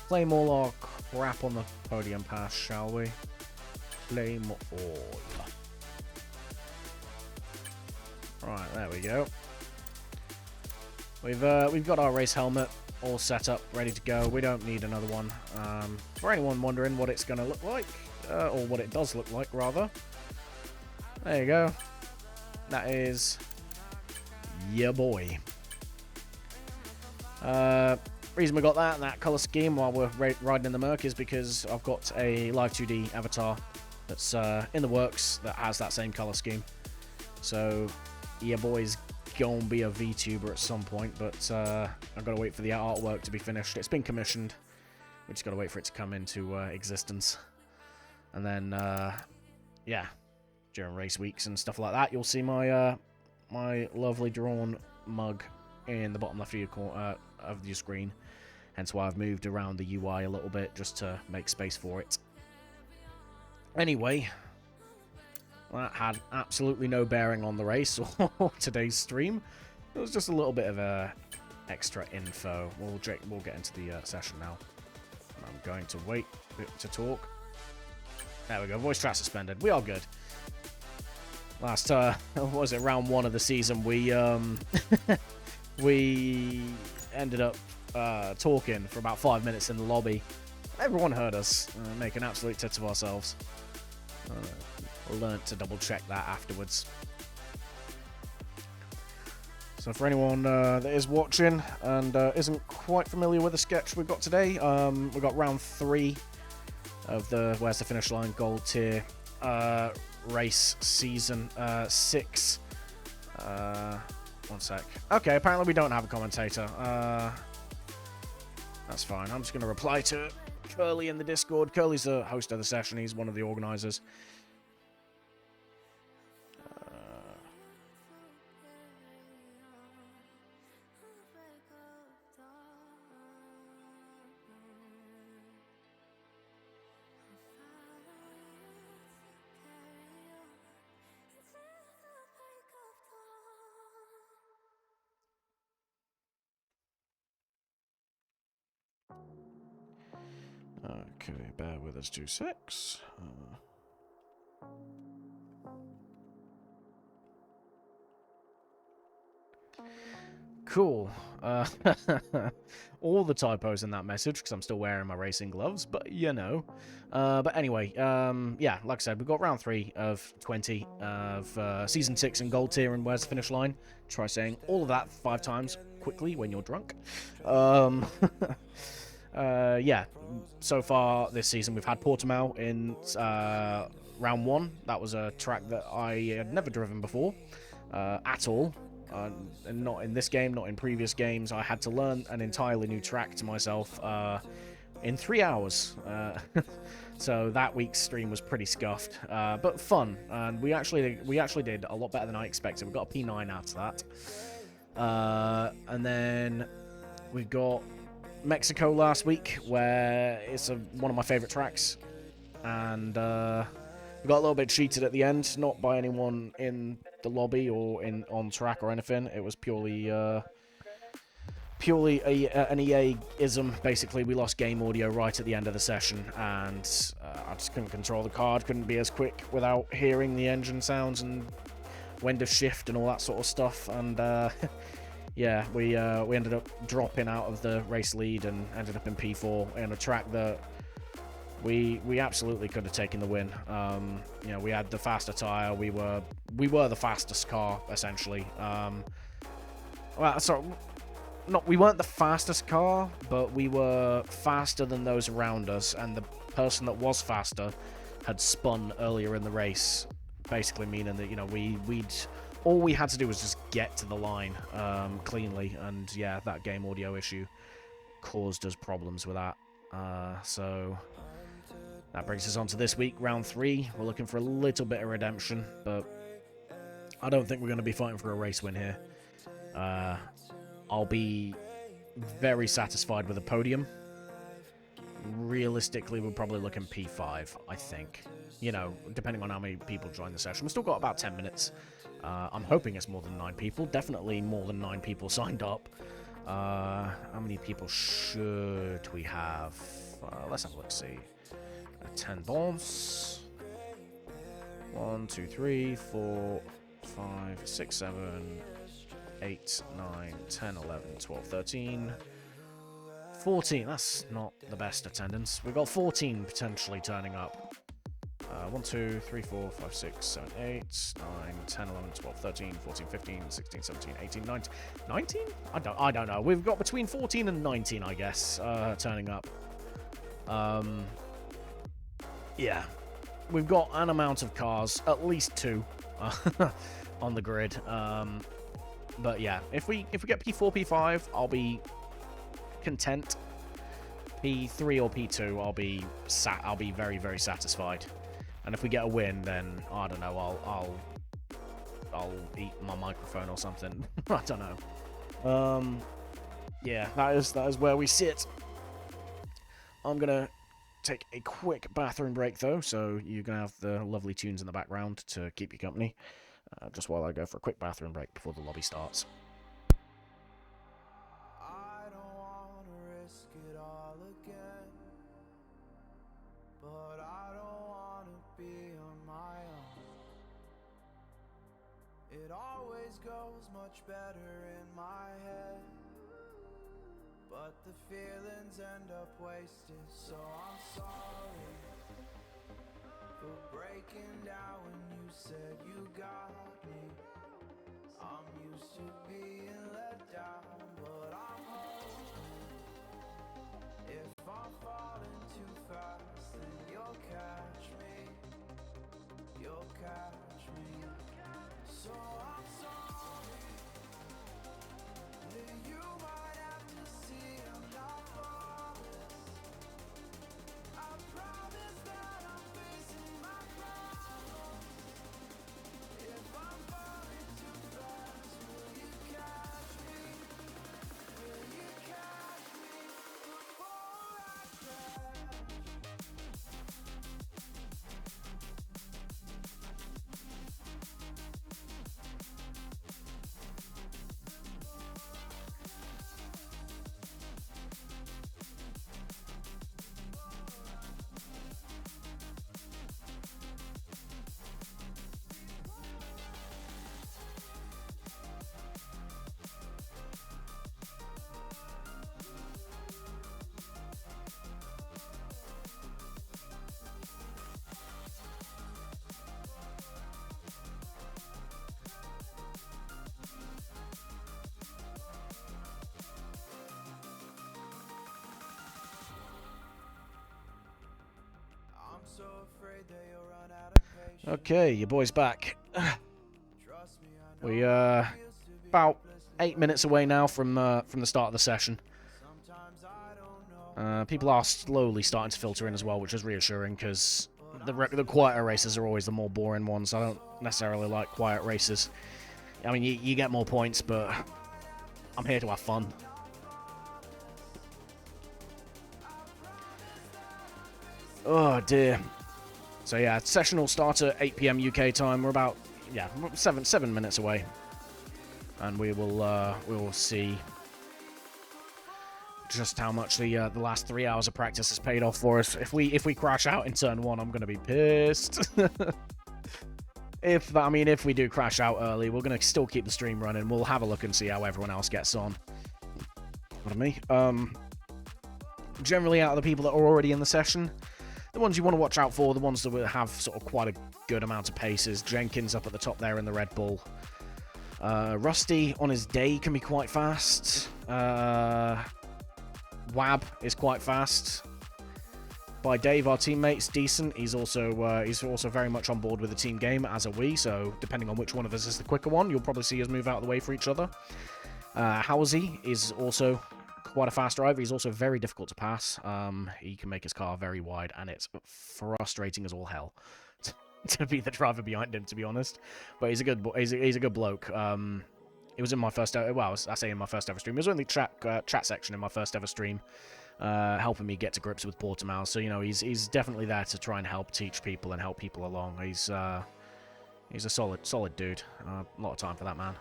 claim all our crap on the podium pass, shall we? Claim all. Right, there we go. We've got our race helmet all set up, ready to go. We don't need another one. For anyone wondering what it's going to look like, or what it does look like, rather. There you go. That is ya boy. Reason we got that colour scheme while we're riding in the Merc is because I've got a Live 2D avatar that's in the works that has that same colour scheme. So, ya boy's gonna be a VTuber at some point, but I've got to wait for the artwork to be finished. It's been commissioned. We just got to wait for it to come into existence. And then, yeah, during race weeks and stuff like that, you'll see my my lovely drawn mug in the bottom left of your screen. Hence why I've moved around the UI a little bit, just to make space for it. Anyway, that had absolutely no bearing on the race or today's stream. It was just a little bit of extra info. We'll get into the session now. I'm going to wait to talk. There we go. Voice track suspended. We are good. Last, what was it, round 1 of the season, we we ended up talking for about 5 minutes in the lobby. Everyone heard us making absolute tits of ourselves. Learned to double check that afterwards. So for anyone that is watching and isn't quite familiar with the sketch we've got today, we've got round 3 of the Where's the Finish Line Gold Tier race season 6. One sec. Okay, apparently we don't have a commentator. That's fine. I'm just going to reply to Curly in the Discord. Curly's the host of the session. He's one of the organisers. Okay, bear with us 2 secs. Cool. All the typos in that message, because I'm still wearing my racing gloves, but you know. But anyway, yeah, like I said, we've got round 3 of 20 of Season 6 in Gold Tier and Where's the Finish Line. Try saying all of that 5 times quickly when you're drunk. Yeah, so far this season we've had Portimao in round 1. That was a track that I had never driven before at all. And not in this game, not in previous games. I had to learn an entirely new track to myself in 3 hours. So that week's stream was pretty scuffed, but fun. And we actually did a lot better than I expected. We got a P9 after that. And then we got Mexico last week, where it's one of my favourite tracks. And we got a little bit cheated at the end, not by anyone in the lobby or on track or anything. It was purely an EA-ism. Basically, we lost game audio right at the end of the session, and I just couldn't control the card, couldn't be as quick without hearing the engine sounds and when to shift and all that sort of stuff. And yeah, we ended up dropping out of the race lead and ended up in P4 in a track that we absolutely could have taken the win. You know, we had the faster tyre. We were the fastest car essentially. Well, sorry, we weren't the fastest car, but we were faster than those around us. And the person that was faster had spun earlier in the race, basically meaning that, you know, all we had to do was just get to the line cleanly. And yeah, that game audio issue caused us problems with that. So that brings us on to this week, round 3. We're looking for a little bit of redemption, but I don't think we're going to be fighting for a race win here. I'll be very satisfied with a podium. Realistically, we're probably looking P5, I think. You know, depending on how many people join the session. We've still got about 10 minutes. I'm hoping it's more than 9 people. Definitely more than 9 people signed up. How many people should we have? Let's have a look, see. 10 balls. 1, 2, 3, 4, 5, 6, 7, 8, 9, 10, 11, 12, 13, 14. That's not the best attendance. We've got 14 potentially turning up. 1, 2, 3, 4, 5, 6, 7, 8, 9, 10, 11, 12, 13, 14, 15, 16, 17, 18, 19. 19? I don't know. We've got between 14 and 19, I guess, turning up. Yeah. We've got an amount of cars, at least 2, on the grid. But yeah, if we get P4, P5, I'll be content. P3 or P2, I'll be very, very satisfied. And if we get a win, then I don't know, I'll eat my microphone or something. I don't know. Yeah, that is where we sit. I'm gonna take a quick bathroom break though, so you're gonna have the lovely tunes in the background to keep you company. Just while I go for a quick bathroom break before the lobby starts. I don't wanna risk it all again, but I don't wanna be on my own. It always goes much better in my head, but the feelings end up wasted. So I'm sorry for breaking down when you said you got me. I'm used to being let down, but I'm hoping if I'm falling too fast, then you'll catch me. You'll catch me. So I'm sorry that you might have to see I'm not flawless. I promise that I'm facing my problems. If I'm falling too fast, will you catch me? Will you catch me before I crash? Okay, your boy's back. We about 8 minutes away now from the start of the session. People are slowly starting to filter in as well, which is reassuring because the quieter races are always the more boring ones. I don't necessarily like quiet races. I mean, you get more points, but I'm here to have fun. Oh dear. So yeah, session will start at 8 PM UK time. We're about 7 minutes away, and we will see just how much the last 3 hours of practice has paid off for us. If we crash out in turn 1, I'm gonna be pissed. If we do crash out early, we're gonna still keep the stream running. We'll have a look and see how everyone else gets on. Pardon me. Generally, out of the people that are already in the session, the ones you want to watch out for, the ones that will have sort of quite a good amount of paces. Jenkins up at the top there in the Red Bull. Rusty on his day can be quite fast. Wab is quite fast. By Dave, our teammate's decent. He's also very much on board with the team game, as are we. So depending on which one of us is the quicker one, you'll probably see us move out of the way for each other. Howsey is also quite a fast driver. He's also very difficult to pass. He can make his car very wide, and it's frustrating as all hell to be the driver behind him, to be honest. But he's a good bloke. It was in my first ever, well, I say in my first ever stream. It was in the chat section in my first ever stream, helping me get to grips with Portimao. So, you know, he's definitely there to try and help teach people and help people along. He's a solid dude. A lot of time for that man.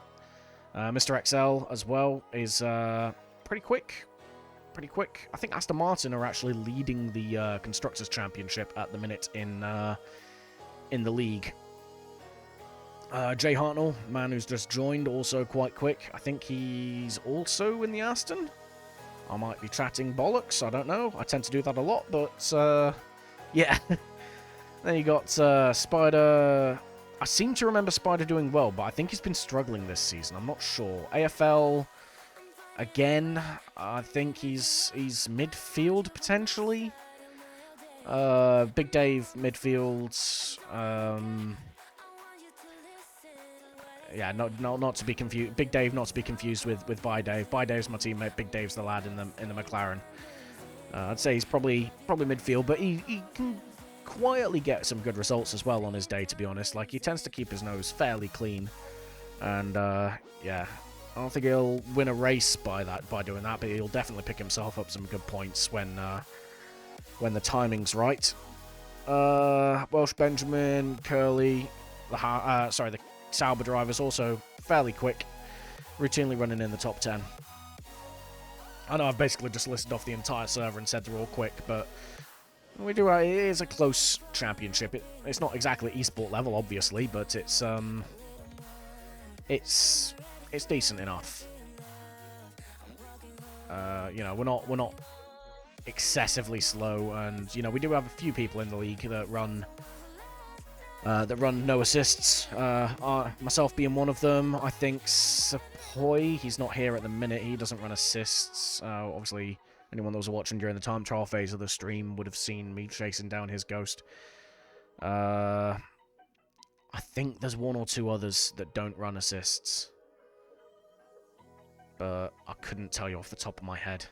Mr. XL as well is pretty quick. I think Aston Martin are actually leading the Constructors' Championship at the minute in the league. Jay Hartnell, man who's just joined, also quite quick. I think he's also in the Aston. I might be chatting bollocks, I don't know. I tend to do that a lot, but yeah. Then you got Spider. I seem to remember Spider doing well, but I think he's been struggling this season. I'm not sure. AFL, again, I think he's midfield, potentially. Big Dave, midfield. Yeah, not to be confused. Big Dave, not to be confused with By Dave. By Dave's my teammate. Big Dave's the lad in the McLaren. I'd say he's probably midfield, but he can quietly get some good results as well on his day. To be honest, like he tends to keep his nose fairly clean, and yeah, I don't think he'll win a race by doing that, but he'll definitely pick himself up some good points when the timing's right. Welsh Benjamin, Curly, the Sauber driver's also fairly quick, routinely running in the top 10. I know I've basically just listed off the entire server and said they're all quick, but it is a close championship. It's not exactly esport level, obviously, but it's decent enough. You know, we're not excessively slow, and you know we do have a few people in the league that run no assists. Myself being one of them. I think Sapoy, he's not here at the minute. He doesn't run assists. Obviously, anyone that was watching during the time trial phase of the stream would have seen me chasing down his ghost. I think there's one or two others that don't run assists, but I couldn't tell you off the top of my head.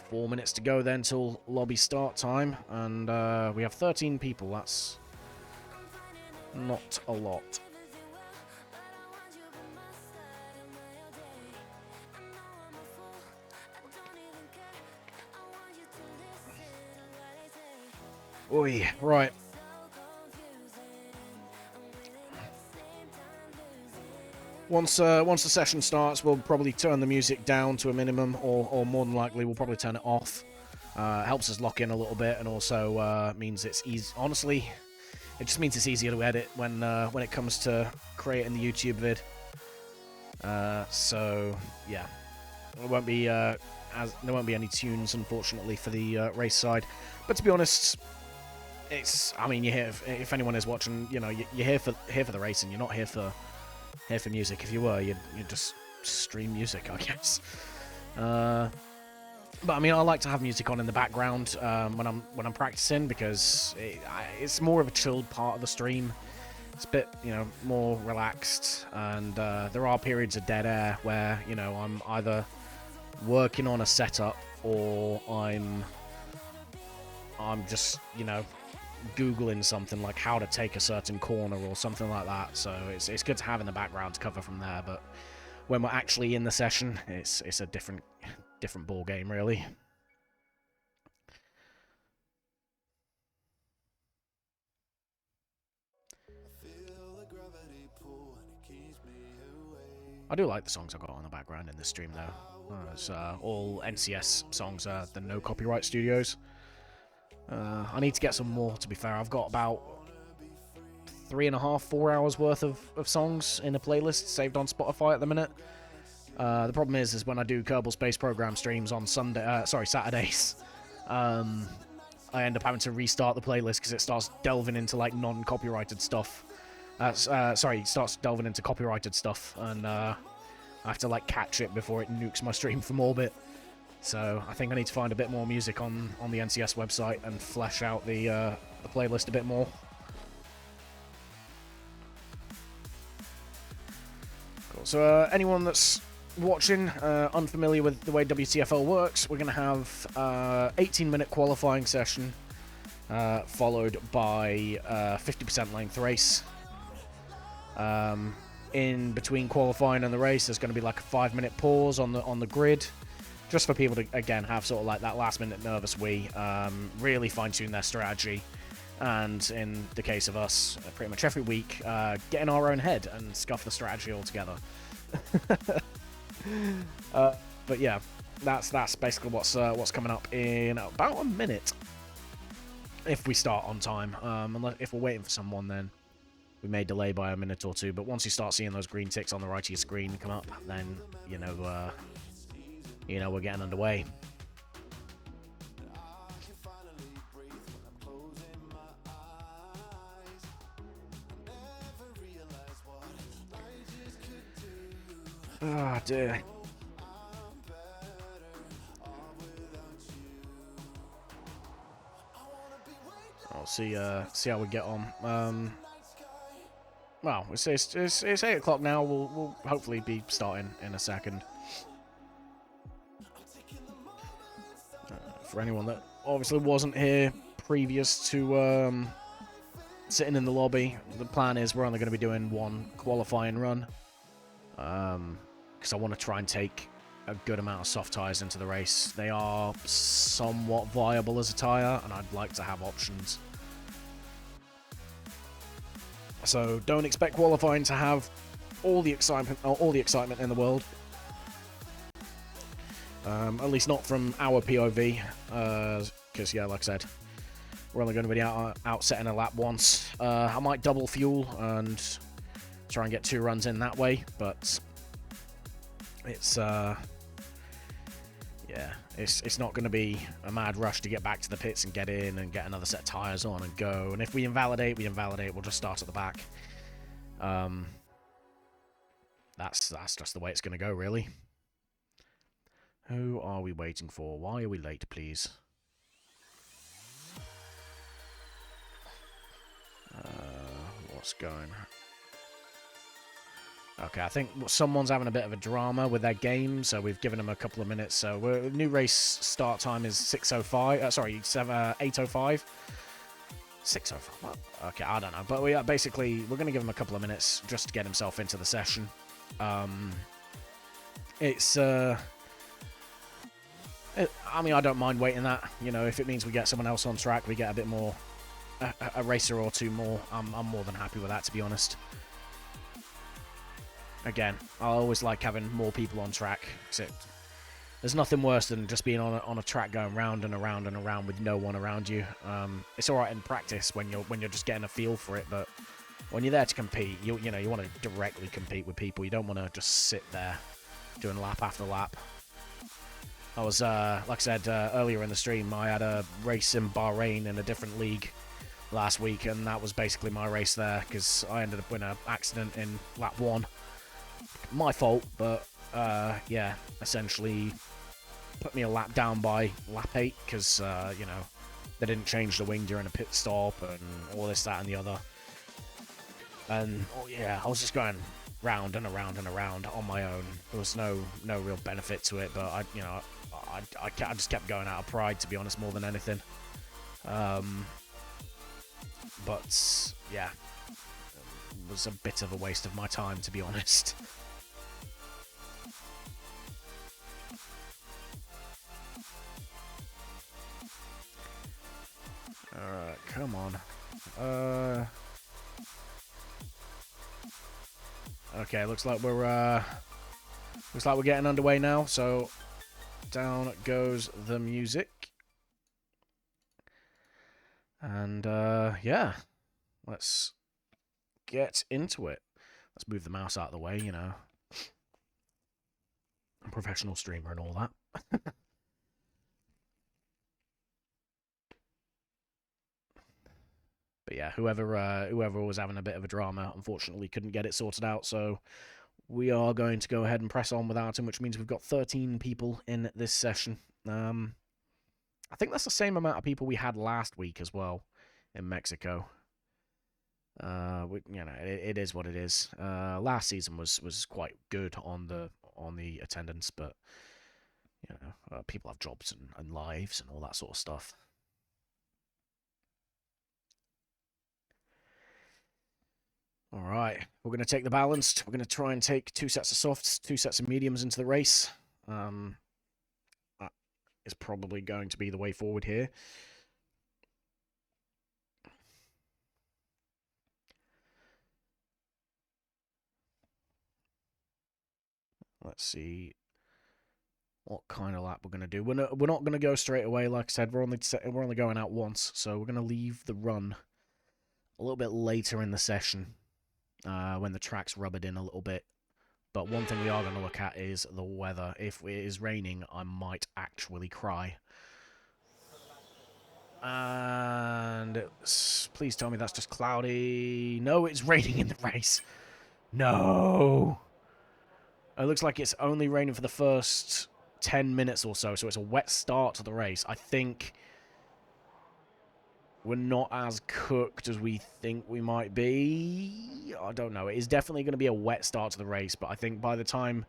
4 minutes to go then till lobby start time, and we have 13 people. That's not a lot. Oi, right. Once the session starts, we'll probably turn the music down to a minimum, or more than likely, we'll probably turn it off. Helps us lock in a little bit, and also means it's easy. Honestly, it just means it's easier to edit when it comes to creating the YouTube vid. So yeah, there won't be any tunes, unfortunately, for the race side. But to be honest, I mean, you're here if anyone is watching, you know, you're here for the racing. You're not here for music. If you were, you'd just stream music, I guess. But I mean, I like to have music on in the background when I'm practicing, because it's more of a chilled part of the stream. It's a bit, you know, more relaxed, and there are periods of dead air where, you know, I'm either working on a setup or I'm just, you know, Googling something like how to take a certain corner or something like that. So it's good to have in the background to cover from there. But when we're actually in the session, it's a different ball game, really. I do like the songs I got on the background in this stream, though. It's all NCS songs, the no copyright studios. I need to get some more, to be fair. I've got about 3.5, 4 hours worth of songs in a playlist saved on Spotify at the minute. The problem is when I do Kerbal Space Program streams on Saturdays, I end up having to restart the playlist because it starts delving into like non-copyrighted stuff. It starts delving into copyrighted stuff, and I have to like catch it before it nukes my stream from orbit. So I think I need to find a bit more music on the NCS website and flesh out the playlist a bit more. Cool. So anyone that's watching unfamiliar with the way WTFL works, we're going to have 18-minute qualifying session followed by 50% length race. In between qualifying and the race, there's going to be like a 5-minute pause on the grid, just for people to again have sort of like that last-minute nervous wee, really fine-tune their strategy, and in the case of us, pretty much every week, get in our own head and scuff the strategy altogether. But yeah, that's basically what's coming up in about a minute, if we start on time. Unless if we're waiting for someone, then we may delay by a minute or two. But once you start seeing those green ticks on the right of your screen come up, then you know we're getting underway. Ah, dear. I'll see how we get on. Well, it's 8 o'clock now. We'll hopefully be starting in a second. For anyone that obviously wasn't here previous to sitting in the lobby, the plan is we're only going to be doing one qualifying run. Because I want to try and take a good amount of soft tyres into the race. They are somewhat viable as a tyre, and I'd like to have options. So don't expect qualifying to have all the excitement in the world. At least not from our POV, because yeah, like I said, we're only going to be out setting a lap once. I might double fuel and try and get 2 runs in that way, but it's it's not going to be a mad rush to get back to the pits and get in and get another set of tyres on and go. And if we invalidate, we'll just start at the back. That's just the way it's going to go, really. Who are we waiting for? Why are we late, please? What's going on? Okay, I think someone's having a bit of a drama with their game, so we've given them a couple of minutes. So new race start time is 6:05. 8:05. 6:05. What? Okay, I don't know, but we're going to give him a couple of minutes just to get himself into the session. I mean, I don't mind waiting that. You know, if it means we get someone else on track, we get a bit more, a racer or two more. I'm more than happy with that, to be honest. Again, I always like having more people on track. There's nothing worse than just being on a track going round and around and around with no one around you. It's all right in practice when you're just getting a feel for it, but when you're there to compete, you want to directly compete with people. You don't want to just sit there doing lap after lap. I was, like I said earlier in the stream, I had a race in Bahrain in a different league last week, and that was basically my race there because I ended up in an accident in lap 1. My fault, but yeah, essentially put me a lap down by lap 8 because, you know, they didn't change the wing during a pit stop and all this, that, and the other. And, oh yeah, I was just going round and around and around on my own. There was no real benefit to it, but I just kept going out of pride, to be honest, more than anything. But yeah, it was a bit of a waste of my time, to be honest. Alright, come on. Okay, looks like we're getting underway now, so down goes the music. And yeah, let's get into it. Let's move the mouse out of the way, you know. I'm a professional streamer and all that. But yeah, whoever was having a bit of a drama, unfortunately couldn't get it sorted out, so we are going to go ahead and press on without him, which means we've got 13 people in this session. I think that's the same amount of people we had last week as well in Mexico. You know, it is what it is. Last season was quite good on the attendance, but you know, people have jobs and lives and all that sort of stuff. All right, we're going to take the balanced. We're going to try and take 2 sets of softs, 2 sets of mediums into the race. That is probably going to be the way forward here. Let's see what kind of lap we're going to do. We're not going to go straight away, like I said. We're only going out once, so we're going to leave the run a little bit later in the session when the track's rubbered in a little bit. But one thing we are going to look at is the weather. If it is raining, I might actually cry. And please tell me that's just cloudy. No, it's raining in the race. No. It looks like it's only raining for the first 10 minutes or so, so it's a wet start to the race. I think we're not as cooked as we think we might be. I don't know. It is definitely going to be a wet start to the race, but I think by the time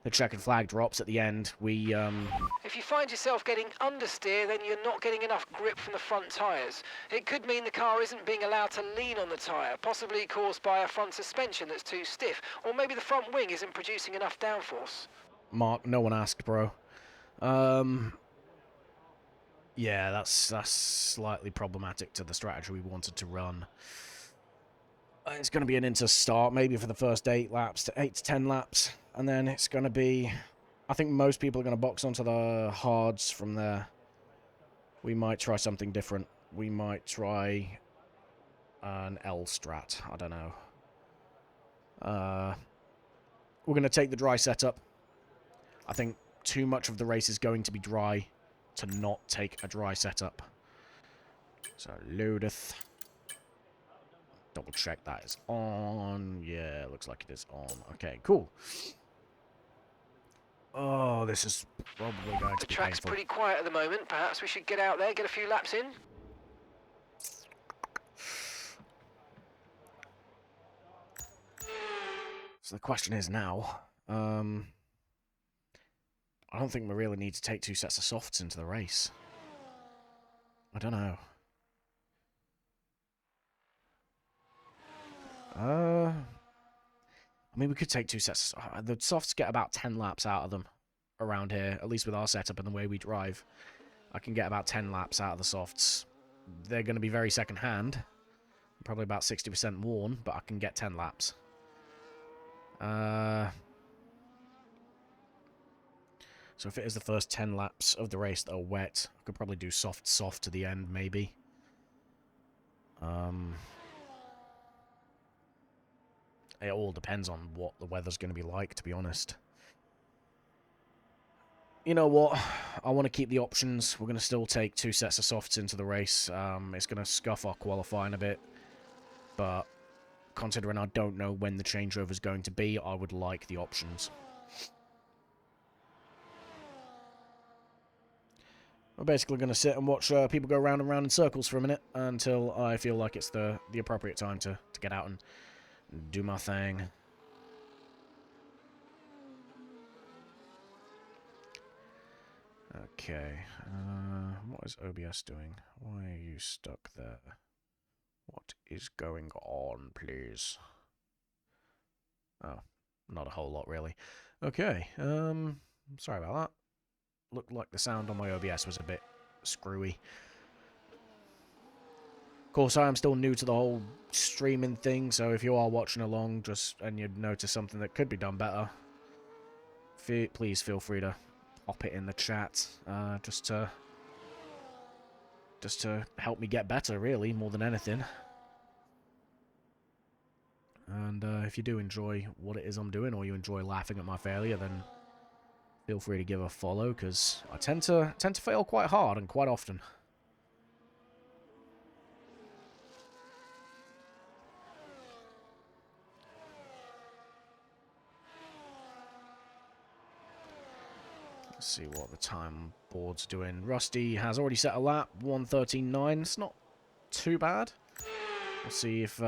the checkered flag drops at the end, we... If you find yourself getting understeer, then you're not getting enough grip from the front tyres. It could mean the car isn't being allowed to lean on the tyre, possibly caused by a front suspension that's too stiff, or maybe the front wing isn't producing enough downforce. Mark, no one asked, bro. Yeah, that's slightly problematic to the strategy we wanted to run. It's going to be an inter-start, maybe for the first 8 to 10 laps, and then it's going to be... I think most people are going to box onto the hards from there. We might try something different. We might try an L strat. I don't know. We're going to take the dry setup. I think too much of the race is going to be dry to not take a dry setup. So, loadeth. Double check that is on. Yeah, looks like it is on. Okay, cool. Oh, this is probably going to be The track's painful. pretty quiet at the moment. Perhaps we should get out there, get a few laps in. So the question is now, I don't think we really need to take 2 sets of softs into the race. I don't know. I mean, we could take 2 sets. The softs get about 10 laps out of them around here, at least with our setup and the way we drive. I can get about 10 laps out of the softs. They're going to be very second-hand. Probably about 60% worn, but I can get 10 laps. So if it is the first 10 laps of the race that are wet, I could probably do soft to the end, maybe. It all depends on what the weather's going to be like, to be honest. You know what? I want to keep the options. We're going to still take 2 sets of softs into the race. It's going to scuff our qualifying a bit. But considering I don't know when the changeover is going to be, I would like the options. I'm basically going to sit and watch people go round and round in circles for a minute until I feel like it's the appropriate time to get out and do my thing. Okay, what is OBS doing? Why are you stuck there? What is going on, please? Oh, not a whole lot, really. Okay, sorry about that. Looked like the sound on my OBS was a bit screwy. Of course, I am still new to the whole streaming thing, so if you are watching along and you'd notice something that could be done better, please feel free to pop it in the chat, just to help me get better, really, more than anything. And if you do enjoy what it is I'm doing, or you enjoy laughing at my failure, then feel free to give a follow, because I tend to fail quite hard and quite often. Let's see what the time board's doing. Rusty has already set a lap, 1:13.9. It's not too bad. We'll see if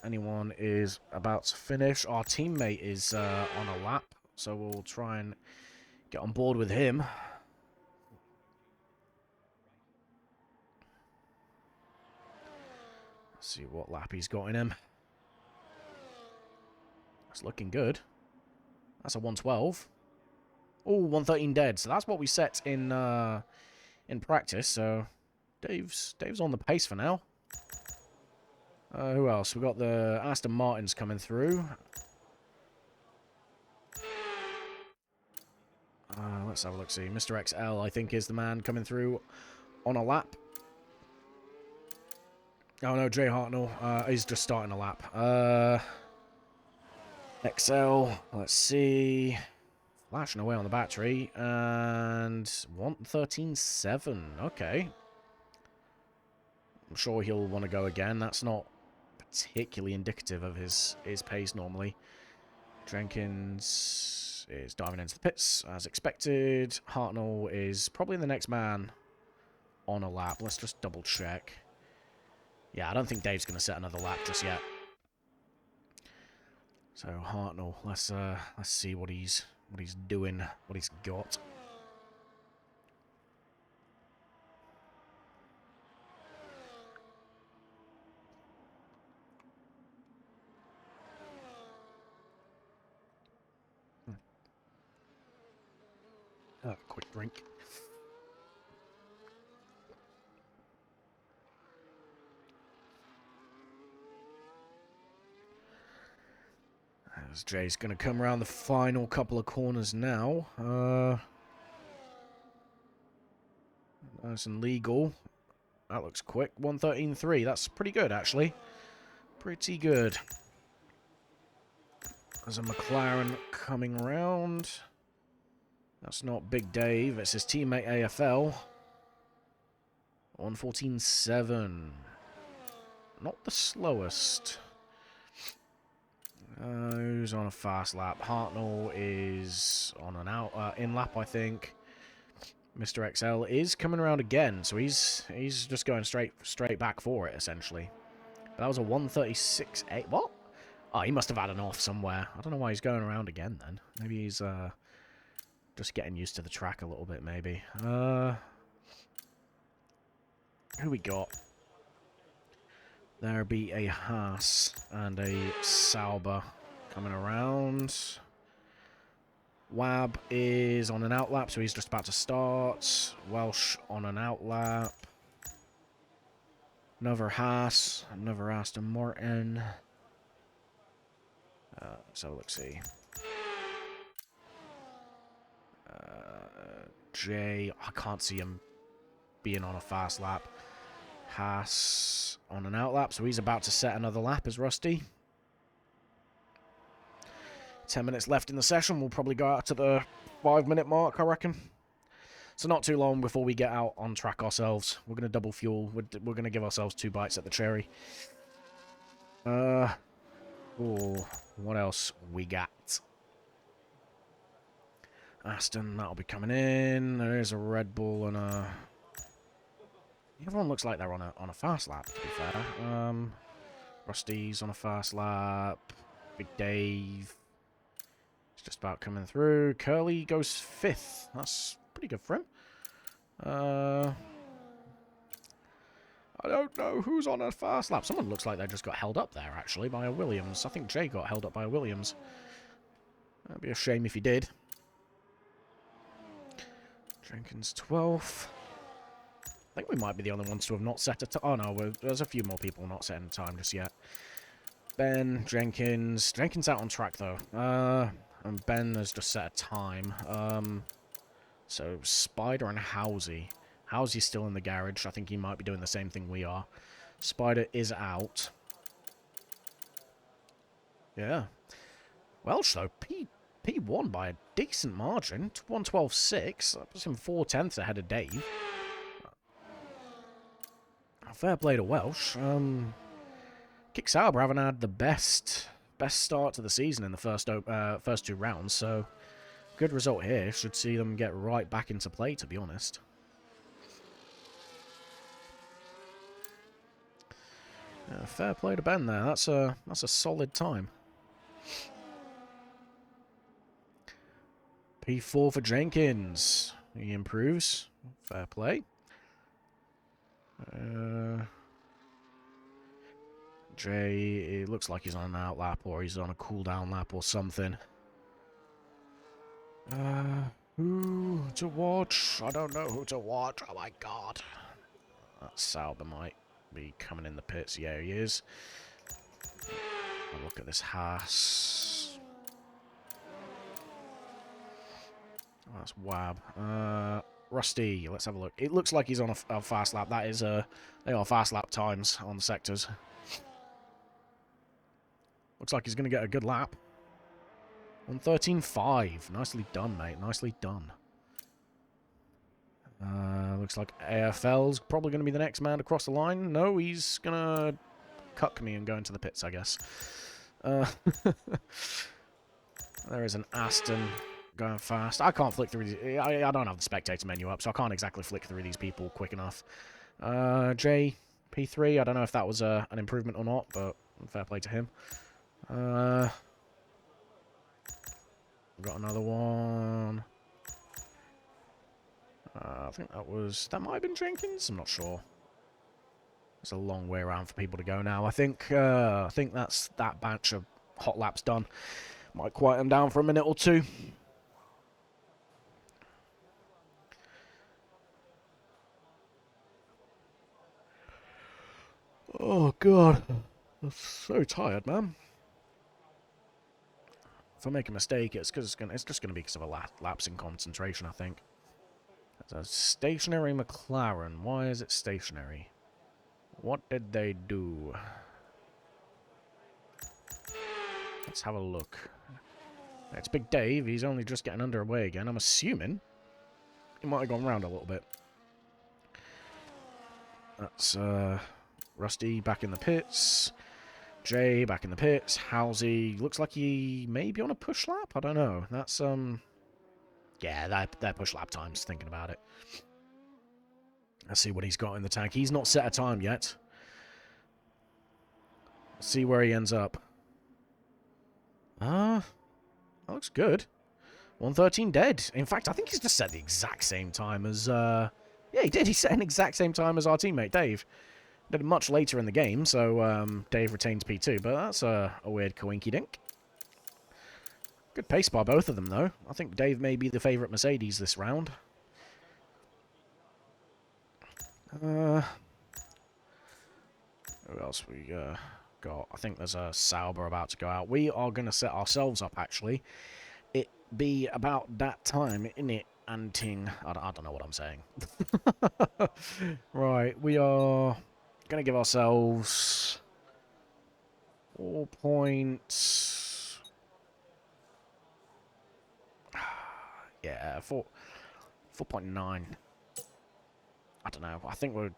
anyone is about to finish. Our teammate is on a lap, so we'll try and get on board with him. Let's see what lap he's got in him. That's looking good. That's a 1:12. Oh, 1:13 dead. So that's what we set in practice. So Dave's on the pace for now. Who else? We've got the Aston Martins coming through. Let's have a look. See, Mr. XL, I think, is the man coming through on a lap. Oh no, Jay Hartnell. He's just starting a lap. XL. Let's see. Flashing away on the battery, and 1:13.7. Okay. I'm sure he'll want to go again. That's not particularly indicative of his pace normally. Jenkins is diving into the pits, as expected. Hartnell is probably the next man on a lap. Let's just double check. Yeah, I don't think Dave's going to set another lap just yet. So Hartnell, let's see what he's doing, what he's got. Quick drink. As Jay's going to come around the final couple of corners now. Nice and legal. That looks quick. 1:13.3. That's pretty good, actually. Pretty good. There's a McLaren coming around. That's not Big Dave. It's his teammate AFL. 1:14.7. Not the slowest. Who's on a fast lap? Hartnell is on an in lap, I think. Mr. XL is coming around again, so he's just going straight back for it, essentially. But that was a 1:36.8. What? Oh, he must have had an off somewhere. I don't know why he's going around again, then. Maybe he's just getting used to the track a little bit, maybe. Who we got? There be a Haas and a Sauber coming around. Wab is on an outlap, so he's just about to start. Welsh on an outlap. Another Haas, another Aston Martin. So let's see. Jay, I can't see him being on a fast lap. Haas on an outlap, so he's about to set another lap as Rusty. 10 minutes left in the session. We'll probably go out to the 5-minute mark, I reckon. So not too long before we get out on track ourselves. We're going to double fuel. We're going to give ourselves 2 bites at the cherry. What else we got? Aston, that'll be coming in. There is a Red Bull and a... Everyone looks like they're on a fast lap, to be fair. Rusty's on a fast lap. Big Dave. He's just about coming through. Curly goes 5th. That's pretty good for him. I don't know who's on a fast lap. Someone looks like they just got held up there, actually, by a Williams. I think Jay got held up by a Williams. That'd be a shame if he did. Jenkins 12th. I think we might be the only ones to have not set a time. Oh, no, there's a few more people not setting a time just yet. Ben, Jenkins. Jenkins out on track, though. And Ben has just set a time. So, Spider and Housie. Housie's still in the garage. I think he might be doing the same thing we are. Spider is out. Yeah. Welsh, though, P won by a decent margin. 112.6. That puts him 4/10 ahead of Dave. Fair play to Welsh. Kick Sauber haven't had the best start to the season in the first 2 rounds, so good result here. Should see them get right back into play, to be honest. Fair play to Ben there. That's a solid time. P4 for Jenkins. He improves. Fair play. Jay, it looks like he's on an out lap or he's on a cooldown lap or something. Who to watch? I don't know who to watch. Oh my god. That Sauber might be coming in the pits. Yeah, he is. Look at this Haas. Oh, that's Wab. Rusty, let's have a look. It looks like he's on a fast lap. That is they are fast lap times on the sectors. Looks like he's going to get a good lap. 113.5. Nicely done, mate. Nicely done. Looks like AFL's probably going to be the next man to cross the line. No, he's going to cuck me and go into the pits, I guess. There is an Aston going fast. I can't flick through these. I don't have the spectator menu up, so I can't exactly flick through these people quick enough. J, P3, I don't know if that was an improvement or not, but fair play to him. We've got another one. I think that might have been Jenkins. I'm not sure. It's a long way around for people to go now. I think that's that batch of hot laps done. Might quiet them down for a minute or two. Oh god, I'm so tired, man. If I make a mistake, it's just gonna be because of a lapse in concentration, I think. That's a stationary McLaren. Why is it stationary? What did they do? Let's have a look. It's Big Dave. He's only just getting underway again. I'm assuming he might have gone round a little bit. That's Rusty back in the pits. Jay back in the pits. Housie looks like he may be on a push lap. I don't know. That's yeah, they're push lap times. Thinking about it. Let's see what he's got in the tank. He's not set a time yet. Let's see where he ends up. That looks good. 113 dead. In fact, I think he's just set the exact same time as yeah, he did. He set an exact same time as our teammate Dave. Did it much later in the game, so Dave retains P2, but that's a weird coinky-dink. Good pace by both of them, though. I think Dave may be the favourite Mercedes this round. Who else we got? I think there's a Sauber about to go out. We are going to set ourselves up, actually. It be about that time, innit, Anting? I don't know what I'm saying. Right, we are going to give ourselves 4 points. Yeah, 4.9. I don't know. I think we're...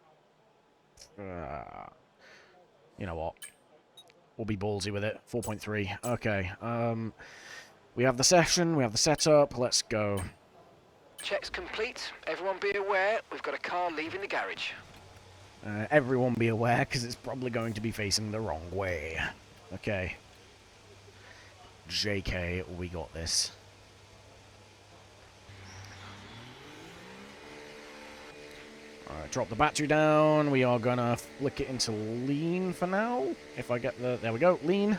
you know what? We'll be ballsy with it. 4.3. Okay. We have the session, we have the setup, let's go. Check's complete. Everyone be aware, we've got a car leaving the garage. Everyone be aware, because it's probably going to be facing the wrong way. Okay. JK, we got this. Alright, drop the battery down. We are gonna flick it into lean for now. If I get the... There we go, lean.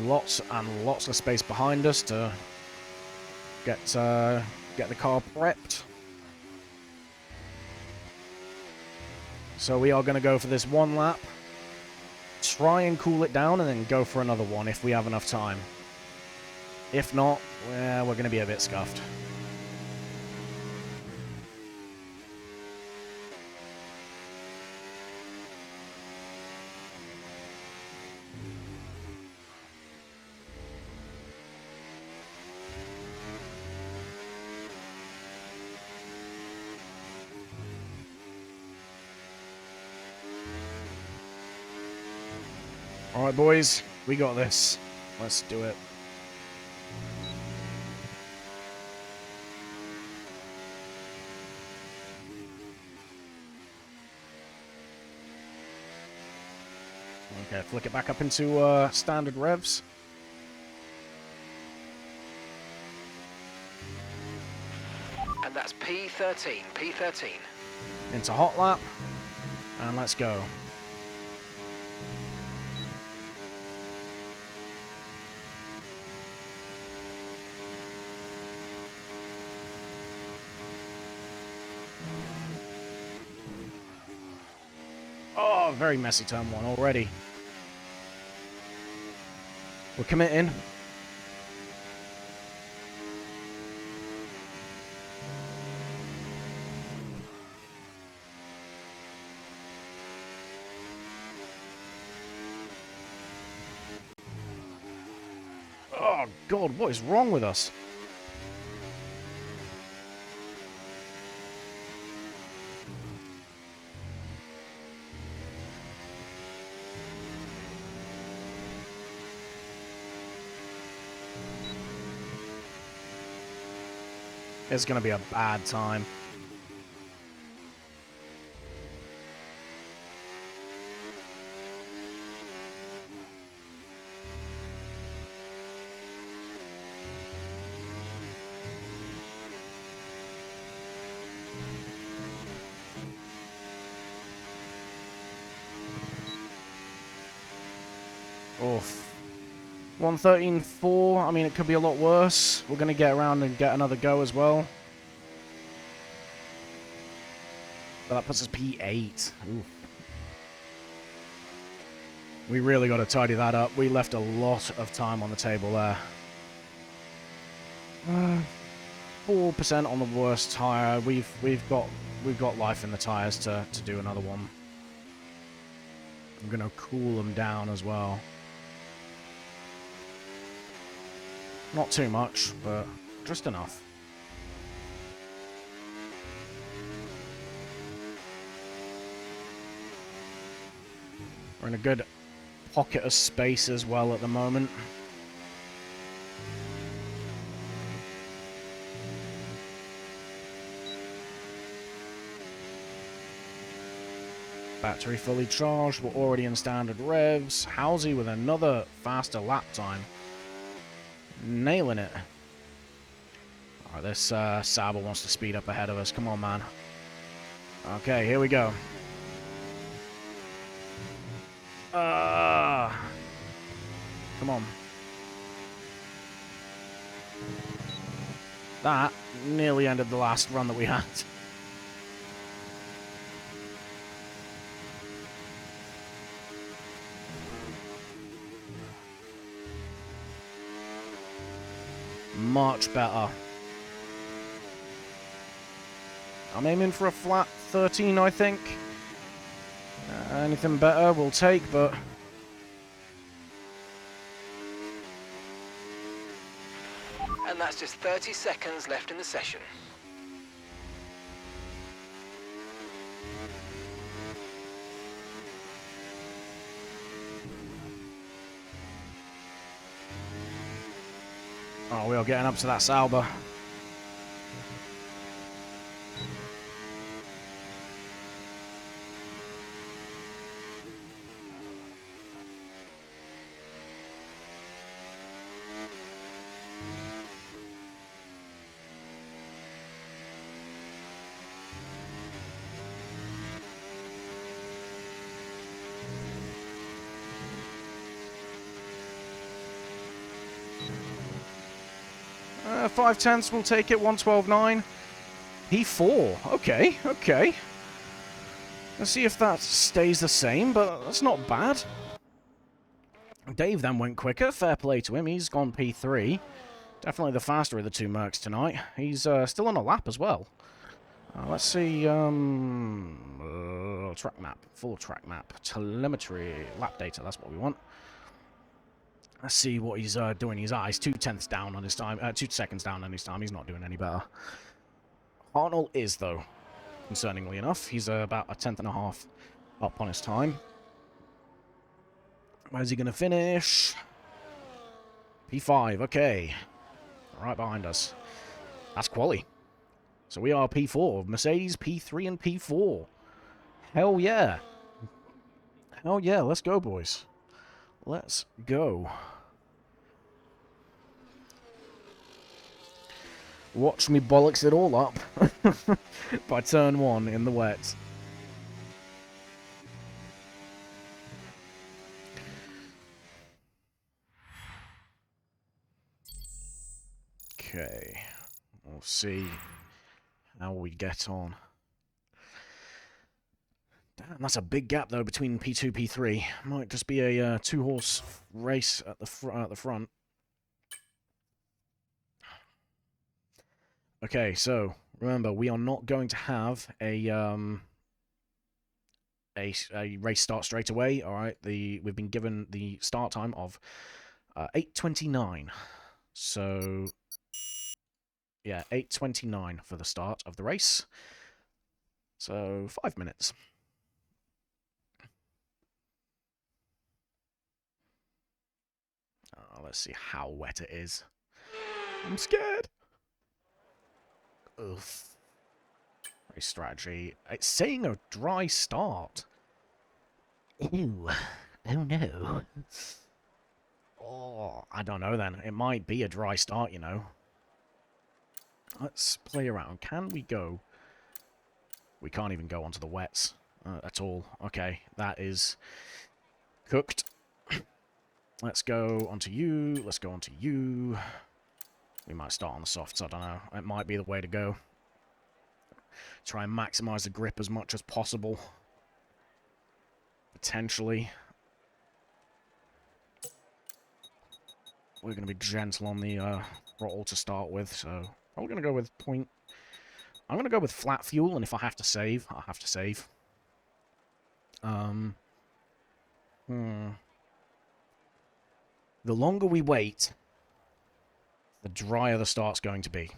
Lots and lots of space behind us to get the car prepped. So we are going to go for this one lap, try and cool it down, and then go for another one if we have enough time. If not, well, we're going to be a bit scuffed. Alright, boys, we got this. Let's do it. Okay, flick it back up into standard revs. And that's P13, P13. Into hot lap. And let's go. Oh, very messy turn one already. We're committing. Oh, God, what is wrong with us? It's going to be a bad time. Oof. 113.4, I mean, it could be a lot worse. We're going to get around and get another go as well. But that puts us P8. Ooh. We really got to tidy that up. We left a lot of time on the table there. 4% on the worst tire. We've got life in the tires to do another one. I'm going to cool them down as well. Not too much, but just enough. We're in a good pocket of space as well at the moment. Battery fully charged. We're already in standard revs. Halsey with another faster lap time. Nailing it. Alright, this Sauber wants to speed up ahead of us. Come on, man. Okay, here we go. Come on. That nearly ended the last run that we had. Much better. I'm aiming for a flat 13, I think. Anything better we'll take, but... And that's just 30 seconds left in the session. Oh, we are getting up to that Sauber. Five tenths will take it. 112.9. P4. Okay, okay. Let's see if that stays the same, but that's not bad. Dave then went quicker. Fair play to him. He's gone P3. Definitely the faster of the two Mercs tonight. He's still on a lap as well. Let's see. Track map. Full track map. Telemetry. Lap data. That's what we want. Let's see what he's doing. He's 2 tenths down on his time. 2 seconds down on his time. He's not doing any better. Hartnell is, though. Concerningly enough. He's about a tenth and a half up on his time. Where's he going to finish? P5. Okay. Right behind us. That's quali. So we are P4. Mercedes, P3, and P4. Hell yeah. Hell yeah. Let's go, boys. Let's go. Watch me bollocks it all up by turn 1 in the wet. Okay. We'll see how we get on. Damn, that's a big gap, though, between P2 P3. Might just be a 2-horse race at the front. Okay, so remember, we are not going to have a race start straight away. All right, we've been given the start time of 8:29. So yeah, 8:29 for the start of the race. So 5 minutes. Let's see how wet it is. I'm scared. Oof. Race strategy. It's saying a dry start. Ew. Oh no. Oh, I don't know then. It might be a dry start, you know. Let's play around. Can we go? We can't even go onto the wets at all. Okay, that is cooked. Let's go onto you. Let's go onto you. We might start on the softs, I don't know. It might be the way to go. Try and maximize the grip as much as possible. Potentially. We're going to be gentle on the throttle to start with, so I'm going to go with point. I'm going to go with flat fuel, and if I have to save, I'll have to save. The longer we wait, the drier the start's going to be.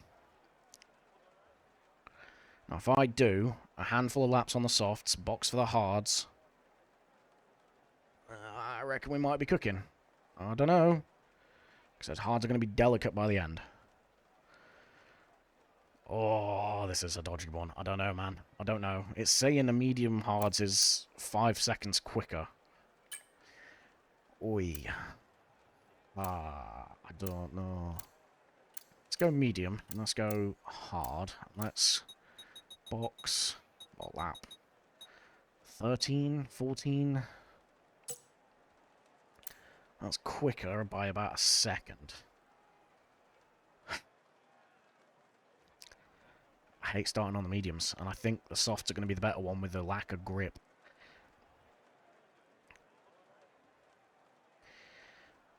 Now, if I do a handful of laps on the softs, box for the hards, I reckon we might be cooking. I don't know. Because hards are going to be delicate by the end. Oh, this is a dodgy one. I don't know, man. I don't know. It's saying the medium hards is 5 seconds quicker. Oi. I don't know. Let's go medium, and let's go hard. Let's box. What lap? 13, 14. That's quicker by about a second. I hate starting on the mediums, and I think the softs are going to be the better one with the lack of grip.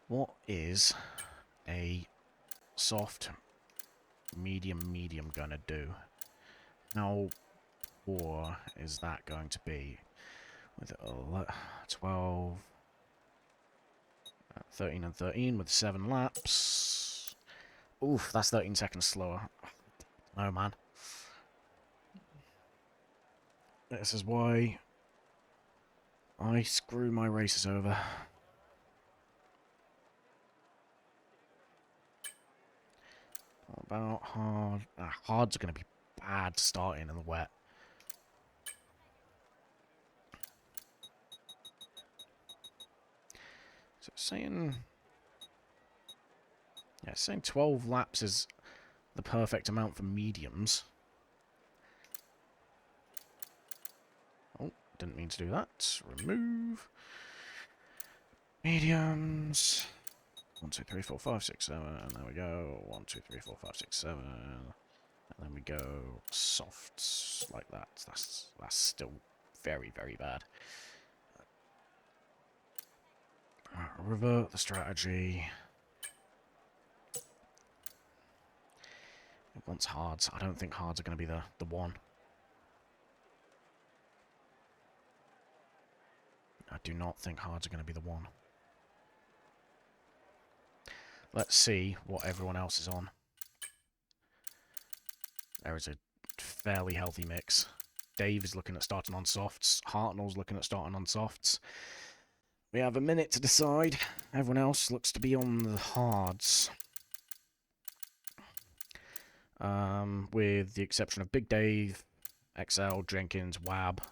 What is a soft medium going to do? How poor is that going to be? With 12, 13 and 13 with 7 laps. Oof, that's 13 seconds slower. Oh, man. This is why I screw my races over. What about hard? Hard's going to be bad starting in the wet. So it's saying... Yeah, it's saying 12 laps is the perfect amount for mediums. Oh, didn't mean to do that. Remove. Mediums. 1, 2, 3, 4, 5, 6, 7. And there we go. 1, 2, 3, 4, 5, 6, 7. And then we go softs like that. That's still very, very bad. Right, revert the strategy. It wants hards. I don't think hards are going to be the one. I do not think hards are going to be the one. Let's see what everyone else is on. There is a fairly healthy mix. Dave is looking at starting on softs. Hartnell's looking at starting on softs. We have a minute to decide. Everyone else looks to be on the hards. With the exception of Big Dave, XL, Jenkins, Wab,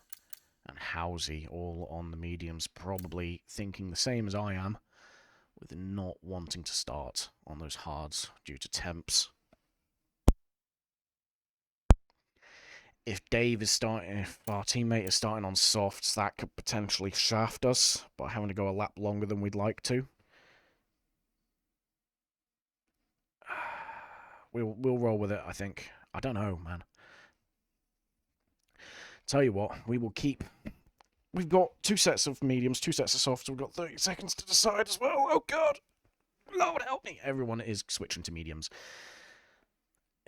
and Housey, all on the mediums, probably thinking the same as I am, with not wanting to start on those hards due to temps. If our teammate is starting on softs, that could potentially shaft us by having to go a lap longer than we'd like to. We'll roll with it, I think. I don't know, man. Tell you what, we will keep... We've got 2 sets of mediums, 2 sets of softs. We've got 30 seconds to decide as well. Oh, God. Lord help me. Everyone is switching to mediums.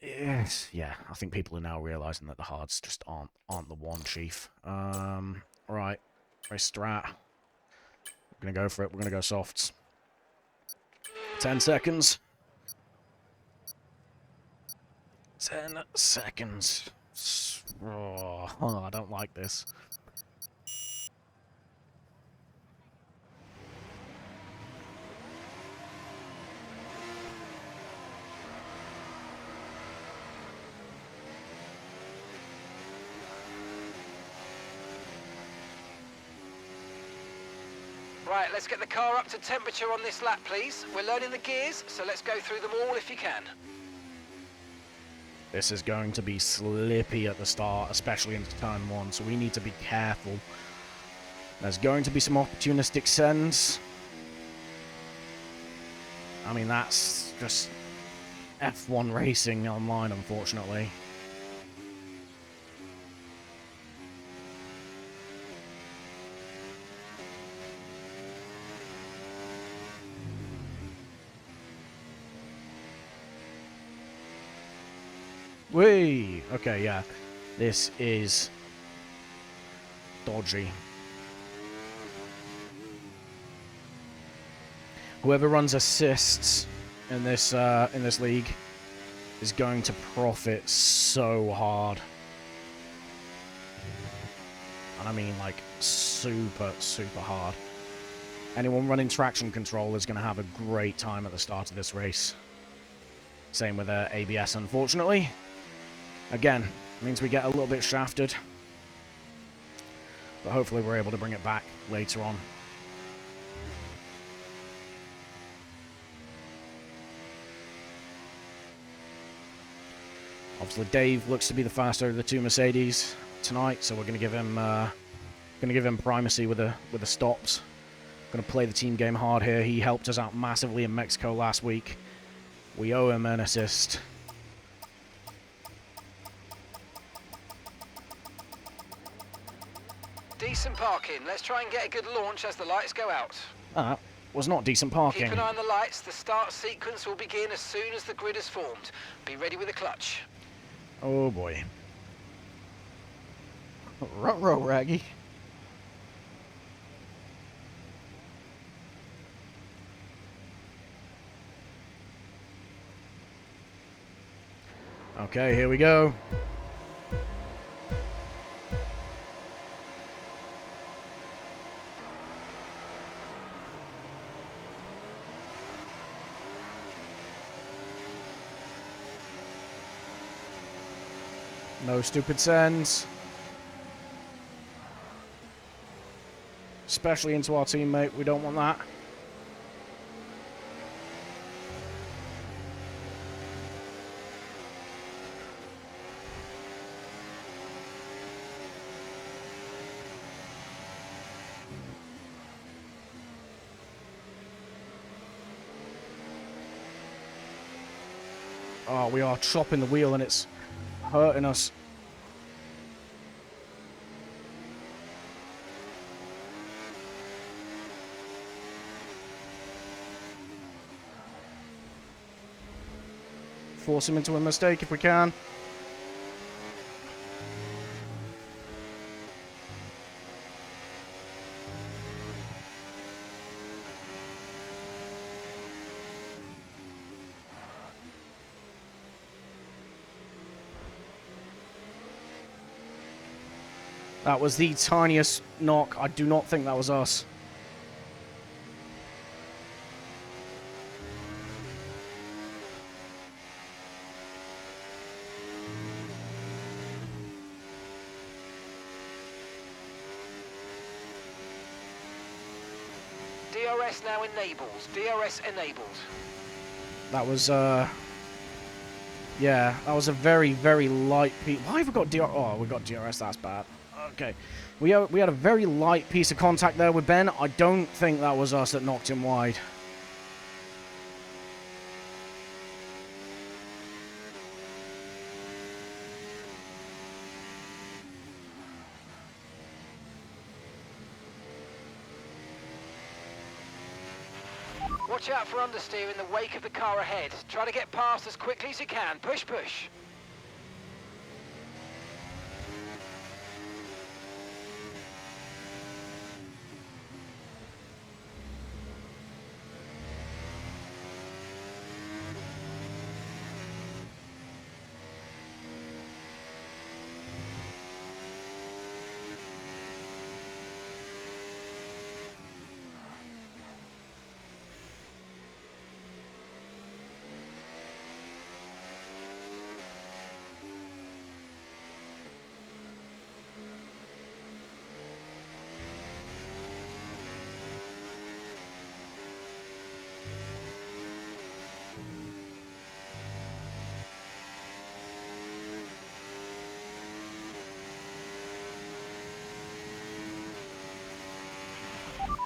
Yes, yeah, I think people are now realising that the hards just aren't the one, Chief. Right. Race strat. We're going to go for it. We're going to go softs. 10 seconds. 10 seconds. Oh, I don't like this. Right, let's get the car up to temperature on this lap, please. We're learning the gears, so let's go through them all if you can. This is going to be slippy at the start, especially into turn 1, so we need to be careful. There's going to be some opportunistic sends. I mean, that's just F1 racing online, unfortunately. Whee! Okay, yeah. This is dodgy. Whoever runs assists in this league is going to profit so hard. And I mean, like, super, super hard. Anyone running traction control is going to have a great time at the start of this race. Same with ABS, unfortunately. Again, means we get a little bit shafted. But hopefully we're able to bring it back later on. Obviously, Dave looks to be the faster of the 2 Mercedes tonight, so we're going to give him primacy with the stops. Going to play the team game hard here. He helped us out massively in Mexico last week. We owe him an assist. Decent parking. Let's try and get a good launch as the lights go out. That was not decent parking. Keep an eye on the lights. The start sequence will begin as soon as the grid is formed. Be ready with the clutch. Oh boy. Ruh-roh, Raggy. Okay, here we go. No stupid sends. Especially into our teammate. We don't want that. Oh, we are chopping the wheel and it's hurting us. Force him into a mistake if we can. That was the tiniest knock. I do not think that was us. DRS now enabled. DRS enabled. That was, yeah, that was a very, very light piece. Why have we got DRS? Oh, we got DRS, that's bad. Okay. We had a very light piece of contact there with Ben. I don't think that was us that knocked him wide. Watch out for understeer in the wake of the car ahead. Try to get past as quickly as you can. Push, push.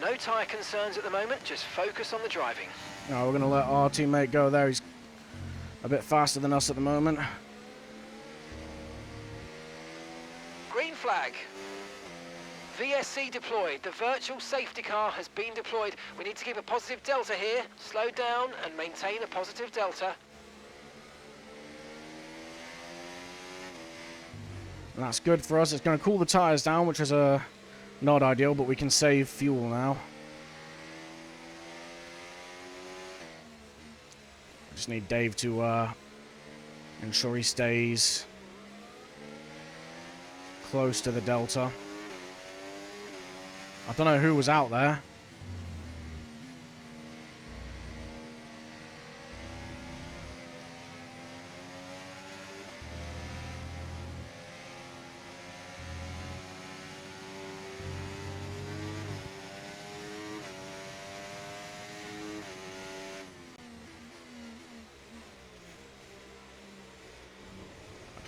No tyre concerns at the moment, just focus on the driving. No, we're going to let our teammate go there. He's a bit faster than us at the moment. Green flag. VSC deployed. The virtual safety car has been deployed. We need to keep a positive delta here. Slow down and maintain a positive delta. And that's good for us. It's going to cool the tyres down, which is not ideal, but we can save fuel now. Just need Dave to ensure he stays close to the delta. I don't know who was out there.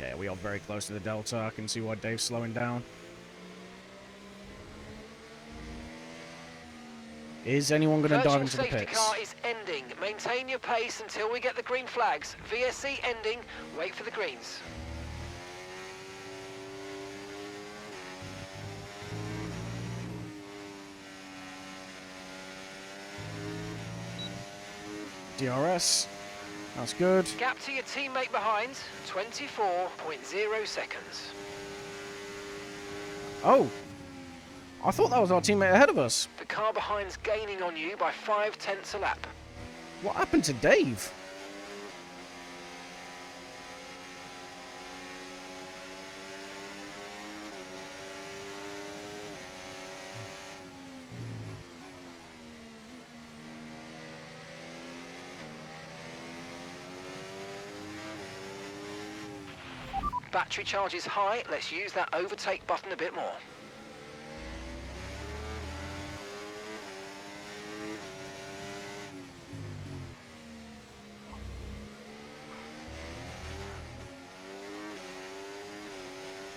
Okay, we are very close to the delta. I can see why Dave's slowing down. Is anyone going to dive into the Virtual pits? safety car is ending. Maintain your pace until we get the green flags. VSC ending. Wait for the greens. DRS. That's good. Gap to your teammate behind, 24.0 seconds. Oh! I thought that was our teammate ahead of us. The car behind's gaining on you by 0.5 a lap. What happened to Dave? Battery charge is high. Let's use that overtake button a bit more.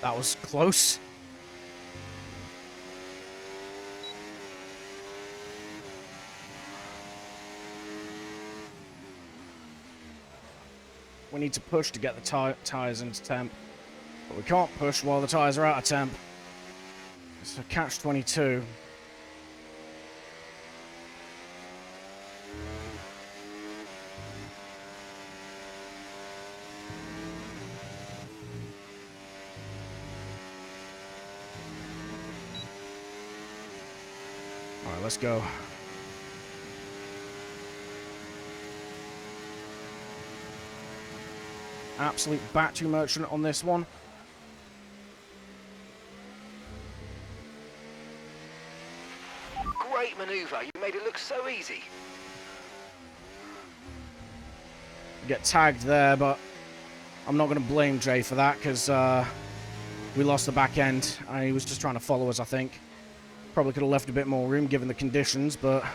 That was close. We need to push to get the tyres into temp. But we can't push while the tyres are out of temp. It's a catch-22. Alright, let's go. Absolute battery merchant on this one. Great manoeuvre. You made it look so easy. Get tagged there, but I'm not going to blame Jay for that because we lost the back end. He was just trying to follow us, I think. Probably could have left a bit more room given the conditions, but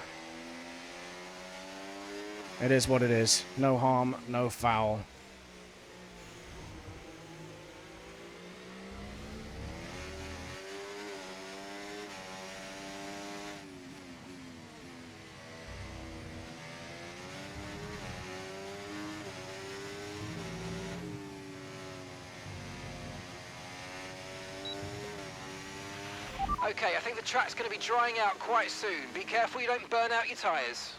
it is what it is. No harm, no foul. Okay, I think the track's going to be drying out quite soon. Be careful you don't burn out your tyres.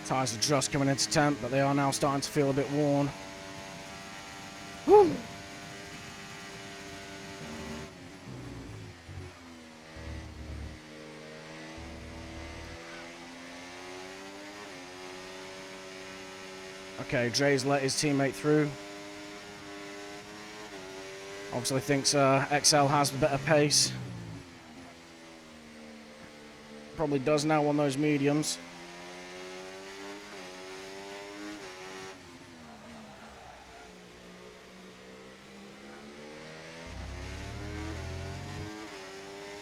Tyres are just coming into temp, but they are now starting to feel a bit worn. Woo. Okay, Jay's let his teammate through. Obviously thinks XL has the better pace. Probably does now on those mediums.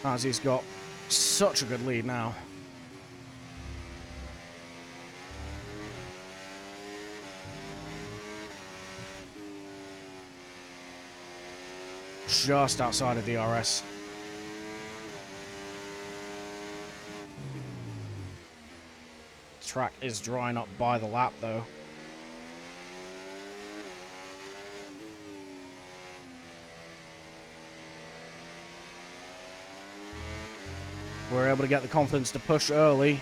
As he's got such a good lead now. Just outside of DRS. Track is drying up by the lap though. We're able to get the confidence to push early.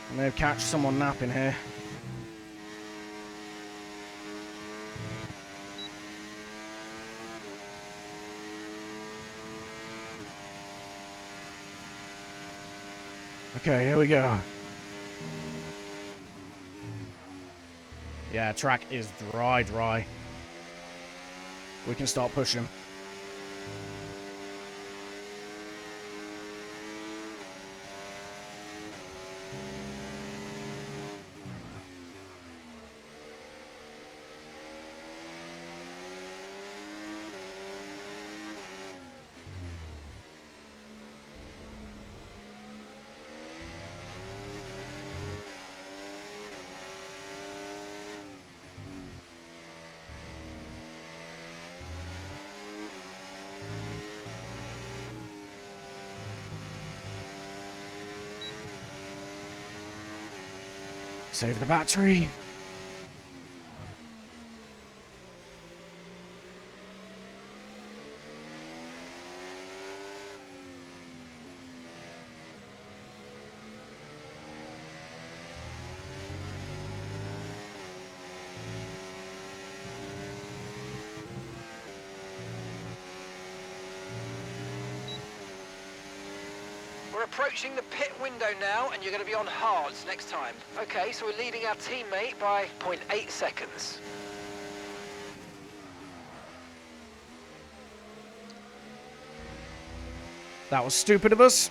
And they've catch someone napping here. Okay, here we go. Yeah, track is dry. We can start pushing. Save the battery. We're approaching the pit window now, and you're going to be on hards next time. Okay, so we're leading our teammate by 0.8 seconds. That was stupid of us.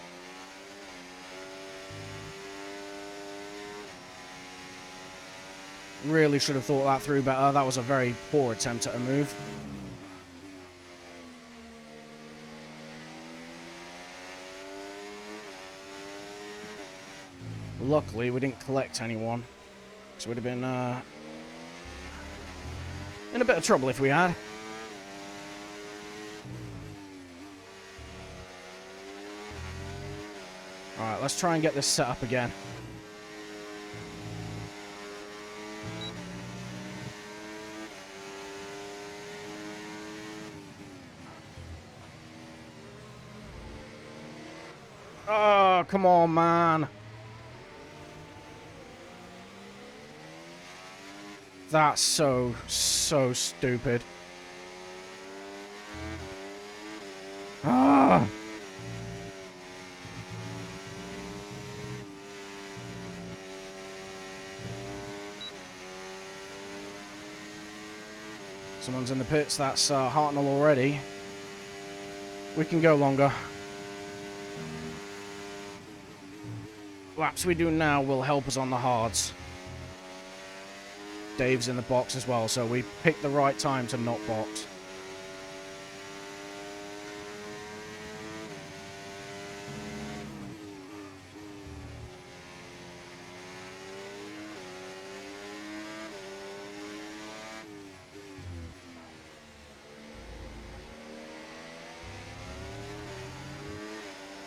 Really should have thought that through better. That was a very poor attempt at a move. Luckily, we didn't collect anyone. So we'd have been in a bit of trouble if we had. Alright, let's try and get this set up again. Oh, come on, man. That's so stupid. Ah! Someone's in the pits. That's Hartnell already. We can go longer. Laps we do now will help us on the hards. Dave's in the box as well, so we picked the right time to not box.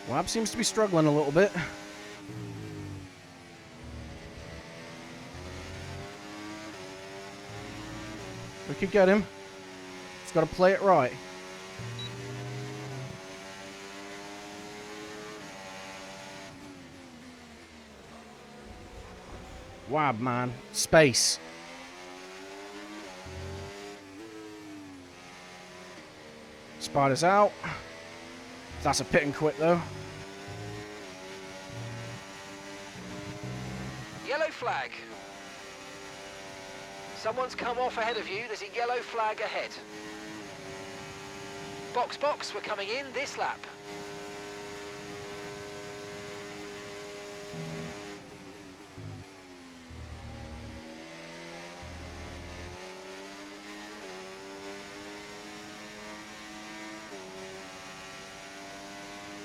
Wab seems to be struggling a little bit. We could get him. Just got to play it right. Wab, man. Space. Spider's out. That's a pit and quit, though. Yellow flag. Someone's come off ahead of you. There's a yellow flag ahead. Box, box, we're coming in this lap.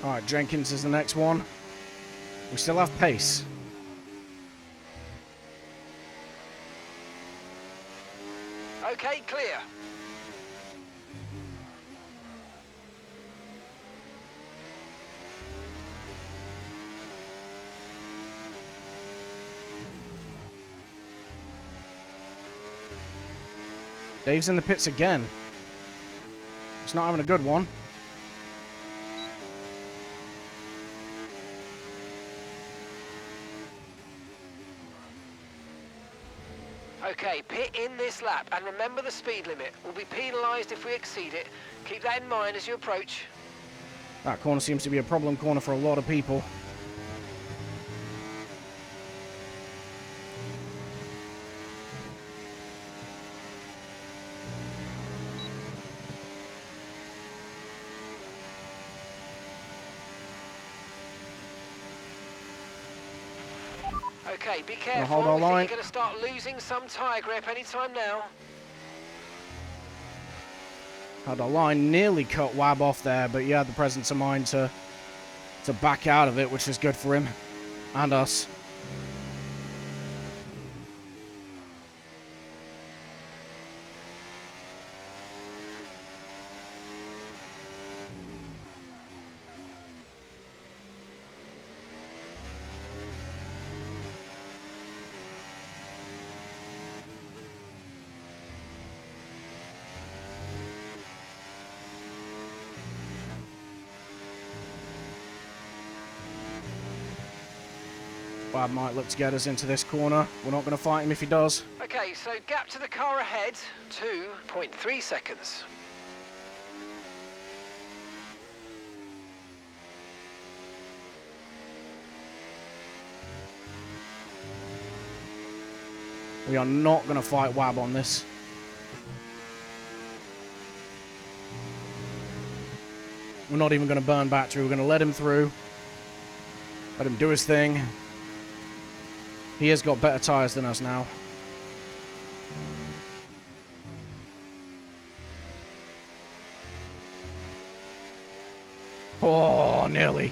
Alright, Jenkins is the next one. We still have pace. Okay, clear. Dave's in the pits again. He's not having a good one. Okay, pit in this lap, and remember the speed limit. We'll be penalised if we exceed it. Keep that in mind as you approach. That corner seems to be a problem corner for a lot of people. Okay, be careful. hold our We think line. you're going to start losing some tyre grip anytime now. Had our line nearly cut Wab off there, but he had the presence of mind to back out of it, which is good for him and us. Wab might look to get us into this corner. We're not going to fight him if he does. Okay, so gap to the car ahead, 2.3 seconds. We are not going to fight Wab on this. We're not even going to burn battery. We're going to let him through. Let him do his thing. He has got better tyres than us now. Oh, nearly.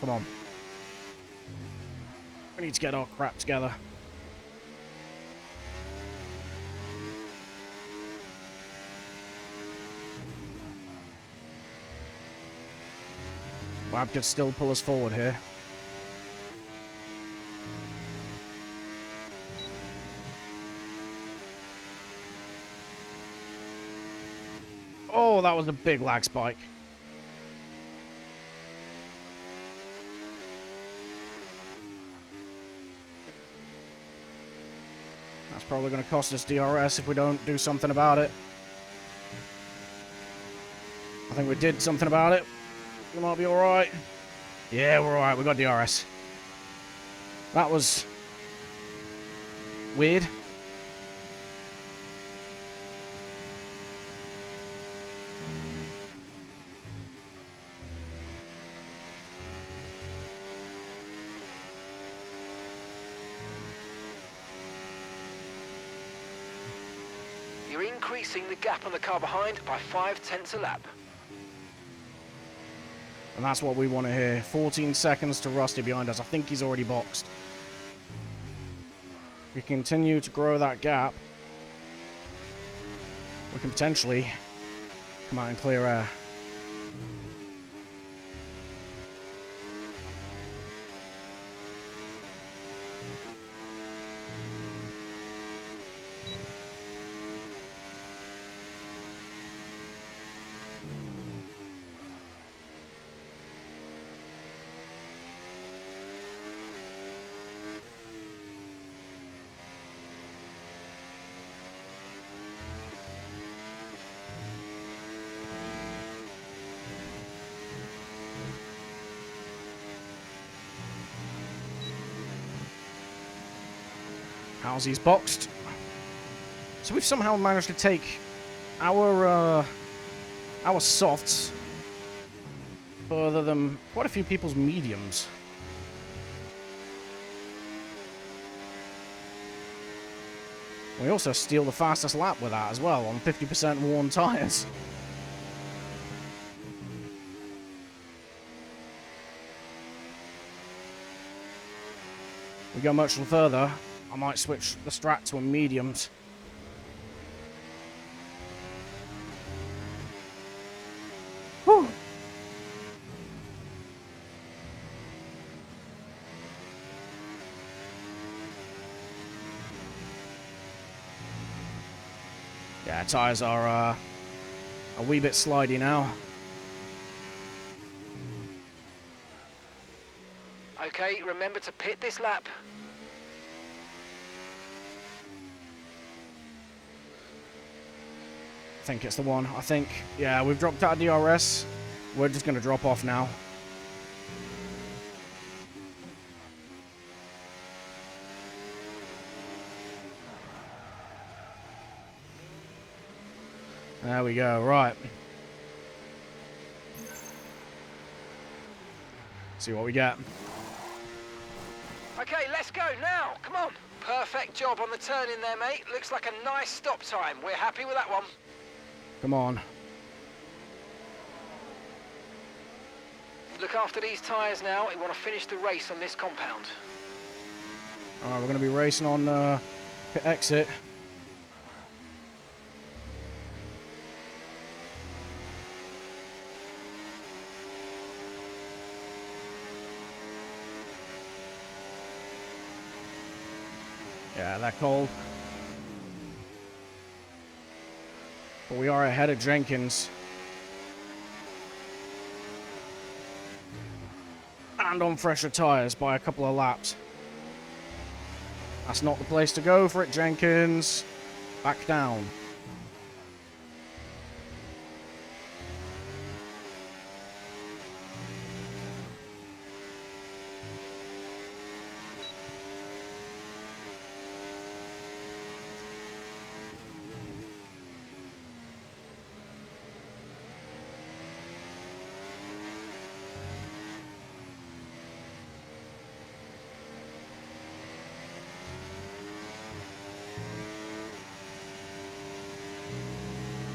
Come on. We need to get our crap together. Wab could still pull us forward here. Oh, that was a big lag spike. That's probably going to cost us DRS if we don't do something about it. I think we did something about it. We might be alright. Yeah, we're alright. We got DRS. That was weird. You're increasing the gap on the car behind by 0.5 a lap. And that's what we want to hear. 14 seconds to Rusty behind us. I think he's already boxed. We continue to grow that gap. We can potentially come out in clear air. Halsey's boxed. So we've somehow managed to take our softs further than quite a few people's mediums. We also steal the fastest lap with that as well on 50% worn tyres. We go much further, I might switch the strat to a mediums. Whew. Yeah, tyres are a wee bit slidey now. Okay, remember to pit this lap. I think it's the one. I think, yeah, we've dropped out of DRS. We're just going to drop off now. There we go, right. See what we get. Okay, let's go now. Come on. Perfect job on the turn in there, mate. Looks like a nice stop time. We're happy with that one. Come on. Look after these tyres now. We want to finish the race on this compound. Alright, we're going to be racing on pit exit. Yeah, they're cold. But we are ahead of Jenkins. And on fresher tyres by a couple of laps. That's not the place to go for it, Jenkins. Back down.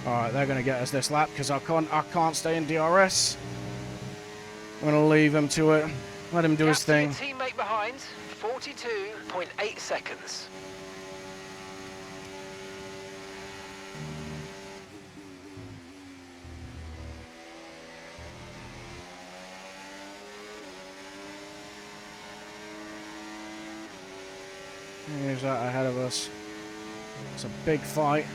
Alright, they're going to get us this lap because I can't stay in DRS. I'm going to leave him to it. Let him do his thing. Your teammate behind, 42.8 seconds. Here's that ahead of us. It's a big fight.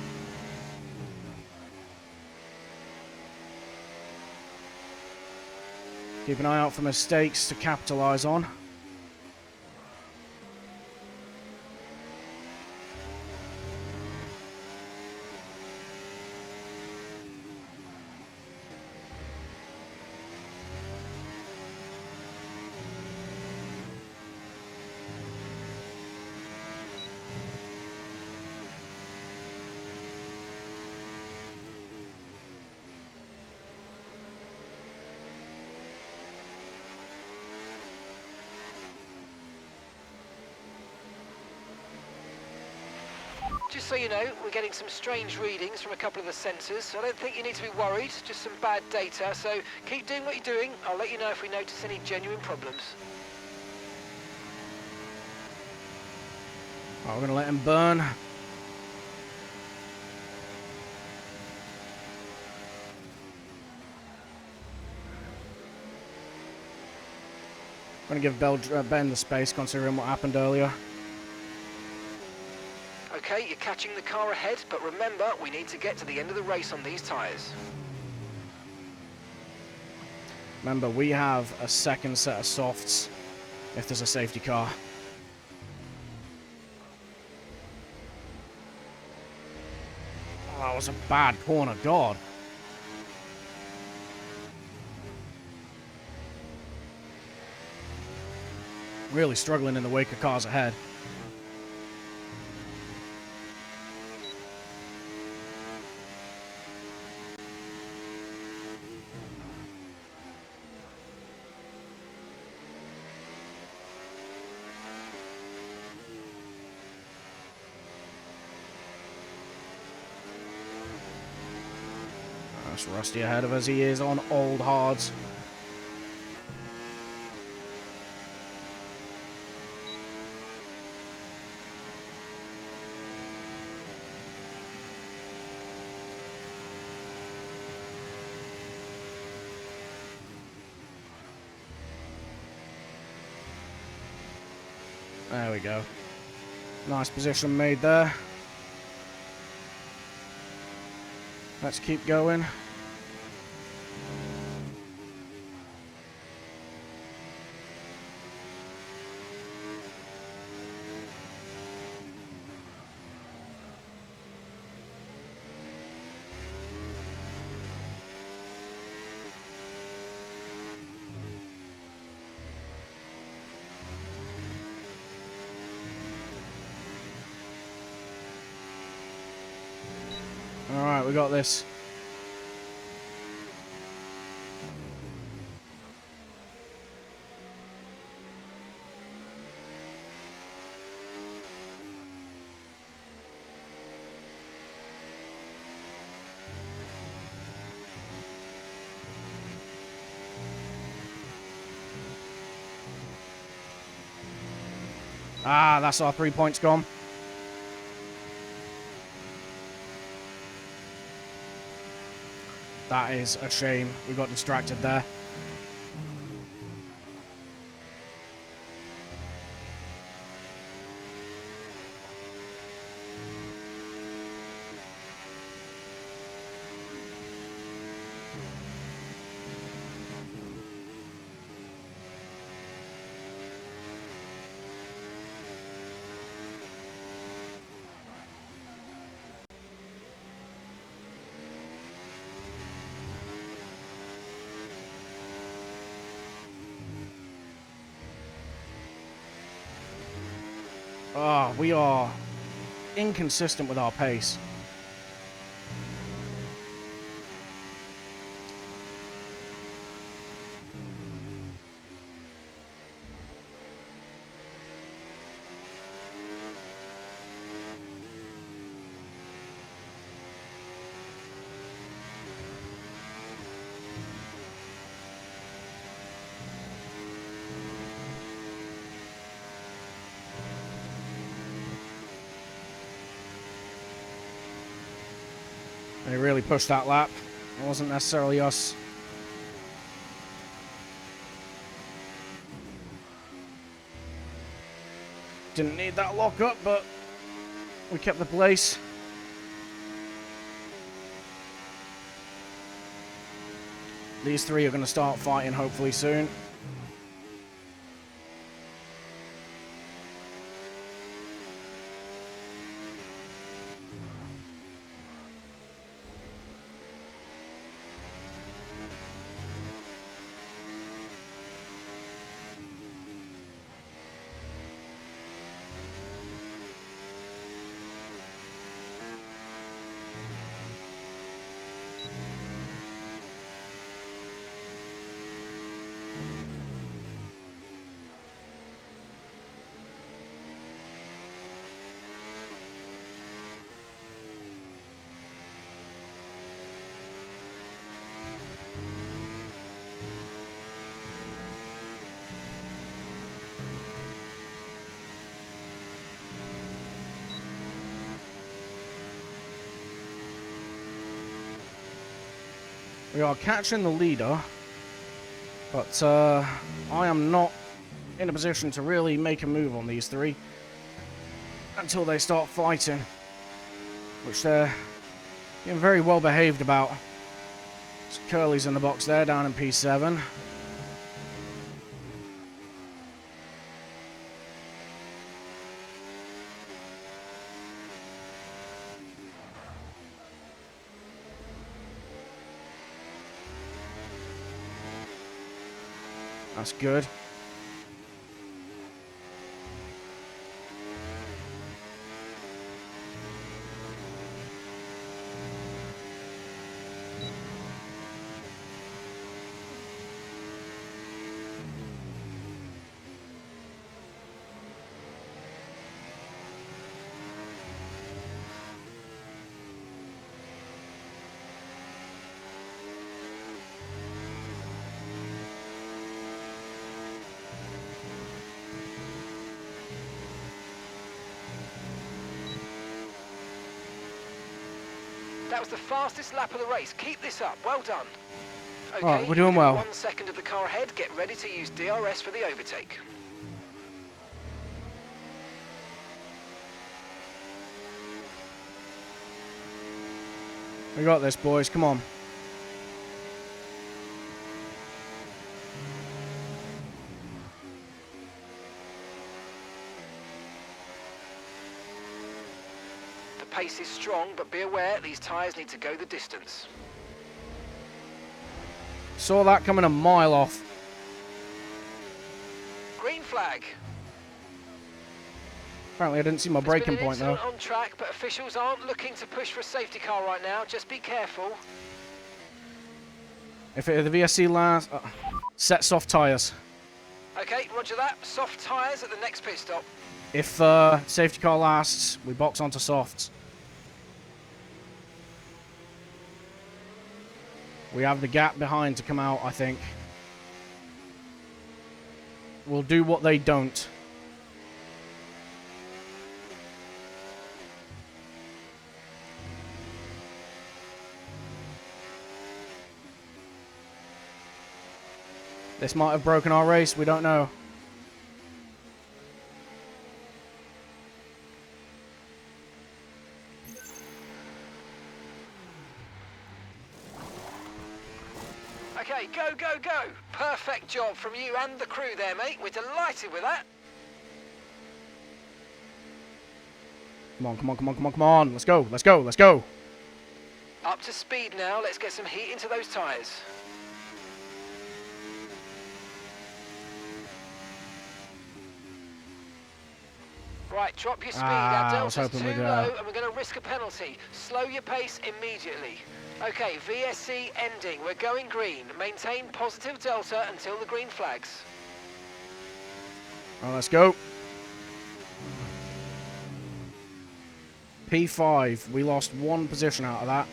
Keep an eye out for mistakes to capitalize on. Just so you know, we're getting some strange readings from a couple of the sensors, so I don't think you need to be worried, just some bad data, so keep doing what you're doing. I'll let you know if we notice any genuine problems. Right, we're going to let him burn. I'm going to give Ben the space considering what happened earlier. Okay, you're catching the car ahead, but remember, we need to get to the end of the race on these tyres. Remember, we have a second set of softs if there's a safety car. Oh, that was a bad corner, God. Really struggling in the wake of cars ahead. That's Rusty ahead of us. He is on old hards. There we go. Nice position made there. Let's keep going. Alright, we got this. Ah, that's our 3 points gone. That is a shame. We got distracted there. Oh, we are inconsistent with our pace. They really pushed that lap. It wasn't necessarily us. Didn't need that lock up, but we kept the place. These three are going to start fighting hopefully soon. We are catching the leader, but I am not in a position to really make a move on these three until they start fighting, which they're being very well behaved about. So Curly's in the box there, down in P7. That's good. That was the fastest lap of the race. Keep this up. Well done. Okay, Alright, we're doing well. 1 second of the car ahead. Get ready to use DRS for the overtake. We got this, boys. Come on. The pace is strong, but be aware these tyres need to go the distance. Saw that coming a mile off. Green flag. Apparently I didn't see my There's braking been an point though. incident on track, but officials aren't looking to push for a safety car right now. Just be careful. If the VSC last, set soft tyres. Okay, roger that. Soft tyres at the next pit stop. If safety car lasts, we box onto softs. We have the gap behind to come out, I think. We'll do what they don't. This might have broken our race, we don't know. Okay, go, go, go. Perfect job from you and the crew there, mate. We're delighted with that. Come on, come on, come on, come on, come on. Let's go, let's go, let's go. Up to speed now. Let's get some heat into those tyres. Right, drop your speed. Ah, I Our was delta's hoping too we'd, low and we're going to risk a penalty. Slow your pace immediately. Okay, VSC ending. We're going green. Maintain positive delta until the green flags. Right, let's go. P5. We lost 1 position out of that.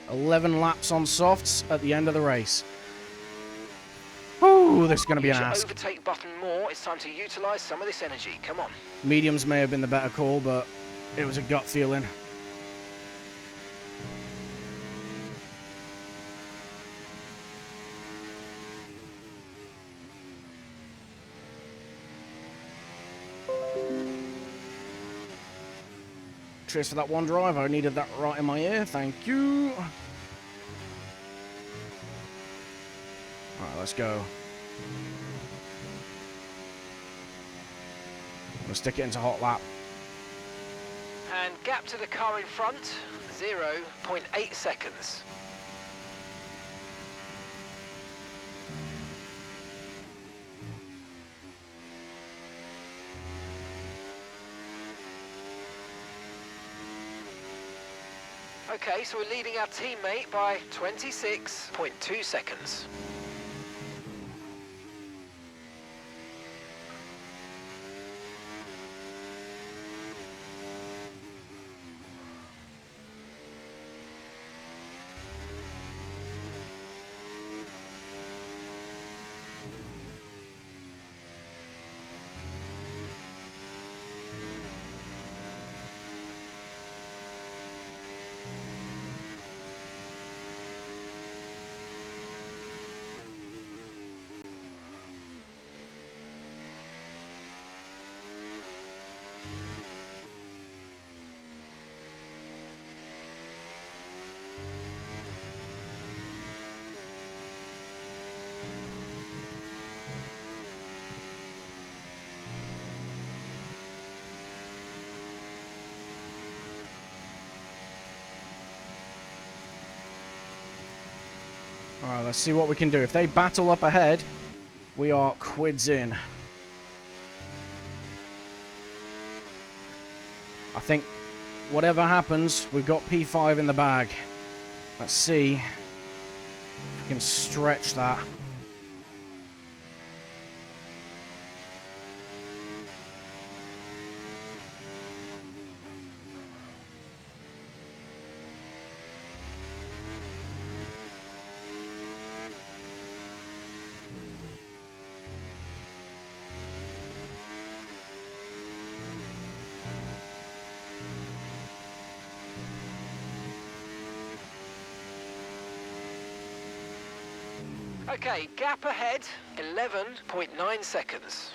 $11 laps on softs at the end of the race. Ooh, this is going to be an Use your ask. overtake button more. It's time to utilise some of this energy. Come on. Mediums may have been the better call, but it was a gut feeling. Cheers for that one drive. I needed that right in my ear. Thank you. Alright, let's go. I'm gonna stick it into hot lap. And gap to the car in front, 0.8 seconds. Okay, so we're leading our teammate by 26.2 seconds. Alright, let's see what we can do. If they battle up ahead, we are quids in. I think whatever happens, we've got P5 in the bag. Let's see if we can stretch that. Okay, gap ahead, 11.9 seconds.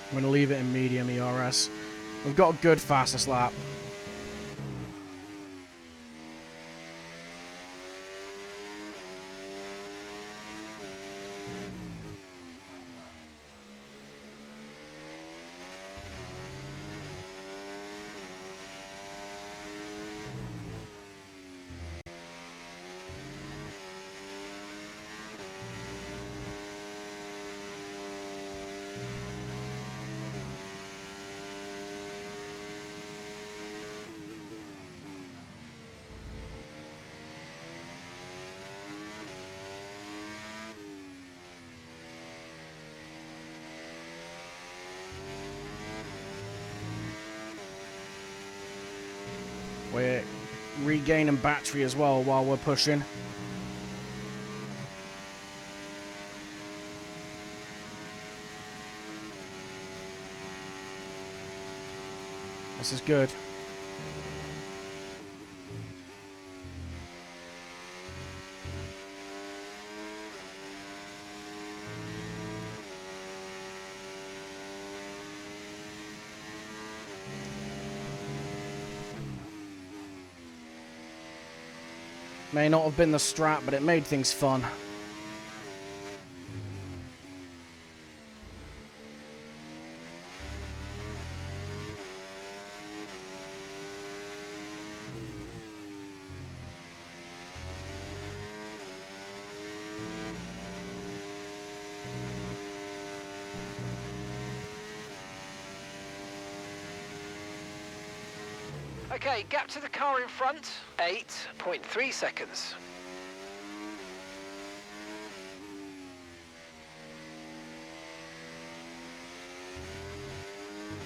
I'm going to leave it in medium ERS. We've got a good fastest lap. We're regaining battery as well while we're pushing. This is good. May not have been the strat, but it made things fun. Okay, gap to the car in front, 8.3 seconds.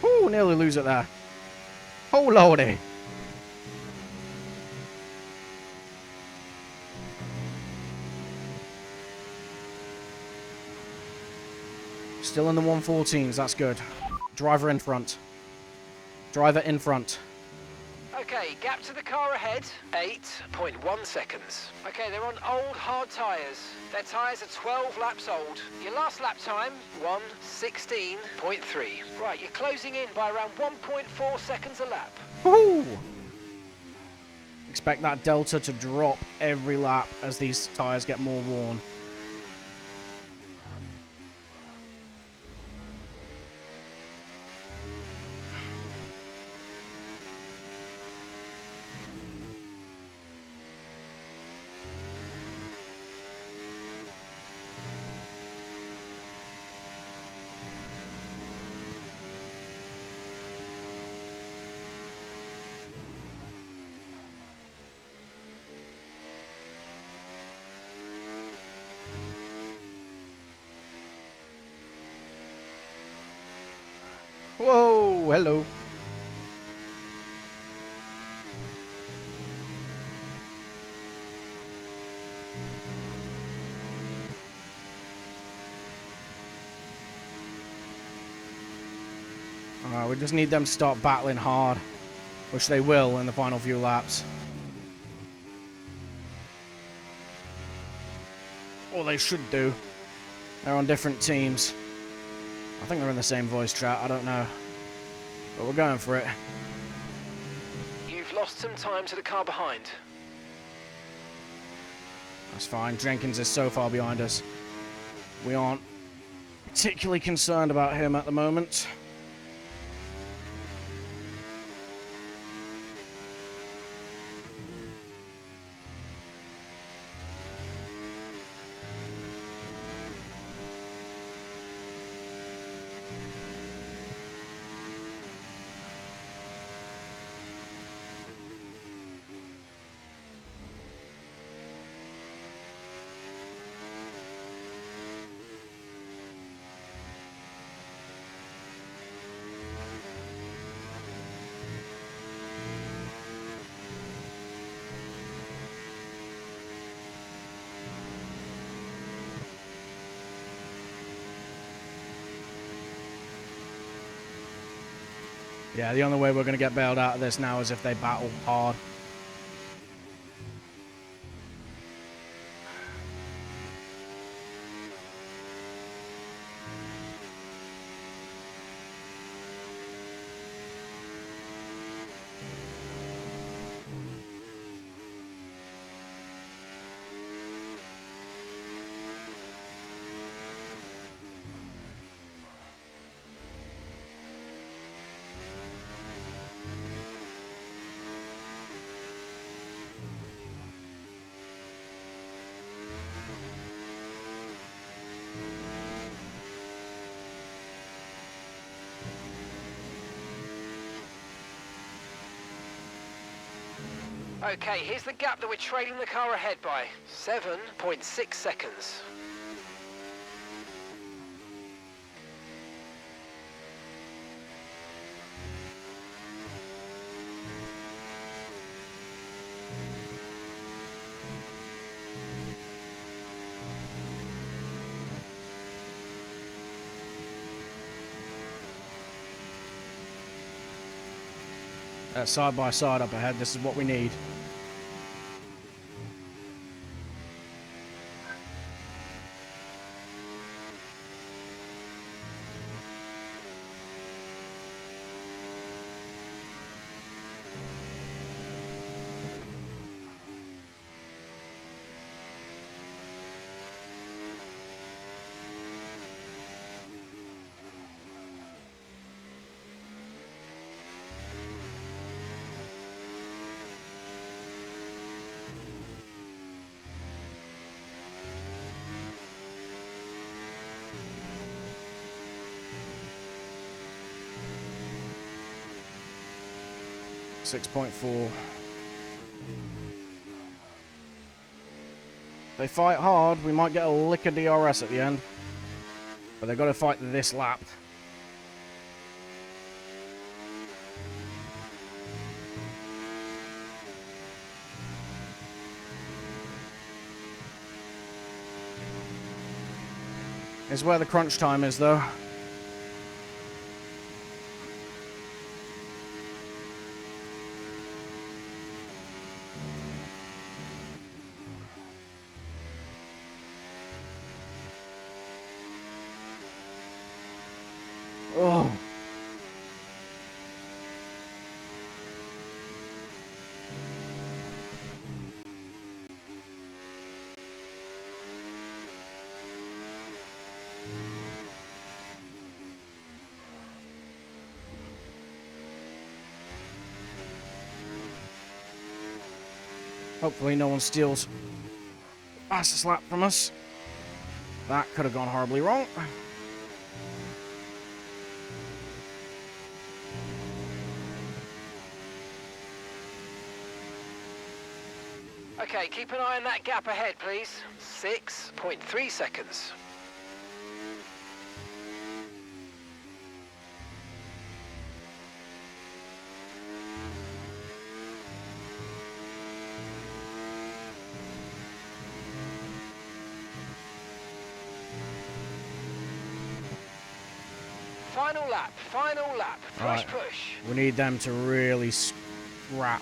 Ooh, nearly lose it there. Oh, lordy. Still in the 114s, that's good. Driver in front. Driver in front. Okay, gap to the car ahead, 8.1 seconds. Okay, they're on old hard tyres. Their tyres are 12 laps old. Your last lap time, 1:16.3. Right, you're closing in by around 1.4 seconds a lap. Woohoo! Expect that delta to drop every lap as these tyres get more worn. Whoa, hello. Alright, we just need them to start battling hard, which they will in the final few laps. Or they should do. They're on different teams. I think they're in the same voice chat, I don't know. But we're going for it. You've lost some time to the car behind. That's fine, Jenkins is so far behind us. We aren't particularly concerned about him at the moment. Yeah, the only way we're going to get bailed out of this now is if they battle hard. Okay, here's the gap that we're trailing the car ahead by. 7.6 seconds. Side by side up ahead, this is what we need. 6.4. They fight hard, we might get a lick of DRS at the end. But they've got to fight this lap. Is where the crunch time is, though. Oh. Hopefully no one steals fastest lap from us. That could have gone horribly wrong. Okay, keep an eye on that gap ahead, please. 6.3 seconds. Final lap, final lap. Push, Right. push. We need them to really scrap.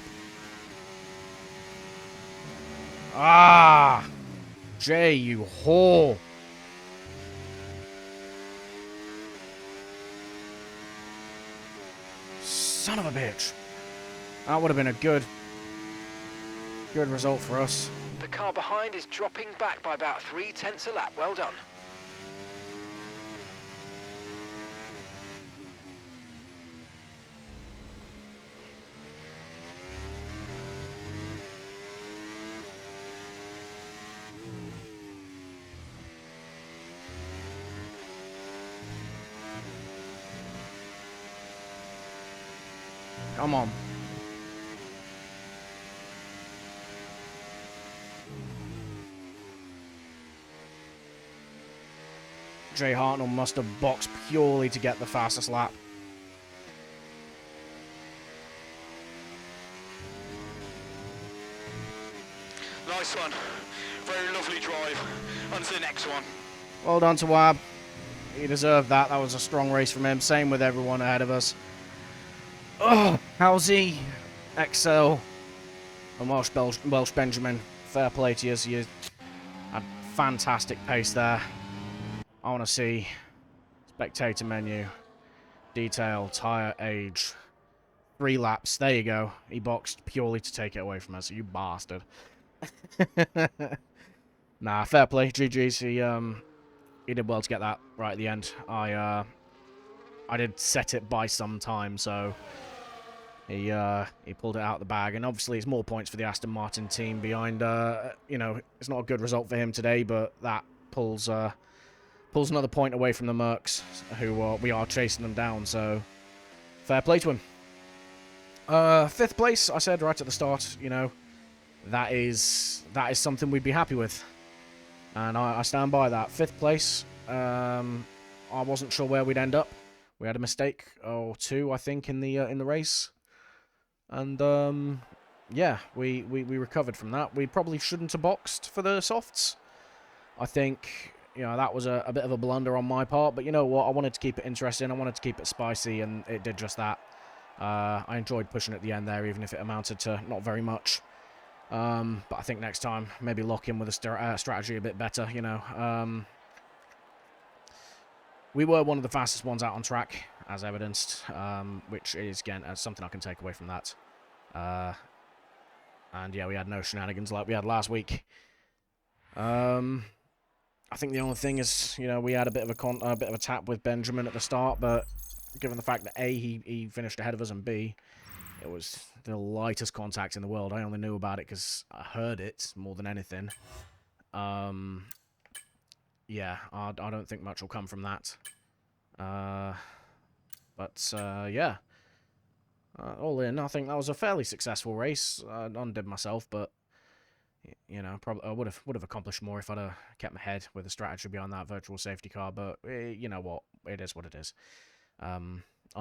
Ah! Jay, you whore! Son of a bitch. That would have been a good result for us. The car behind is dropping back by about 0.3 a lap. Well done. Come on. Jay Hartnell must have boxed purely to get the fastest lap. Nice one. Very lovely drive. On to the next one. Well done to Wab. He deserved that. That was a strong race from him. Same with everyone ahead of us. Oh, Halsey, Excel, and Welsh Benjamin. Fair play to you. You had fantastic pace there. I want to see spectator menu, detail, tyre age, 3 laps. There you go. He boxed purely to take it away from us. You bastard. Nah, fair play. GG's. He did well to get that right at the end. I did set it by some time, so he pulled it out of the bag. And obviously, it's more points for the Aston Martin team behind. You know, it's not a good result for him today, but that pulls another point away from the Mercs, who we are chasing them down. So fair play to him. 5th place, I said right at the start. You know, that is something we'd be happy with. And I stand by that. 5th place, I wasn't sure where we'd end up. We had a mistake or two, I think, in the race. And, yeah, we recovered from that. We probably shouldn't have boxed for the softs. I think, you know, that was a bit of a blunder on my part. But you know what? I wanted to keep it interesting. I wanted to keep it spicy, and it did just that. I enjoyed pushing at the end there, even if it amounted to not very much. But I think next time, maybe lock in with a strategy a bit better, you know. We were one of the fastest ones out on track, as evidenced, which is, again, something I can take away from that. And, yeah, we had no shenanigans like we had last week. I think the only thing is, you know, we had a bit of a tap with Benjamin at the start, but given the fact that A, he finished ahead of us, and B, it was the lightest contact in the world. I only knew about it because I heard it more than anything. Yeah, I don't think much will come from that. Yeah. All in, I think that was a fairly successful race. Undid myself, but you know, probably I would have accomplished more if I'd kept my head with the strategy behind that virtual safety car. But you know what, it is what it is. I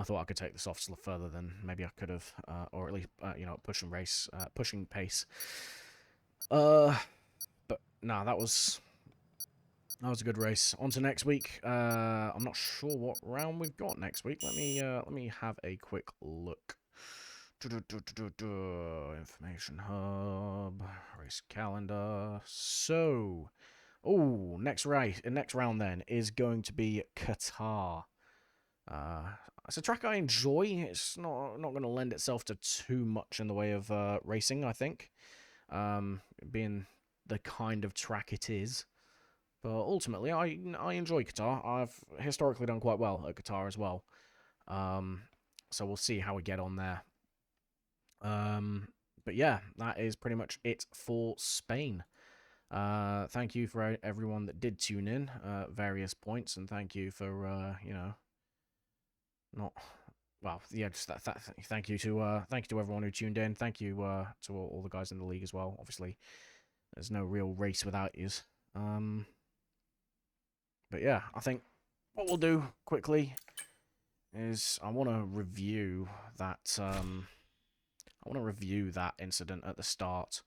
thought I could take the softs further than maybe I could have, or at least you know, pushing pace. But no, that was a good race. On to next week. I'm not sure what round we've got next week. Let me have a quick look. Information hub, race calendar. So, next round then is going to be Qatar. It's a track I enjoy. It's not going to lend itself to too much in the way of racing, I think, being the kind of track it is. But ultimately, I enjoy Qatar. I've historically done quite well at Qatar as well. So we'll see how we get on there. But yeah, that is pretty much it for Spain. Thank you for everyone that did tune in at various points, and thank you for you know, not well, yeah, just thank you to everyone who tuned in. Thank you to all the guys in the league as well. Obviously, there's no real race without yous. But yeah, I think what we'll do quickly is I want to review that. I want to review that incident at the start,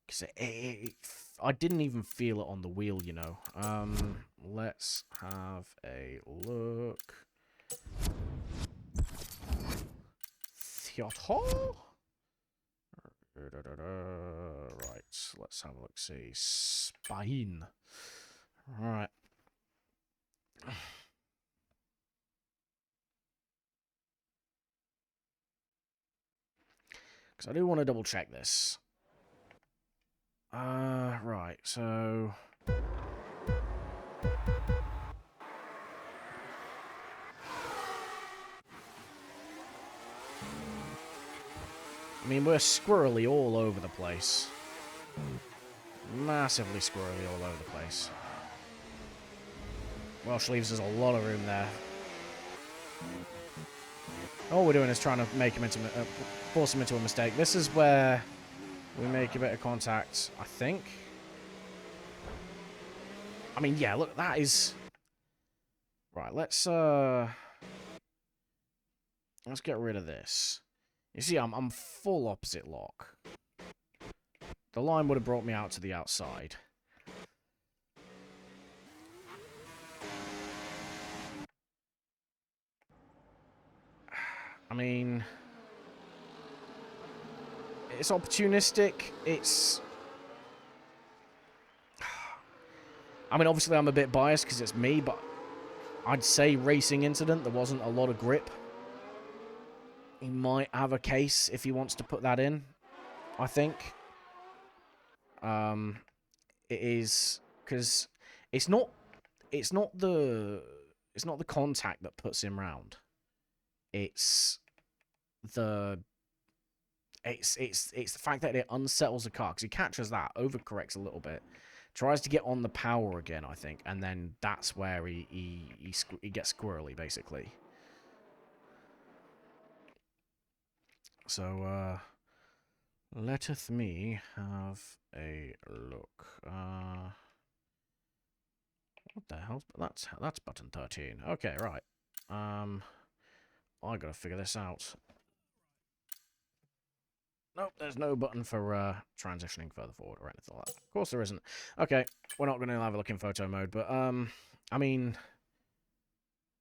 because I didn't even feel it on the wheel, you know. Let's have a look. Theater? Right, let's have a look. See, Spain. Right. Because I do want to double check this. Right, so... I mean, we're squirrely all over the place. Massively squirrely all over the place. Welsh leaves us a lot of room there. All we're doing is trying to make him into force him into a mistake. This is where we make a bit of contact, I think. I mean, yeah, look, that is... Right, let's get rid of this. You see, I'm full opposite lock. The line would have brought me out to the outside. I mean... It's opportunistic. It's... I mean, obviously I'm a bit biased because it's me, but I'd say racing incident, there wasn't a lot of grip. He might have a case if he wants to put that in, I think. It is because it's not the contact that puts him round. It's the fact that it unsettles the car, because he catches that, overcorrects a little bit, tries to get on the power again, I think, and then that's where he gets squirrely, basically. So, letteth me have a look. What the hell? That's button 13. Okay, right. I gotta figure this out. Nope, there's no button for transitioning further forward or anything like that. Of course there isn't. Okay, we're not gonna have a look in photo mode, but I mean,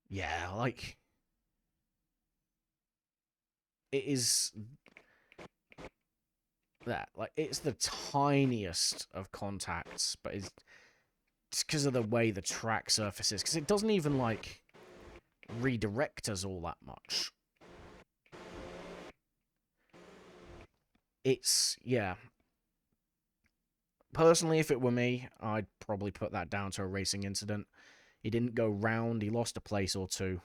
yeah, like, it is that, like, it's the tiniest of contacts, but it's because of the way the track surface is, because it doesn't even, like, redirect us all that much. It's, yeah. Personally, if it were me, I'd probably put that down to a racing incident. He didn't go round, he lost a place or two.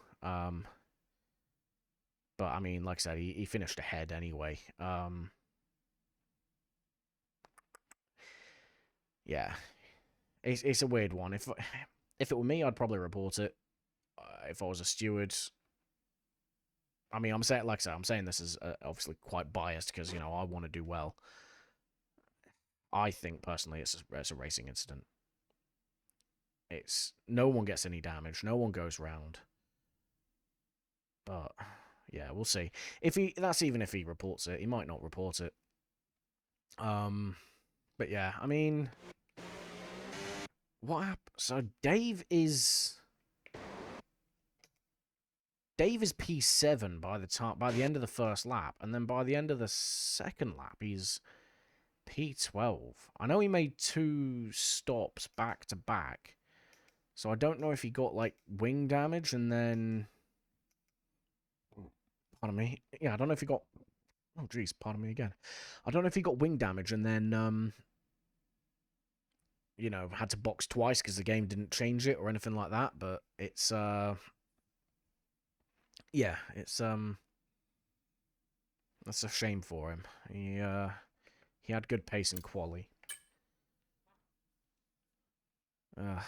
But, I mean, like I said, he finished ahead anyway. Yeah. It's a weird one. If it were me, I'd probably report it. If I was a steward, I mean, I'm saying, like I said, I'm saying this is obviously quite biased because, you know, I want to do well. I think, personally, it's a racing incident. No one gets any damage. No one goes round. But, yeah, we'll see. That's even if he reports it. He might not report it. But yeah, I mean, what happened? So Dave is P7 by the end of the first lap, and then by the end of the second lap, he's P12. I know he made 2 stops back to back, so I don't know if he got like wing damage and then. Pardon me. Yeah, I don't know if he got. Oh, jeez, pardon me again. I don't know if he got wing damage and then, you know, had to box twice because the game didn't change it or anything like that. But it's, yeah, it's, that's a shame for him. He had good pace and quali. Alright,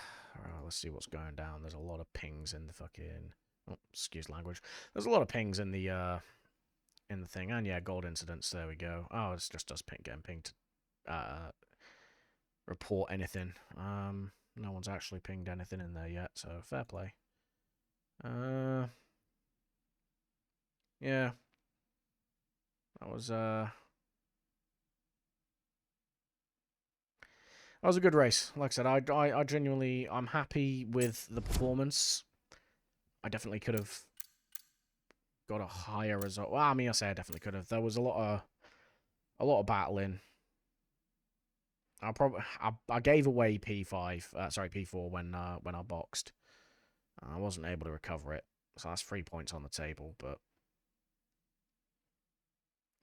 let's see what's going down. There's a lot of pings in the fucking. Oh, excuse language. There's a lot of pings in the thing, and yeah, gold incidents. There we go. Oh, it's just us getting pinged to report anything. No one's actually pinged anything in there yet, so fair play. Yeah, that was a good race. Like I said, I genuinely, I'm happy with the performance. I definitely could have got a higher result. Well, I mean, I say I definitely could have. There was a lot of battling. I gave away P4 when I boxed. I wasn't able to recover it, so that's 3 points on the table. But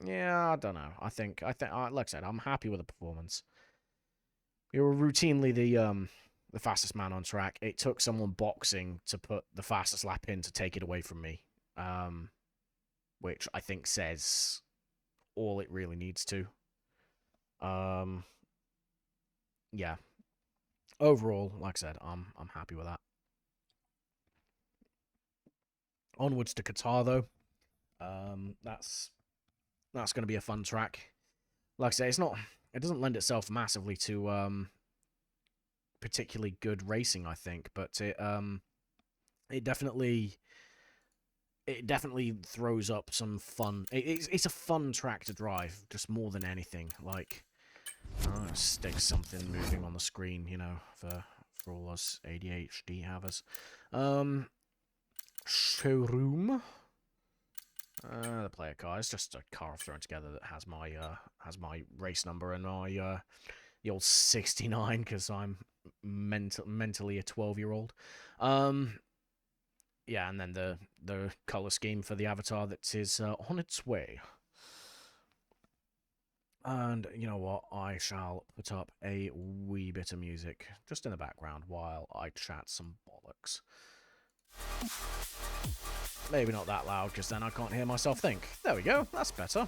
yeah, I don't know. I think like I said, I'm happy with the performance. We were routinely the fastest man on track. It took someone boxing to put the fastest lap in to take it away from me. Which I think says all it really needs to. Yeah. Overall, like I said, I'm happy with that. Onwards to Qatar, though. That's going to be a fun track. Like I say, it doesn't lend itself massively to particularly good racing, I think, but it definitely throws up some fun. It's a fun track to drive, just more than anything. Like, I'm gonna stick something moving on the screen, you know, for all us ADHD havers. Showroom. The player car. It's just a car I've thrown together that has my race number and my the old 69 because I'm mentally a 12-year-old. Yeah, and then the color scheme for the avatar that is on its way. And you know what? I shall put up a wee bit of music just in the background while I chat some bollocks. Maybe not that loud, because then I can't hear myself think. There we go. That's better.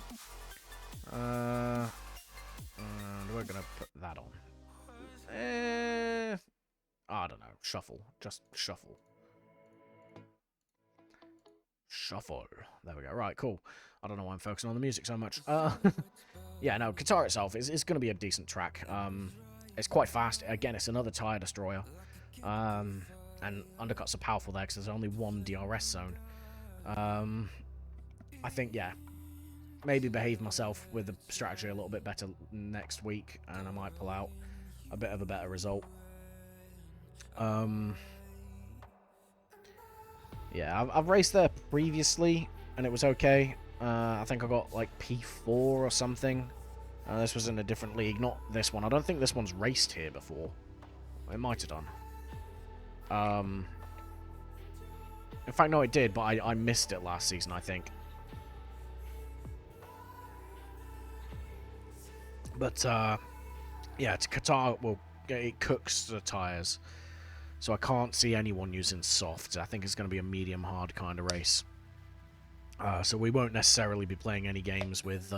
And we're going to put that on. I don't know. Shuffle. Just shuffle. Shuffle. There we go. Right, cool. I don't know why I'm focusing on the music so much. Yeah, no, Qatar itself is going to be a decent track. It's quite fast. Again, it's another tyre destroyer. And undercuts are powerful there because there's only one DRS zone. I think, yeah, maybe behave myself with the strategy a little bit better next week, and I might pull out a bit of a better result. Yeah, I've raced there previously, and it was okay. I think I got, like, P4 or something. This was in a different league, not this one. I don't think this one's raced here before. It might have done. In fact, no, it did, but I missed it last season, I think. But, yeah, it's Qatar, well, it cooks the tyres. So I can't see anyone using softs. I think it's going to be a medium-hard kind of race. So we won't necessarily be playing any games with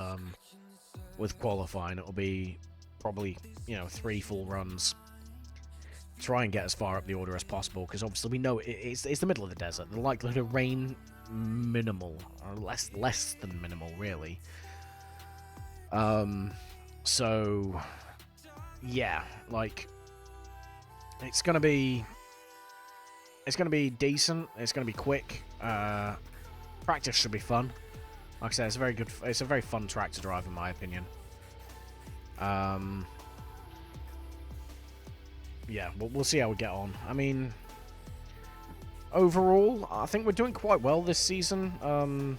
qualifying. It'll be probably, you know, 3 full runs. Try and get as far up the order as possible, because obviously we know it's the middle of the desert. The likelihood of rain minimal, or less than minimal, really. So yeah, like it's gonna be decent. It's gonna be quick. Practice should be fun. Like I said, it's a very fun track to drive, in my opinion. Yeah, we'll see how we get on. I mean, overall, I think we're doing quite well this season.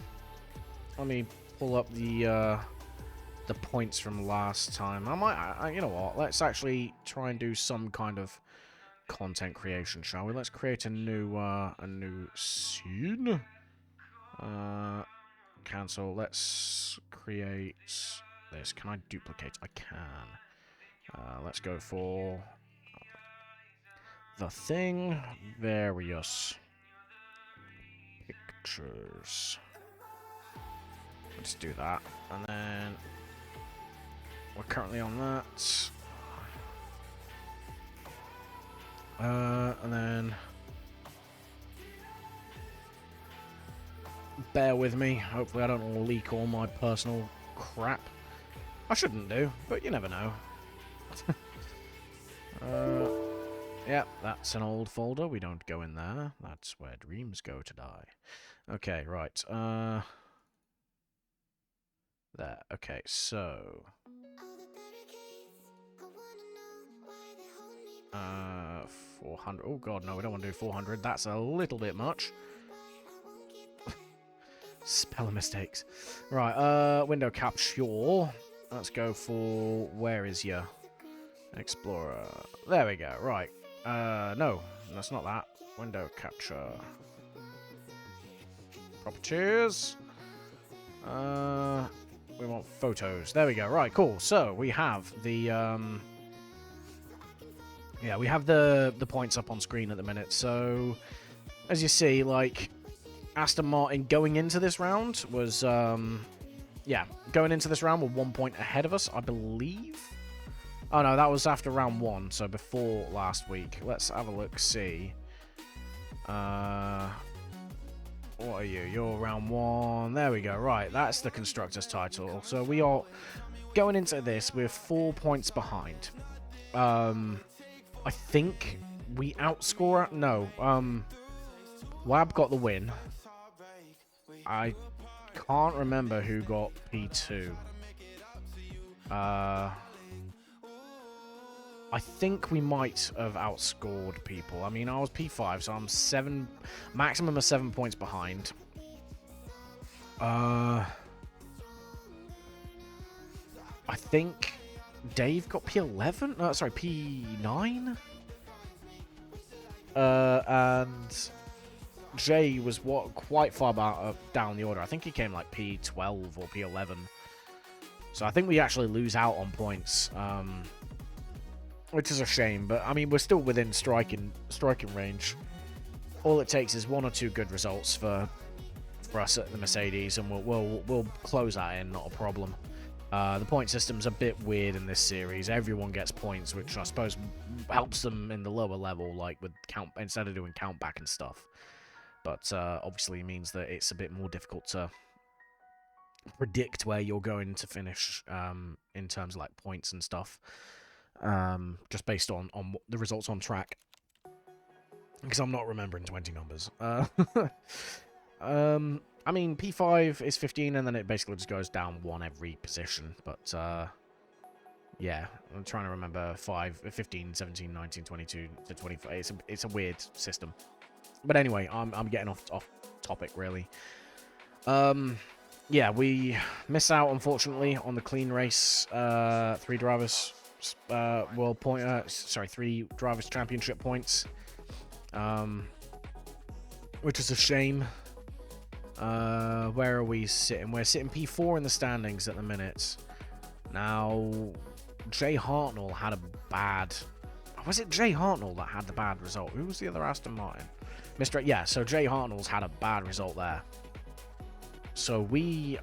Let me pull up the points from last time. You know what? Let's actually try and do some kind of content creation, shall we? Let's create a new scene. Cancel. Let's create this. Can I duplicate? I can. Let's go for the thing. Various pictures. Let's do that. And then we're currently on that. And then bear with me. Hopefully I don't leak all my personal crap. I shouldn't do, but you never know. Yeah, that's an old folder. We don't go in there. That's where dreams go to die. Okay, right. There. Okay, so 400. Oh god, no, we don't want to do 400. That's a little bit much. Spelling mistakes. Right, window capture. Let's go for, where is your Explorer? There we go. Right. No, that's not that. Window capture. Properties. We want photos. There we go. Right, cool. So we have the yeah, we have the points up on screen at the minute. So as you see, like Aston Martin going into this round was yeah, going into this round were 1 point ahead of us, I believe. Oh no, that was after round 1, so before last week. Let's have a look, see. What are you? You're round 1. There we go. Right, that's the Constructors' title. So we are going into this with 4 points behind. I think we outscore... No, Wab got the win. I can't remember who got P2. I think we might have outscored people. I mean, I was P5, so I'm maximum of 7 points behind. I think Dave got P11? No, sorry, P9? And Jay was quite far down the order. I think he came like P12 or P11. So I think we actually lose out on points. Which is a shame, but I mean we're still within striking range. All it takes is 1 or 2 good results for us at the Mercedes, and we'll close that in, not a problem. The point system's a bit weird in this series. Everyone gets points, which I suppose helps them in the lower level, like with count instead of doing count back and stuff. But obviously means that it's a bit more difficult to predict where you're going to finish in terms of like points and stuff. Just based on the results on track, because I'm not remembering 20 numbers. I mean, P5 is 15, and then it basically just goes down 1 every position. But yeah, I'm trying to remember 15, 17, 19, 22 to 25. It's a weird system. But anyway, I'm getting off topic really. Yeah, we miss out unfortunately on the clean race. 3 drivers. Three drivers championship points, which is a shame. Where are we sitting? We're sitting P4 in the standings at the minute. Now, Jay Hartnell had a bad... Was it Jay Hartnell that had the bad result? Who was the other Aston Martin? Yeah, so Jay Hartnell's had a bad result there. So we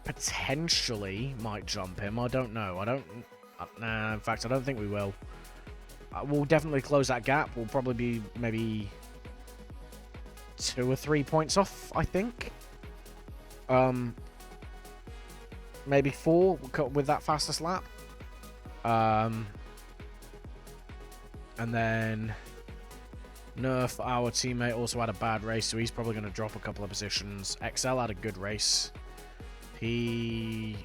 potentially might jump him. I don't know. Nah, in fact, I don't think we will. We'll definitely close that gap. We'll probably be maybe 2 or 3 points off, I think. Maybe 4 with that fastest lap. And then Nerf, our teammate, also had a bad race, so he's probably going to drop a couple of positions. XL had a good race. He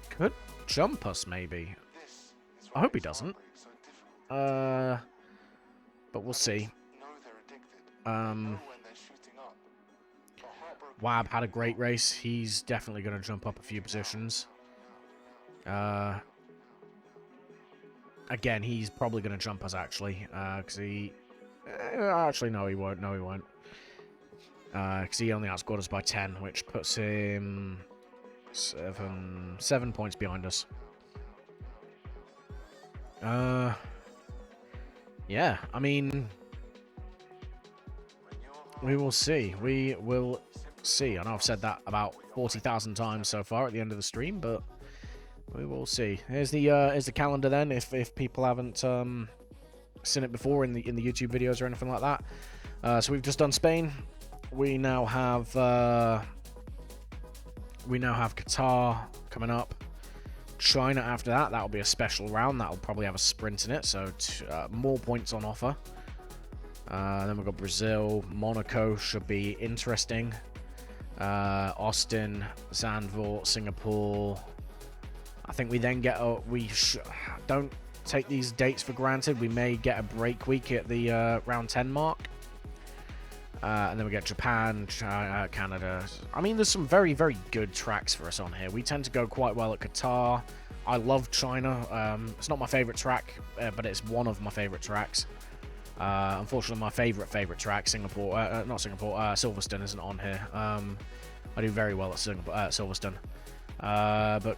could jump us, maybe. I hope he doesn't. But we'll see. Wab had a great race. He's definitely going to jump up a few positions. Again, he's probably going to jump us, actually. Because he... actually, no, he won't. No, he won't. Because he only outscored us by 10, which puts him 7 points behind us. Yeah, I mean... we will see. We will see. I know I've said that about 40,000 times so far at the end of the stream, but we will see. Here's the calendar then, if people haven't seen it before in the YouTube videos or anything like that. So we've just done Spain. We now have Qatar coming up. China after that. That'll be a special round. That'll probably have a sprint in it, so more points on offer. Then we've got Brazil. Monaco should be interesting. Austin, Zandvoort, Singapore. I think we then get don't take these dates for granted. We may get a break week at the round 10 mark. And then we get Japan, China, Canada. I mean, there's some very, very good tracks for us on here. We tend to go quite well at Qatar. I love China. It's not my favorite track, but it's one of my favorite tracks. Unfortunately, my favorite track, Silverstone, isn't on here. I do very well at Silverstone. But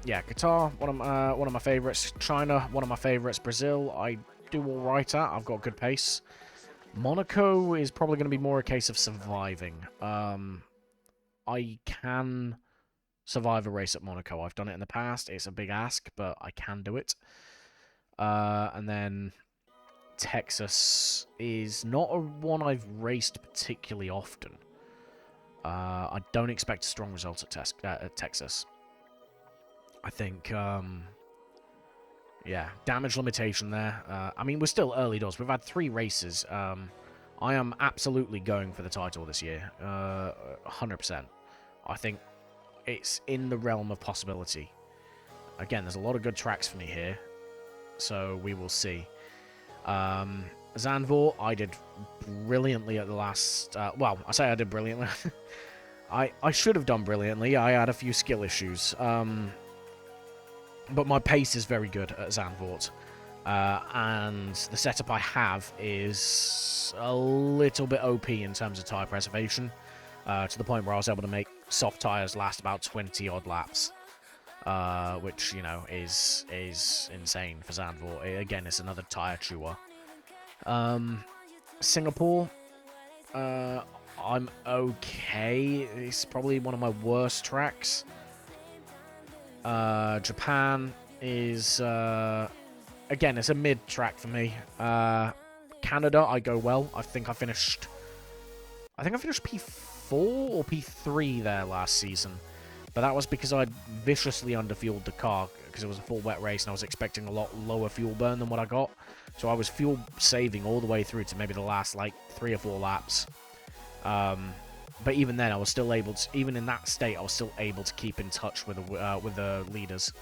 yeah, Qatar, one of my favorites. China, one of my favorites. Brazil, I do all right at. I've got good pace. Monaco is probably going to be more a case of surviving. I can survive a race at Monaco. I've done it in the past. It's a big ask, but I can do it. And then Texas is not a one I've raced particularly often. I don't expect a strong result at Texas. I think, yeah, damage limitation there. I mean, we're still early doors. We've had 3 races. I am absolutely going for the title this year. 100%. I think it's in the realm of possibility. Again, there's a lot of good tracks for me here. So we will see. Zandvoort, I did brilliantly at the last... well, I say I did brilliantly. I should have done brilliantly. I had a few skill issues. But my pace is very good at Zandvoort. And the setup I have is a little bit OP in terms of tyre preservation. To the point where I was able to make soft tyres last about 20-odd laps. Which, you know, is insane for Zandvoort. Again, it's another tyre chewer. Singapore, I'm okay. It's probably one of my worst tracks. Japan is, again, it's a mid track for me. Canada, I go well. I think I finished P4 or P3 there last season. But that was because I viciously underfueled the car because it was a full wet race and I was expecting a lot lower fuel burn than what I got. So I was fuel saving all the way through to maybe the last like 3 or 4 laps. But even then, I was still able to, even in that state, I was still able to keep in touch with the leaders.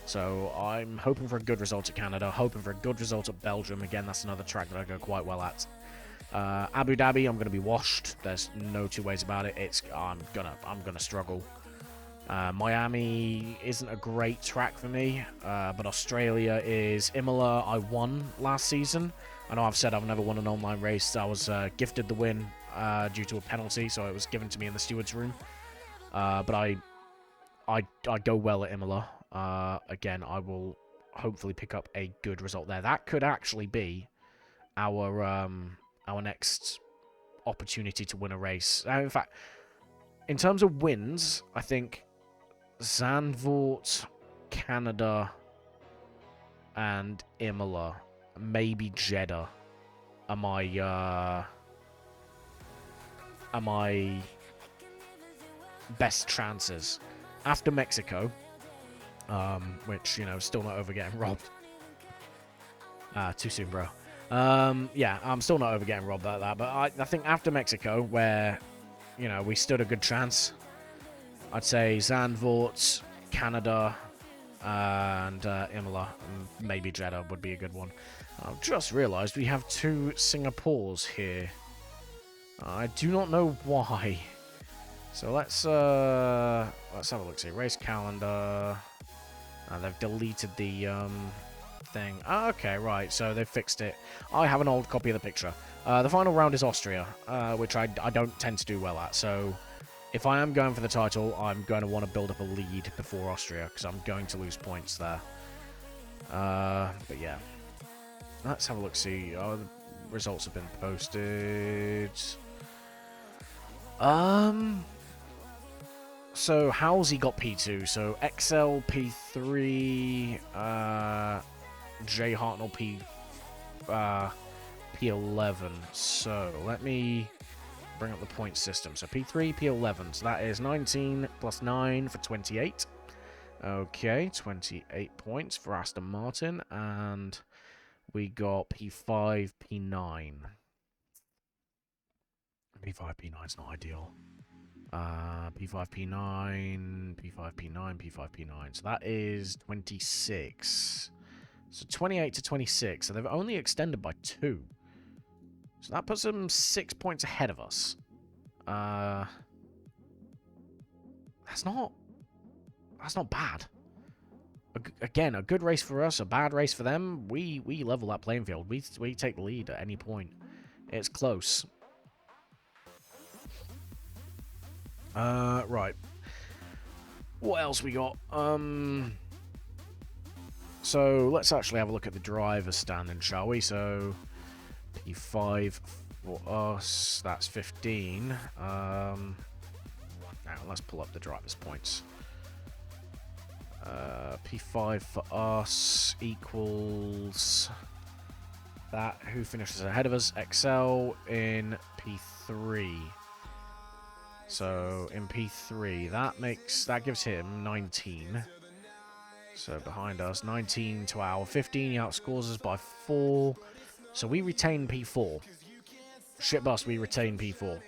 So I'm hoping for a good result at Canada, hoping for a good result at Belgium. Again, that's another track that I go quite well at. Abu Dhabi, I'm going to be washed. There's no 2 ways about it. I'm gonna struggle. Miami isn't a great track for me, but Australia is. Imola, I won last season. I know I've said I've never won an online race. I was gifted the win due to a penalty, so it was given to me in the steward's room. But I go well at Imola. Again, I will hopefully pick up a good result there. That could actually be our next opportunity to win a race. In fact, in terms of wins, I think Zandvoort, Canada, and Imola, maybe Jeddah, are are my best chances. After Mexico, which, you know, still not over getting robbed. Too soon, bro. Yeah, I'm still not over getting robbed like that, but I think after Mexico, where, you know, we stood a good chance, I'd say Zandvoort, Canada, and Imola, and maybe Jeddah would be a good one. I've just realised we have 2 Singapores here. I do not know why. So let's have a look. See, race calendar. They've deleted the thing. Okay, right. So they've fixed it. I have an old copy of the picture. The final round is Austria, which I don't tend to do well at. So if I am going for the title, I'm going to want to build up a lead before Austria because I'm going to lose points there. But yeah, let's have a look. See, the results have been posted. So Halsey got P2, so XL P3, J Hartnell P11. So let me bring up the point system. So P3, P11, so that is 19 plus 9 for 28. Okay, 28 points for Aston Martin, and we got P5, P9. P5, P9 is not ideal. P5, P9, P5, P9, P5, P9. So that is 26. So 28 to 26. So they've only extended by 2. So that puts them 6 points ahead of us. That's not bad. Again, a good race for us, a bad race for them. We level that playing field. We take the lead at any point. It's close. Right. What else we got? So let's actually have a look at the driver's standing, shall we? So P5 for us, that's 15. Now let's pull up the driver's points. P5 for us equals that. Who finishes ahead of us? XL in P3. So in P3, that gives him 19. So behind us, 19 to our 15. He outscores us by 4. So we retain P4. Shit bus, we retain P4.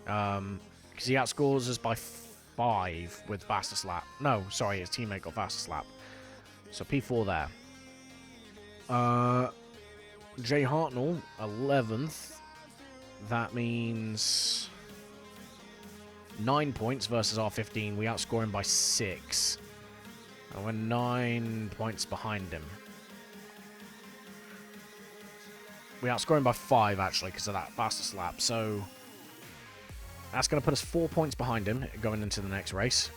Because he outscores us by 5 with fastest lap. No, sorry, his teammate got fastest lap. So P4 there. Jay Hartnell, 11th. That means 9 points versus our 15. We outscore him by 6. And we're 9 points behind him. We outscore him by 5, actually, because of that fastest lap. So that's going to put us 4 points behind him going into the next race.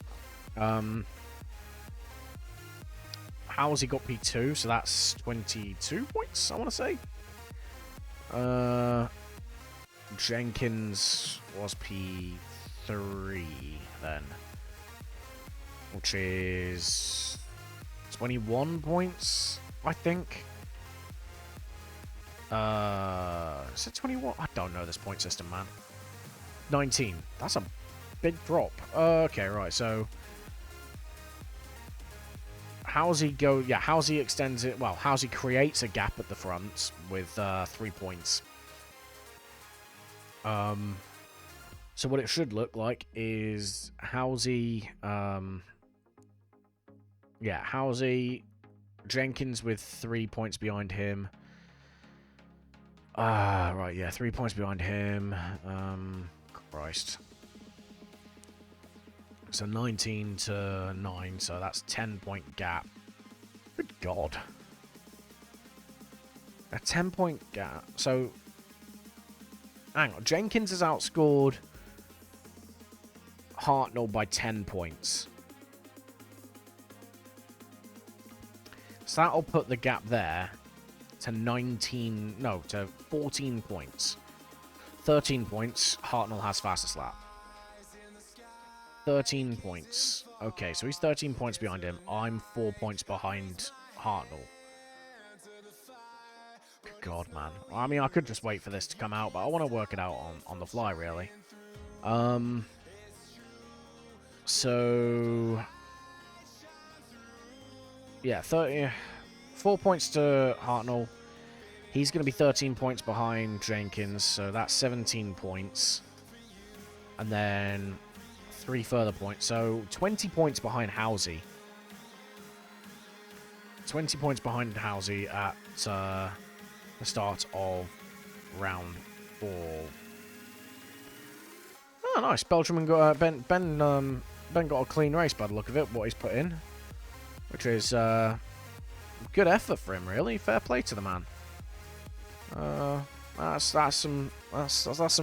How's he got P2? So that's 22 points, I want to say. Jenkins was P3 then, which is 21 points, I think. Is it 21? I don't know this point system, man. 19. That's a big drop. Okay, right, so Howsey Howsey extends it. Well, Howsey creates a gap at the front with 3 points. So what it should look like is Howsey, Howsey, Jenkins with 3 points behind him. Right, yeah, 3 points behind him. Christ. So 19 to 9, so that's 10-point gap. Good God. A 10-point gap. So, hang on. Jenkins has outscored Hartnell by 10 points. So that'll put the gap there to 14 points. 13 points, Hartnell has fastest lap. 13 points. Okay, so he's 13 points behind him. I'm 4 points behind Hartnell. Good God, man. I mean, I could just wait for this to come out, but I want to work it out on the fly, really. So yeah, 4 points to Hartnell. He's going to be 13 points behind Jenkins, so that's 17 points. And then 3 further points, so 20 points behind Housey. 20 points behind Housey at the start of round 4. Oh, nice. Belgium got Ben got a clean race by the look of it. What he's put in, which is good effort for him, really. Fair play to the man. That's some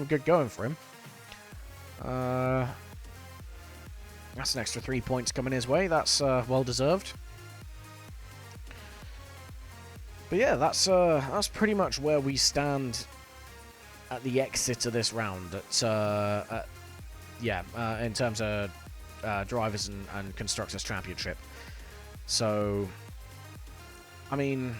good going for him. That's an extra 3 points coming his way. That's well deserved. But yeah, that's pretty much where we stand at the exit of this round. In terms of drivers and constructors championship. So, I mean,